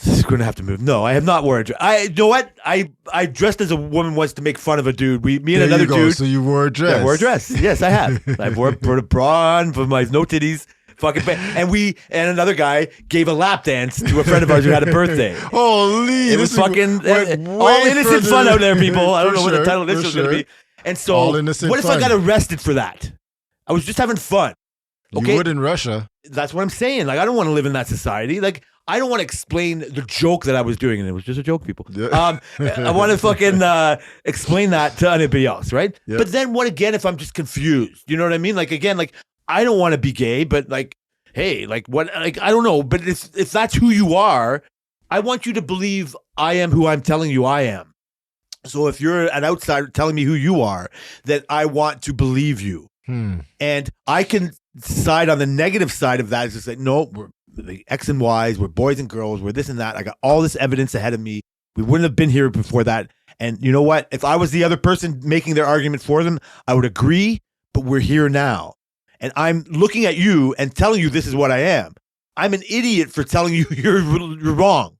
[SPEAKER 3] This is going to have to move. No, I have not worn a dress. You know what? I dressed as a woman once to make fun of a dude. Me and
[SPEAKER 2] There
[SPEAKER 3] another
[SPEAKER 2] you go.
[SPEAKER 3] dude.
[SPEAKER 2] So you wore a dress.
[SPEAKER 3] Yeah, I wore a dress. Yes, I have. I wore put a bra on for my no titties. Fucking and another guy gave a lap dance to a friend of ours who had a birthday.
[SPEAKER 2] Holy!
[SPEAKER 3] It was
[SPEAKER 2] this
[SPEAKER 3] fucking
[SPEAKER 2] went
[SPEAKER 3] all
[SPEAKER 2] way
[SPEAKER 3] innocent
[SPEAKER 2] further-
[SPEAKER 3] fun out there, people. I don't
[SPEAKER 2] For
[SPEAKER 3] know what the
[SPEAKER 2] sure,
[SPEAKER 3] title of this
[SPEAKER 2] for
[SPEAKER 3] was going to
[SPEAKER 2] sure.
[SPEAKER 3] be. And so,
[SPEAKER 2] All innocent
[SPEAKER 3] what if I
[SPEAKER 2] fun.
[SPEAKER 3] got arrested for that? I was just having fun. Okay,
[SPEAKER 2] You would in Russia.
[SPEAKER 3] that's what I'm saying. Like, I don't want to live in that society. Like, I don't want to explain the joke that I was doing, and it was just a joke, people.
[SPEAKER 2] Yeah.
[SPEAKER 3] I want to fucking explain that to anybody else, right?
[SPEAKER 2] Yeah.
[SPEAKER 3] But then what again if I'm just confused? You know what I mean? Like, again, like, I don't want to be gay, but like, hey, like, what? Like, I don't know. But if that's who you are, I want you to believe I am who I'm telling you I am. So if you're an outsider telling me who you are, then I want to believe you. And I can side on the negative side of that is to say, no, we're the X and Y's, we're boys and girls, we're this and that. I got all this evidence ahead of me. We wouldn't have been here before that. And you know what? If I was the other person making their argument for them, I would agree, but we're here now. And I'm looking at you and telling you this is what I am. I'm an idiot for telling you you're wrong.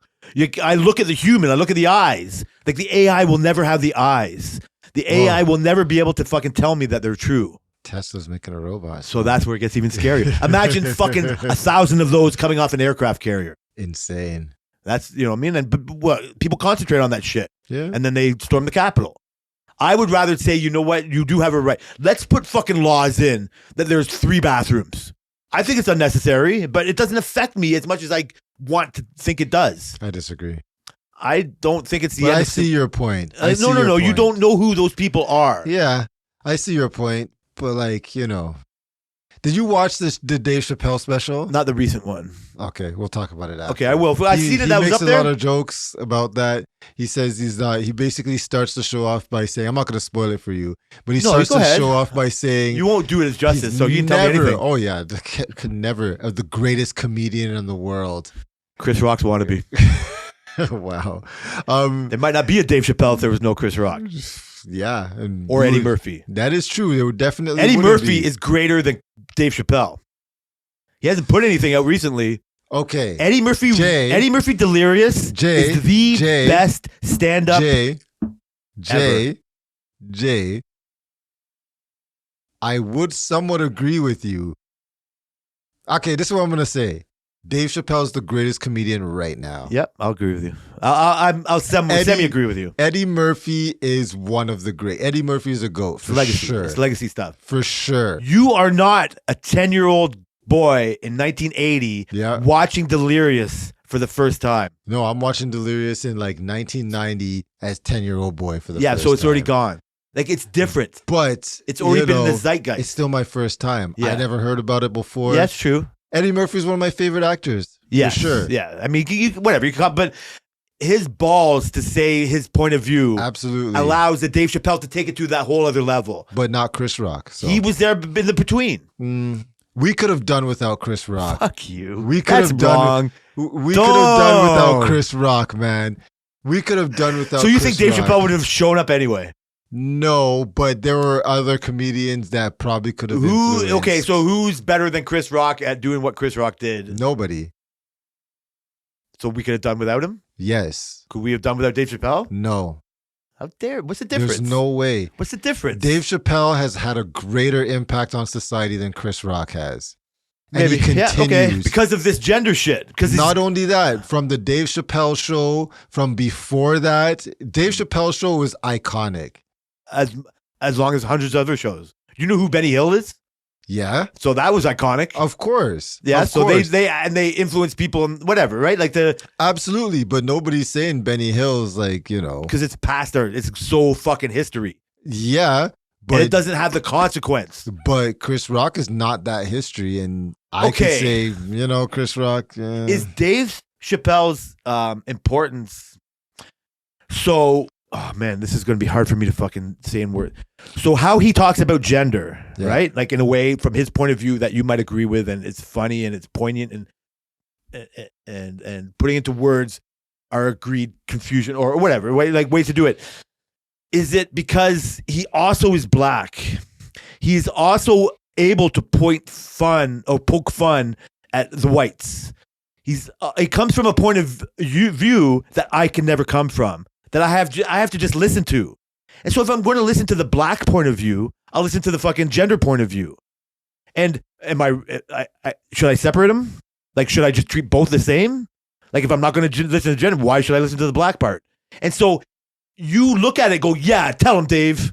[SPEAKER 3] I look at the human, I look at the eyes. Like, the AI will never have the eyes. The AI will never be able to fucking tell me that they're true.
[SPEAKER 2] Tesla's making a robot.
[SPEAKER 3] So that's where it gets even scarier. Imagine fucking 1,000 of those coming off an aircraft carrier.
[SPEAKER 2] Insane.
[SPEAKER 3] That's, you know what I mean? And but what people concentrate on that shit.
[SPEAKER 2] Yeah.
[SPEAKER 3] And then they storm the Capitol. I would rather say, you know what? You do have a right. Let's put fucking laws in that there's 3 bathrooms. I think it's unnecessary, but it doesn't affect me as much as I want to think it does.
[SPEAKER 2] I disagree.
[SPEAKER 3] I don't think it's the
[SPEAKER 2] But
[SPEAKER 3] end.
[SPEAKER 2] I
[SPEAKER 3] of
[SPEAKER 2] see your point.
[SPEAKER 3] no. You don't know who those people are.
[SPEAKER 2] Yeah, I see your point. But like, you know, did you watch the Dave Chappelle special?
[SPEAKER 3] Not the recent one.
[SPEAKER 2] Okay, we'll talk about it after.
[SPEAKER 3] Okay, I will. I've seen it. That was up
[SPEAKER 2] He
[SPEAKER 3] there.
[SPEAKER 2] makes a lot of jokes about that. He says he's not. He basically starts the show off by saying, "I'm not going to spoil it for you," but he
[SPEAKER 3] No,
[SPEAKER 2] starts
[SPEAKER 3] go
[SPEAKER 2] the
[SPEAKER 3] ahead.
[SPEAKER 2] show off by saying,
[SPEAKER 3] You won't do it as justice,
[SPEAKER 2] he's
[SPEAKER 3] so you can tell me
[SPEAKER 2] never-
[SPEAKER 3] anything.
[SPEAKER 2] Oh yeah, could never the greatest comedian in the world.
[SPEAKER 3] Chris Rock's wannabe.
[SPEAKER 2] Wow.
[SPEAKER 3] There might not be a Dave Chappelle if there was no Chris Rock
[SPEAKER 2] Yeah, and
[SPEAKER 3] or
[SPEAKER 2] you
[SPEAKER 3] Eddie
[SPEAKER 2] would-
[SPEAKER 3] Murphy.
[SPEAKER 2] That is true. There would definitely
[SPEAKER 3] Eddie
[SPEAKER 2] wouldn't
[SPEAKER 3] Murphy
[SPEAKER 2] be.
[SPEAKER 3] is greater than Dave Chappelle. He hasn't put anything out recently.
[SPEAKER 2] Okay.
[SPEAKER 3] Eddie Murphy Delirious
[SPEAKER 2] Jay,
[SPEAKER 3] is the
[SPEAKER 2] Jay,
[SPEAKER 3] best stand-up.
[SPEAKER 2] Jay, I would somewhat agree with you. Okay, this is what I'm gonna say. Dave Chappelle's the greatest comedian right now.
[SPEAKER 3] Yep, I'll agree with you. I'll semi-agree with you.
[SPEAKER 2] Eddie Murphy is one of the great. Eddie Murphy is a goat for
[SPEAKER 3] Legacy.
[SPEAKER 2] sure.
[SPEAKER 3] It's legacy stuff.
[SPEAKER 2] For sure.
[SPEAKER 3] You are not a 10-year-old boy in 1980
[SPEAKER 2] Yeah.
[SPEAKER 3] watching Delirious for the first time.
[SPEAKER 2] No, I'm watching Delirious in like 1990 as 10-year-old boy for the
[SPEAKER 3] Yeah,
[SPEAKER 2] first
[SPEAKER 3] so it's already
[SPEAKER 2] time.
[SPEAKER 3] gone. Like, it's different.
[SPEAKER 2] But
[SPEAKER 3] It's already
[SPEAKER 2] you
[SPEAKER 3] been in
[SPEAKER 2] know,
[SPEAKER 3] the zeitgeist.
[SPEAKER 2] It's still my first time.
[SPEAKER 3] Yeah.
[SPEAKER 2] I never heard about it before.
[SPEAKER 3] Yeah, that's true.
[SPEAKER 2] Eddie Murphy's one of my favorite actors.
[SPEAKER 3] Yes,
[SPEAKER 2] For sure.
[SPEAKER 3] Yeah, I mean, whatever you can, but his balls to say his point of view
[SPEAKER 2] Absolutely.
[SPEAKER 3] allows the Dave Chappelle to take it to that whole other level.
[SPEAKER 2] But not Chris Rock. So
[SPEAKER 3] He was there in the between.
[SPEAKER 2] we could have done without Chris Rock.
[SPEAKER 3] Fuck you.
[SPEAKER 2] We could
[SPEAKER 3] That's
[SPEAKER 2] have done
[SPEAKER 3] wrong.
[SPEAKER 2] We could have done without
[SPEAKER 3] Don't.
[SPEAKER 2] Chris Rock, man. We could have done without
[SPEAKER 3] So you
[SPEAKER 2] Chris
[SPEAKER 3] think Dave
[SPEAKER 2] Rock.
[SPEAKER 3] Chappelle would have shown up anyway?
[SPEAKER 2] No, but there were other comedians that probably could have influenced.
[SPEAKER 3] Okay, so who's better than Chris Rock at doing what Chris Rock did?
[SPEAKER 2] Nobody.
[SPEAKER 3] So we could have done without him?
[SPEAKER 2] Yes.
[SPEAKER 3] Could we have done without Dave Chappelle?
[SPEAKER 2] No.
[SPEAKER 3] How dare? What's the difference?
[SPEAKER 2] There's no way.
[SPEAKER 3] What's the difference?
[SPEAKER 2] Dave Chappelle has had a greater impact on society than Chris Rock has. And
[SPEAKER 3] Maybe.
[SPEAKER 2] he continues.
[SPEAKER 3] Yeah, okay. Because of this gender shit. Because
[SPEAKER 2] Not only that, from the Dave Chappelle show, from before that, Dave Chappelle show was iconic.
[SPEAKER 3] as long as hundreds of other shows. You know who Benny Hill is?
[SPEAKER 2] Yeah,
[SPEAKER 3] So that was iconic.
[SPEAKER 2] of course.
[SPEAKER 3] Yeah,
[SPEAKER 2] Of
[SPEAKER 3] so
[SPEAKER 2] course.
[SPEAKER 3] they influence people and whatever, right? Like
[SPEAKER 2] Absolutely, but nobody's saying Benny Hill's like, you know.
[SPEAKER 3] because it's past our, it's so fucking history.
[SPEAKER 2] Yeah,
[SPEAKER 3] But it
[SPEAKER 2] but
[SPEAKER 3] doesn't have the consequence.
[SPEAKER 2] but Chris Rock is not that history, and I
[SPEAKER 3] Okay.
[SPEAKER 2] could say, you know, Chris Rock
[SPEAKER 3] Is Dave Chappelle's importance so oh man, this is gonna be hard for me to fucking say in words. So how he talks about gender,
[SPEAKER 2] Yeah.
[SPEAKER 3] right? Like in a way from his point of view that you might agree with, and it's funny and it's poignant and putting into words our agreed confusion or whatever, way, like ways to do it. is it because he also is black? He's also able to poke fun at the whites. He comes from a point of view that I can never come from, that I have to just listen to. And so if I'm going to listen to the black point of view, I'll listen to the fucking gender point of view. And should I separate them? Like, should I just treat both the same? Like, if I'm not going to listen to gender, why should I listen to the black part? And so you look at it and go, yeah, tell him, Dave.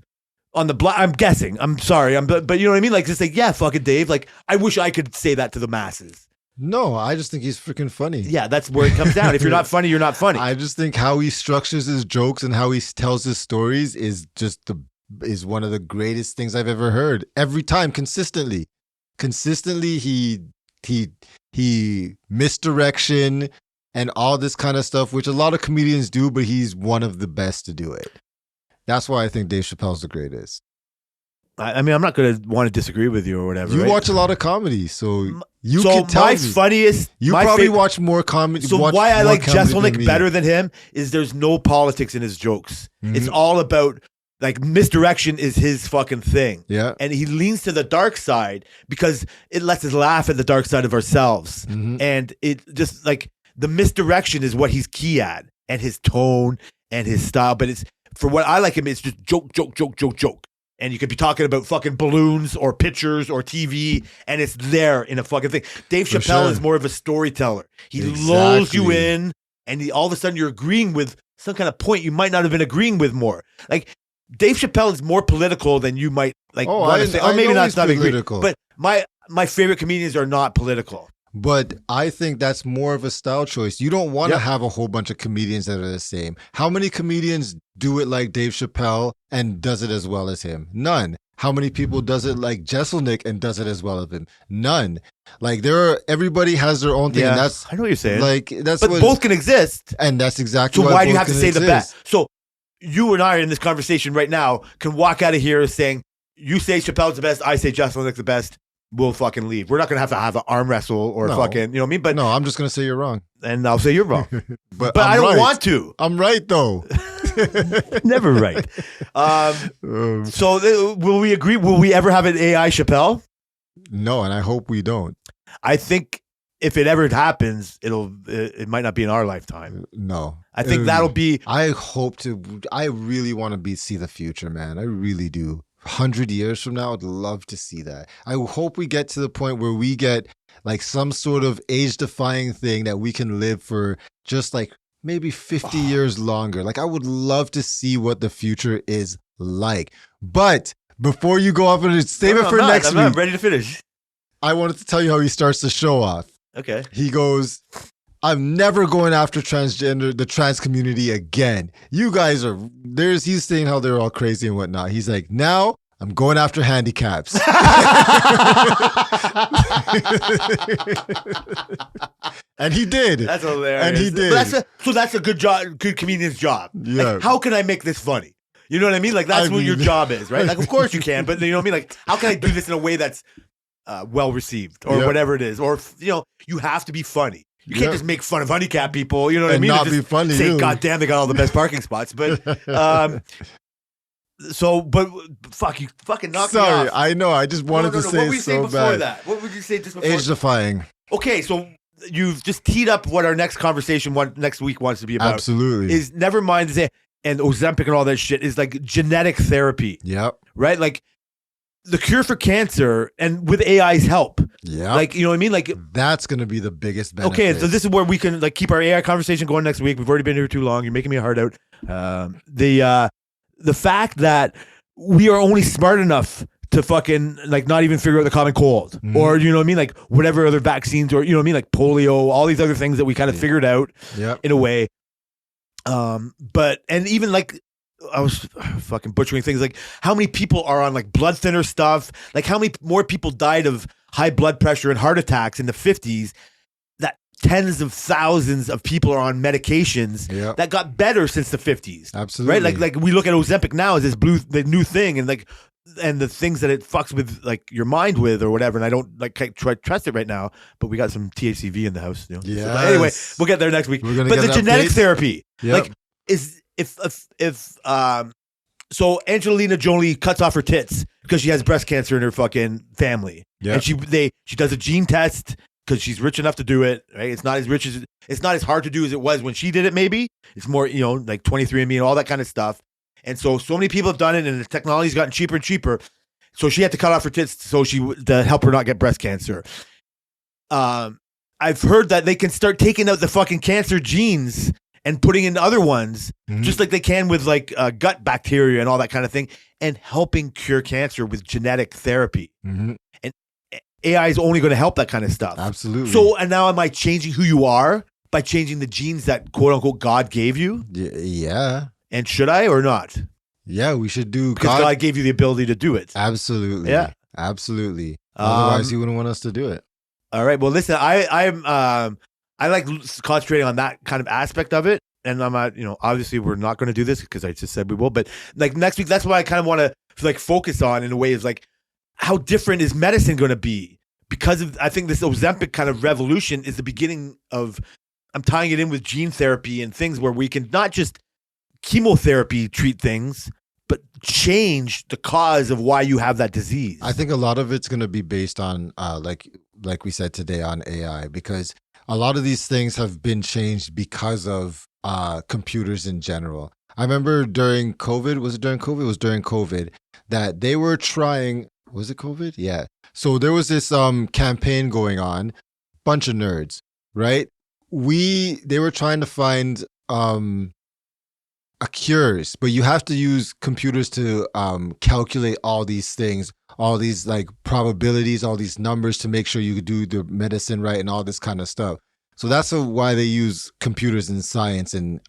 [SPEAKER 3] On the black, I'm guessing. I'm sorry. But you know what I mean? Like, just like, yeah, fucking Dave. Like, I wish I could say that to the masses.
[SPEAKER 2] No, I just think he's freaking funny.
[SPEAKER 3] Yeah, that's where it comes down. If you're not funny, you're not funny.
[SPEAKER 2] I just think how he structures his jokes and how he tells his stories is is one of the greatest things I've ever heard. Every time, consistently, he misdirection and all this kind of stuff, which a lot of comedians do, but he's one of the best to do it. That's why I think Dave Chappelle's the greatest.
[SPEAKER 3] I mean, I'm not going to want to disagree with you or whatever.
[SPEAKER 2] You
[SPEAKER 3] right?
[SPEAKER 2] watch a lot of comedy, so you
[SPEAKER 3] so
[SPEAKER 2] can tell
[SPEAKER 3] my
[SPEAKER 2] me.
[SPEAKER 3] funniest.
[SPEAKER 2] You
[SPEAKER 3] my
[SPEAKER 2] probably
[SPEAKER 3] favorite,
[SPEAKER 2] watch more comedy.
[SPEAKER 3] So why I like Jeselnik better than him is there's no politics in his jokes.
[SPEAKER 2] Mhm.
[SPEAKER 3] It's all about, like, misdirection is his fucking thing.
[SPEAKER 2] Yeah.
[SPEAKER 3] And he leans to the dark side because it lets us laugh at the dark side of ourselves.
[SPEAKER 2] Mhm.
[SPEAKER 3] And it just, like, the misdirection is what he's key at, and his tone and his style. But it's, for what I like him, it's just joke. And you could be talking about fucking balloons or pictures or TV, and it's there in a fucking thing. Dave
[SPEAKER 2] For
[SPEAKER 3] Chappelle
[SPEAKER 2] sure.
[SPEAKER 3] is more of a storyteller. He lulls you
[SPEAKER 2] Exactly.
[SPEAKER 3] in, and all of a sudden you're agreeing with some kind of point you might not have been agreeing with more. Like, Dave Chappelle is more political than you might like
[SPEAKER 2] Oh,
[SPEAKER 3] want to say. Or maybe
[SPEAKER 2] know
[SPEAKER 3] not,
[SPEAKER 2] he's
[SPEAKER 3] not agree.
[SPEAKER 2] political.
[SPEAKER 3] But my favorite comedians are not political.
[SPEAKER 2] But I think that's more of a style choice. You don't want to
[SPEAKER 3] Yep.
[SPEAKER 2] have a whole bunch of comedians that are the same. How many comedians do it like Dave Chappelle and does it as well as him? None. How many people does it like Jeselnik and does it as well as him? None. Like, everybody has their own thing, and that's
[SPEAKER 3] I know what you're saying.
[SPEAKER 2] like that's
[SPEAKER 3] but
[SPEAKER 2] what,
[SPEAKER 3] both can exist.
[SPEAKER 2] and that's exactly
[SPEAKER 3] So why do you
[SPEAKER 2] both
[SPEAKER 3] have to
[SPEAKER 2] can
[SPEAKER 3] say the
[SPEAKER 2] exist.
[SPEAKER 3] best? So you and I in this conversation right now can walk out of here saying, you say Chappelle's the best, I say Jeselnik's the best. We'll fucking leave. We're not gonna have an arm wrestle or
[SPEAKER 2] No.
[SPEAKER 3] fucking, you know what I mean? But
[SPEAKER 2] No, I'm just gonna say you're wrong.
[SPEAKER 3] and I'll say you're wrong.
[SPEAKER 2] But
[SPEAKER 3] But
[SPEAKER 2] I'm
[SPEAKER 3] I don't
[SPEAKER 2] right.
[SPEAKER 3] want to.
[SPEAKER 2] I'm right though.
[SPEAKER 3] Never right. So will we agree? Will we ever have an AI Chappelle?
[SPEAKER 2] No, and I hope we don't.
[SPEAKER 3] I think if it ever happens, it might not be in our lifetime.
[SPEAKER 2] No.
[SPEAKER 3] I think that'll be.
[SPEAKER 2] I hope to. I really want to see the future, man. I really do. 100 years from now, I'd love to see that. I hope we get to the point where we get like some sort of age-defying thing that we can live for just like maybe 50 years longer. Like, I would love to see what the future is like. But before you go off and save it for next
[SPEAKER 3] I'm
[SPEAKER 2] week,
[SPEAKER 3] not ready to finish.
[SPEAKER 2] I wanted to tell you how he starts the show off.
[SPEAKER 3] Okay.
[SPEAKER 2] He goes, I'm never going after the trans community again. You guys are, he's saying how they're all crazy and whatnot. He's like, now I'm going after handicaps. And he did.
[SPEAKER 3] That's hilarious.
[SPEAKER 2] And he did.
[SPEAKER 3] So that's a good job, good comedian's job.
[SPEAKER 2] Yeah.
[SPEAKER 3] Like, how can I make this funny? You know what I mean? Like, that's
[SPEAKER 2] I
[SPEAKER 3] what your
[SPEAKER 2] mean-
[SPEAKER 3] job is, right? Like, of course you can, but you know what I mean? Like, how can I do this in a way that's well received or
[SPEAKER 2] Yeah.
[SPEAKER 3] whatever it is? Or, you know, you have to be funny. You can't
[SPEAKER 2] Yeah.
[SPEAKER 3] just make fun of handicapped people. You know what
[SPEAKER 2] And
[SPEAKER 3] I mean?
[SPEAKER 2] not
[SPEAKER 3] just
[SPEAKER 2] be funny,
[SPEAKER 3] Say,
[SPEAKER 2] too.
[SPEAKER 3] God damn, they got all the best parking spots. But, but fuck, you fucking knocked me
[SPEAKER 2] Sorry,
[SPEAKER 3] off.
[SPEAKER 2] I know. I just wanted to
[SPEAKER 3] What
[SPEAKER 2] say
[SPEAKER 3] were you
[SPEAKER 2] it
[SPEAKER 3] saying
[SPEAKER 2] so
[SPEAKER 3] before
[SPEAKER 2] bad.
[SPEAKER 3] that? What would you say just before?
[SPEAKER 2] Age defying.
[SPEAKER 3] Okay, so you've just teed up what our next conversation next week wants to be about.
[SPEAKER 2] Absolutely.
[SPEAKER 3] Is never mind and Ozempic and all that shit is like genetic therapy,
[SPEAKER 2] Yep.
[SPEAKER 3] right? Like the cure for cancer and with AI's help.
[SPEAKER 2] Yep.
[SPEAKER 3] Like, you know what I mean? Like,
[SPEAKER 2] That's going to be the biggest benefit.
[SPEAKER 3] okay, so this is where we can like keep our AI conversation going next week. We've already been here too long. You're making me hard out. The fact that we are only smart enough to fucking like not even figure out the common cold or, you know what I mean? Like whatever other vaccines or, you know what I mean? Like polio, all these other things that we kind of figured out
[SPEAKER 2] Yep.
[SPEAKER 3] in a way. But, and even like, I was fucking butchering things like how many people are on like blood thinner stuff, like how many more people died of high blood pressure and heart attacks in the 50s, that tens of thousands of people are on medications
[SPEAKER 2] Yep.
[SPEAKER 3] that got better since the 50s.
[SPEAKER 2] Absolutely.
[SPEAKER 3] Right? Like we look at Ozempic now as the new thing and like, and the things that it fucks with like your mind with or whatever. And I don't like trust it right now, but we got some THCV in the house. You know?
[SPEAKER 2] Yes.
[SPEAKER 3] So, anyway, we'll get there next week.
[SPEAKER 2] We're gonna
[SPEAKER 3] But
[SPEAKER 2] get
[SPEAKER 3] the
[SPEAKER 2] an
[SPEAKER 3] genetic
[SPEAKER 2] update.
[SPEAKER 3] therapy,
[SPEAKER 2] Yep.
[SPEAKER 3] like is if So Angelina Jolie cuts off her tits because she has breast cancer in her fucking family.
[SPEAKER 2] Yeah.
[SPEAKER 3] And she does a gene test because she's rich enough to do it, right? It's not as hard to do as it was when she did it, maybe. It's more, like 23andMe and all that kind of stuff. And so many people have done it, and the technology's gotten cheaper and cheaper. So she had to cut off her tits to help her not get breast cancer. I've heard that they can start taking out the fucking cancer genes and putting in other ones, just like they can with like gut bacteria and all that kind of thing, and helping cure cancer with genetic therapy.
[SPEAKER 2] Mm-hmm.
[SPEAKER 3] And AI is only going to help that kind of stuff.
[SPEAKER 2] Absolutely.
[SPEAKER 3] So, and now am I changing who you are by changing the genes that quote unquote God gave you?
[SPEAKER 2] Yeah.
[SPEAKER 3] And should I or not?
[SPEAKER 2] Yeah, we should do.
[SPEAKER 3] Because God gave you the ability to do it.
[SPEAKER 2] Absolutely.
[SPEAKER 3] Yeah.
[SPEAKER 2] Absolutely. Otherwise, he wouldn't want us to do it.
[SPEAKER 3] All right. Well, listen, I like concentrating on that kind of aspect of it. And I'm not, obviously we're not going to do this because I just said we will. But like next week, that's what I kind of want to like focus on in a way is like, how different is medicine going to be? Because I think this Ozempic kind of revolution is the beginning of, I'm tying it in with gene therapy and things where we can not just chemotherapy treat things, but change the cause of why you have that disease.
[SPEAKER 2] I think a lot of it's going to be based on, like we said today, on AI, because a lot of these things have been changed because of computers in general. I remember during COVID, was it during COVID? It was during COVID that they were trying, was it COVID? Yeah. So there was this campaign going on, bunch of nerds, right? They were trying to find cures, but you have to use computers to calculate all these things, all these like probabilities, all these numbers to make sure you do the medicine right and all this kind of stuff. So that's why they use computers in science and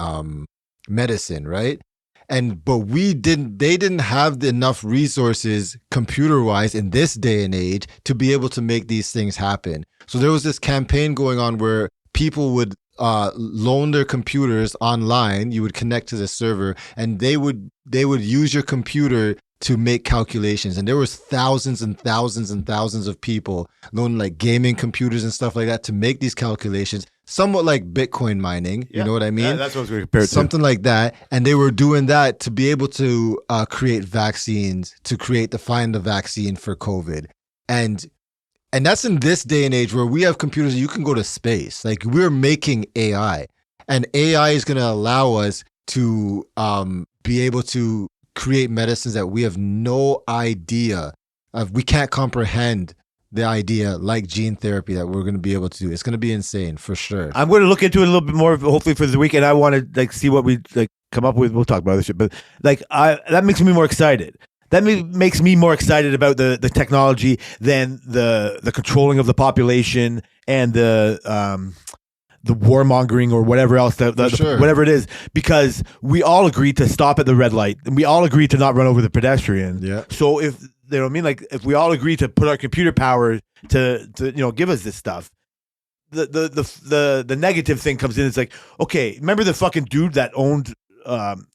[SPEAKER 2] medicine, right? But they didn't have enough resources computer-wise in this day and age to be able to make these things happen. So there was this campaign going on where people would loan their computers online. You would connect to the server, and they would use your computer to make calculations. And there was thousands and thousands and thousands of people loaning like gaming computers and stuff like that to make these calculations. Somewhat like Bitcoin mining, you know what I mean?
[SPEAKER 3] Yeah, that's what I was going to compare it to.
[SPEAKER 2] Something like that. And they were doing that to be able to create vaccines, to find the vaccine for COVID. And that's in this day and age where we have computers, you can go to space. Like we're making AI. And AI is going to allow us to be able to create medicines that we have no idea of. We can't comprehend the idea like gene therapy that we're going to be able to do. It's going to be insane for sure.
[SPEAKER 3] I'm going to look into it a little bit more, hopefully for the week, and I want to like see what we like come up with. We'll talk about this shit, but like that makes me more excited. That makes me more excited about the technology than the controlling of the population and the warmongering or whatever else,
[SPEAKER 2] Sure.
[SPEAKER 3] whatever it is, because we all agreed to stop at the red light and we all agreed to not run over the pedestrian.
[SPEAKER 2] Yeah.
[SPEAKER 3] So if you know what I mean, like if we all agree to put our computer power to give us this stuff, the negative thing comes in. It's like, okay, remember the fucking dude that owned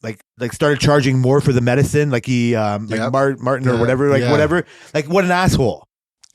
[SPEAKER 3] like started charging more for the medicine, like he Martin or whatever, whatever, like what an asshole.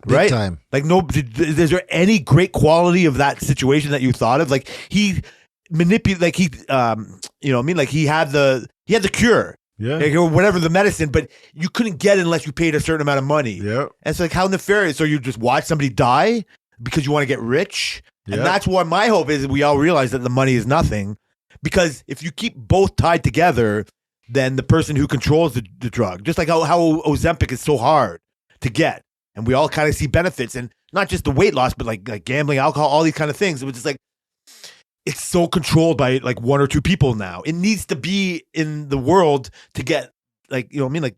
[SPEAKER 2] Big
[SPEAKER 3] right?
[SPEAKER 2] time.
[SPEAKER 3] Like, is there any great quality of that situation that you thought of? Like he manipulated, like he, like he had the cure, like, or whatever the medicine, but you couldn't get it unless you paid a certain amount of money.
[SPEAKER 2] Yeah.
[SPEAKER 3] And it's like, how nefarious? So you just watch somebody die because you want to get rich, and that's why my hope is that we all realize that the money is nothing, because if you keep both tied together, then the person who controls the drug, just like how Ozempic is so hard to get. And we all kind of see benefits, and not just the weight loss, but like gambling, alcohol, all these kind of things. It was just like, it's so controlled by like one or two people now. It needs to be in the world to get like, like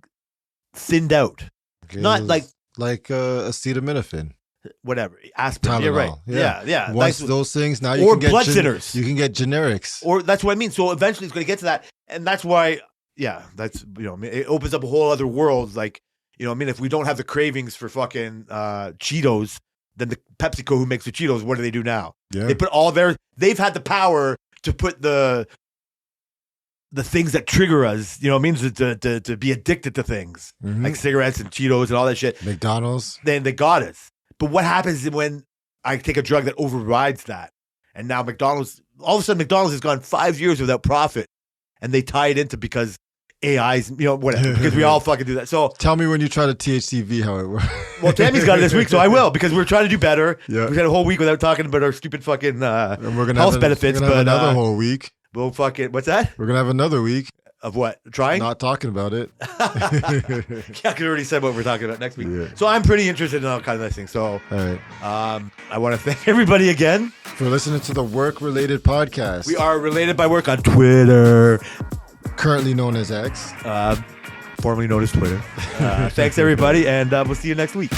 [SPEAKER 3] thinned out.
[SPEAKER 2] Okay,
[SPEAKER 3] not like
[SPEAKER 2] acetaminophen.
[SPEAKER 3] Whatever. Aspirin.
[SPEAKER 2] Tylenol.
[SPEAKER 3] You're right. Yeah.
[SPEAKER 2] Once those things, now
[SPEAKER 3] you can get blood thinners.
[SPEAKER 2] You can get generics.
[SPEAKER 3] Or that's what I mean. So eventually it's going to get to that. And that's why, that's, it opens up a whole other world. Like, if we don't have the cravings for fucking Cheetos, then the PepsiCo who makes the Cheetos, what do they do now?
[SPEAKER 2] Yeah.
[SPEAKER 3] They put they've had the power to put the things that trigger us, to be addicted to things, like cigarettes and Cheetos and all that shit.
[SPEAKER 2] McDonald's.
[SPEAKER 3] Then they got us. But what happens when I take a drug that overrides that? And now all of a sudden McDonald's has gone 5 years without profit, and they tie it into because AIs, whatever, because we all fucking do that. So,
[SPEAKER 2] Tell me when you try to THCV how it works.
[SPEAKER 3] well, Tammy's got it this week, so I will, because we're trying to do better.
[SPEAKER 2] Yeah.
[SPEAKER 3] We had a whole week without talking about our stupid fucking
[SPEAKER 2] And we're gonna
[SPEAKER 3] health
[SPEAKER 2] have
[SPEAKER 3] benefits,
[SPEAKER 2] we're gonna have
[SPEAKER 3] but
[SPEAKER 2] another whole week.
[SPEAKER 3] we'll fucking, what's that?
[SPEAKER 2] We're gonna have another week
[SPEAKER 3] Of what? Trying?
[SPEAKER 2] not talking about it.
[SPEAKER 3] Yeah, I could already said what we're talking about next week.
[SPEAKER 2] Yeah.
[SPEAKER 3] So I'm pretty interested in all kinds of things. So
[SPEAKER 2] All right.
[SPEAKER 3] I want to thank everybody again.
[SPEAKER 2] For listening to the work-related podcast,
[SPEAKER 3] We are related by work on Twitter,
[SPEAKER 2] currently known as X.
[SPEAKER 3] formerly known as Twitter. Thanks everybody, and we'll see you next week.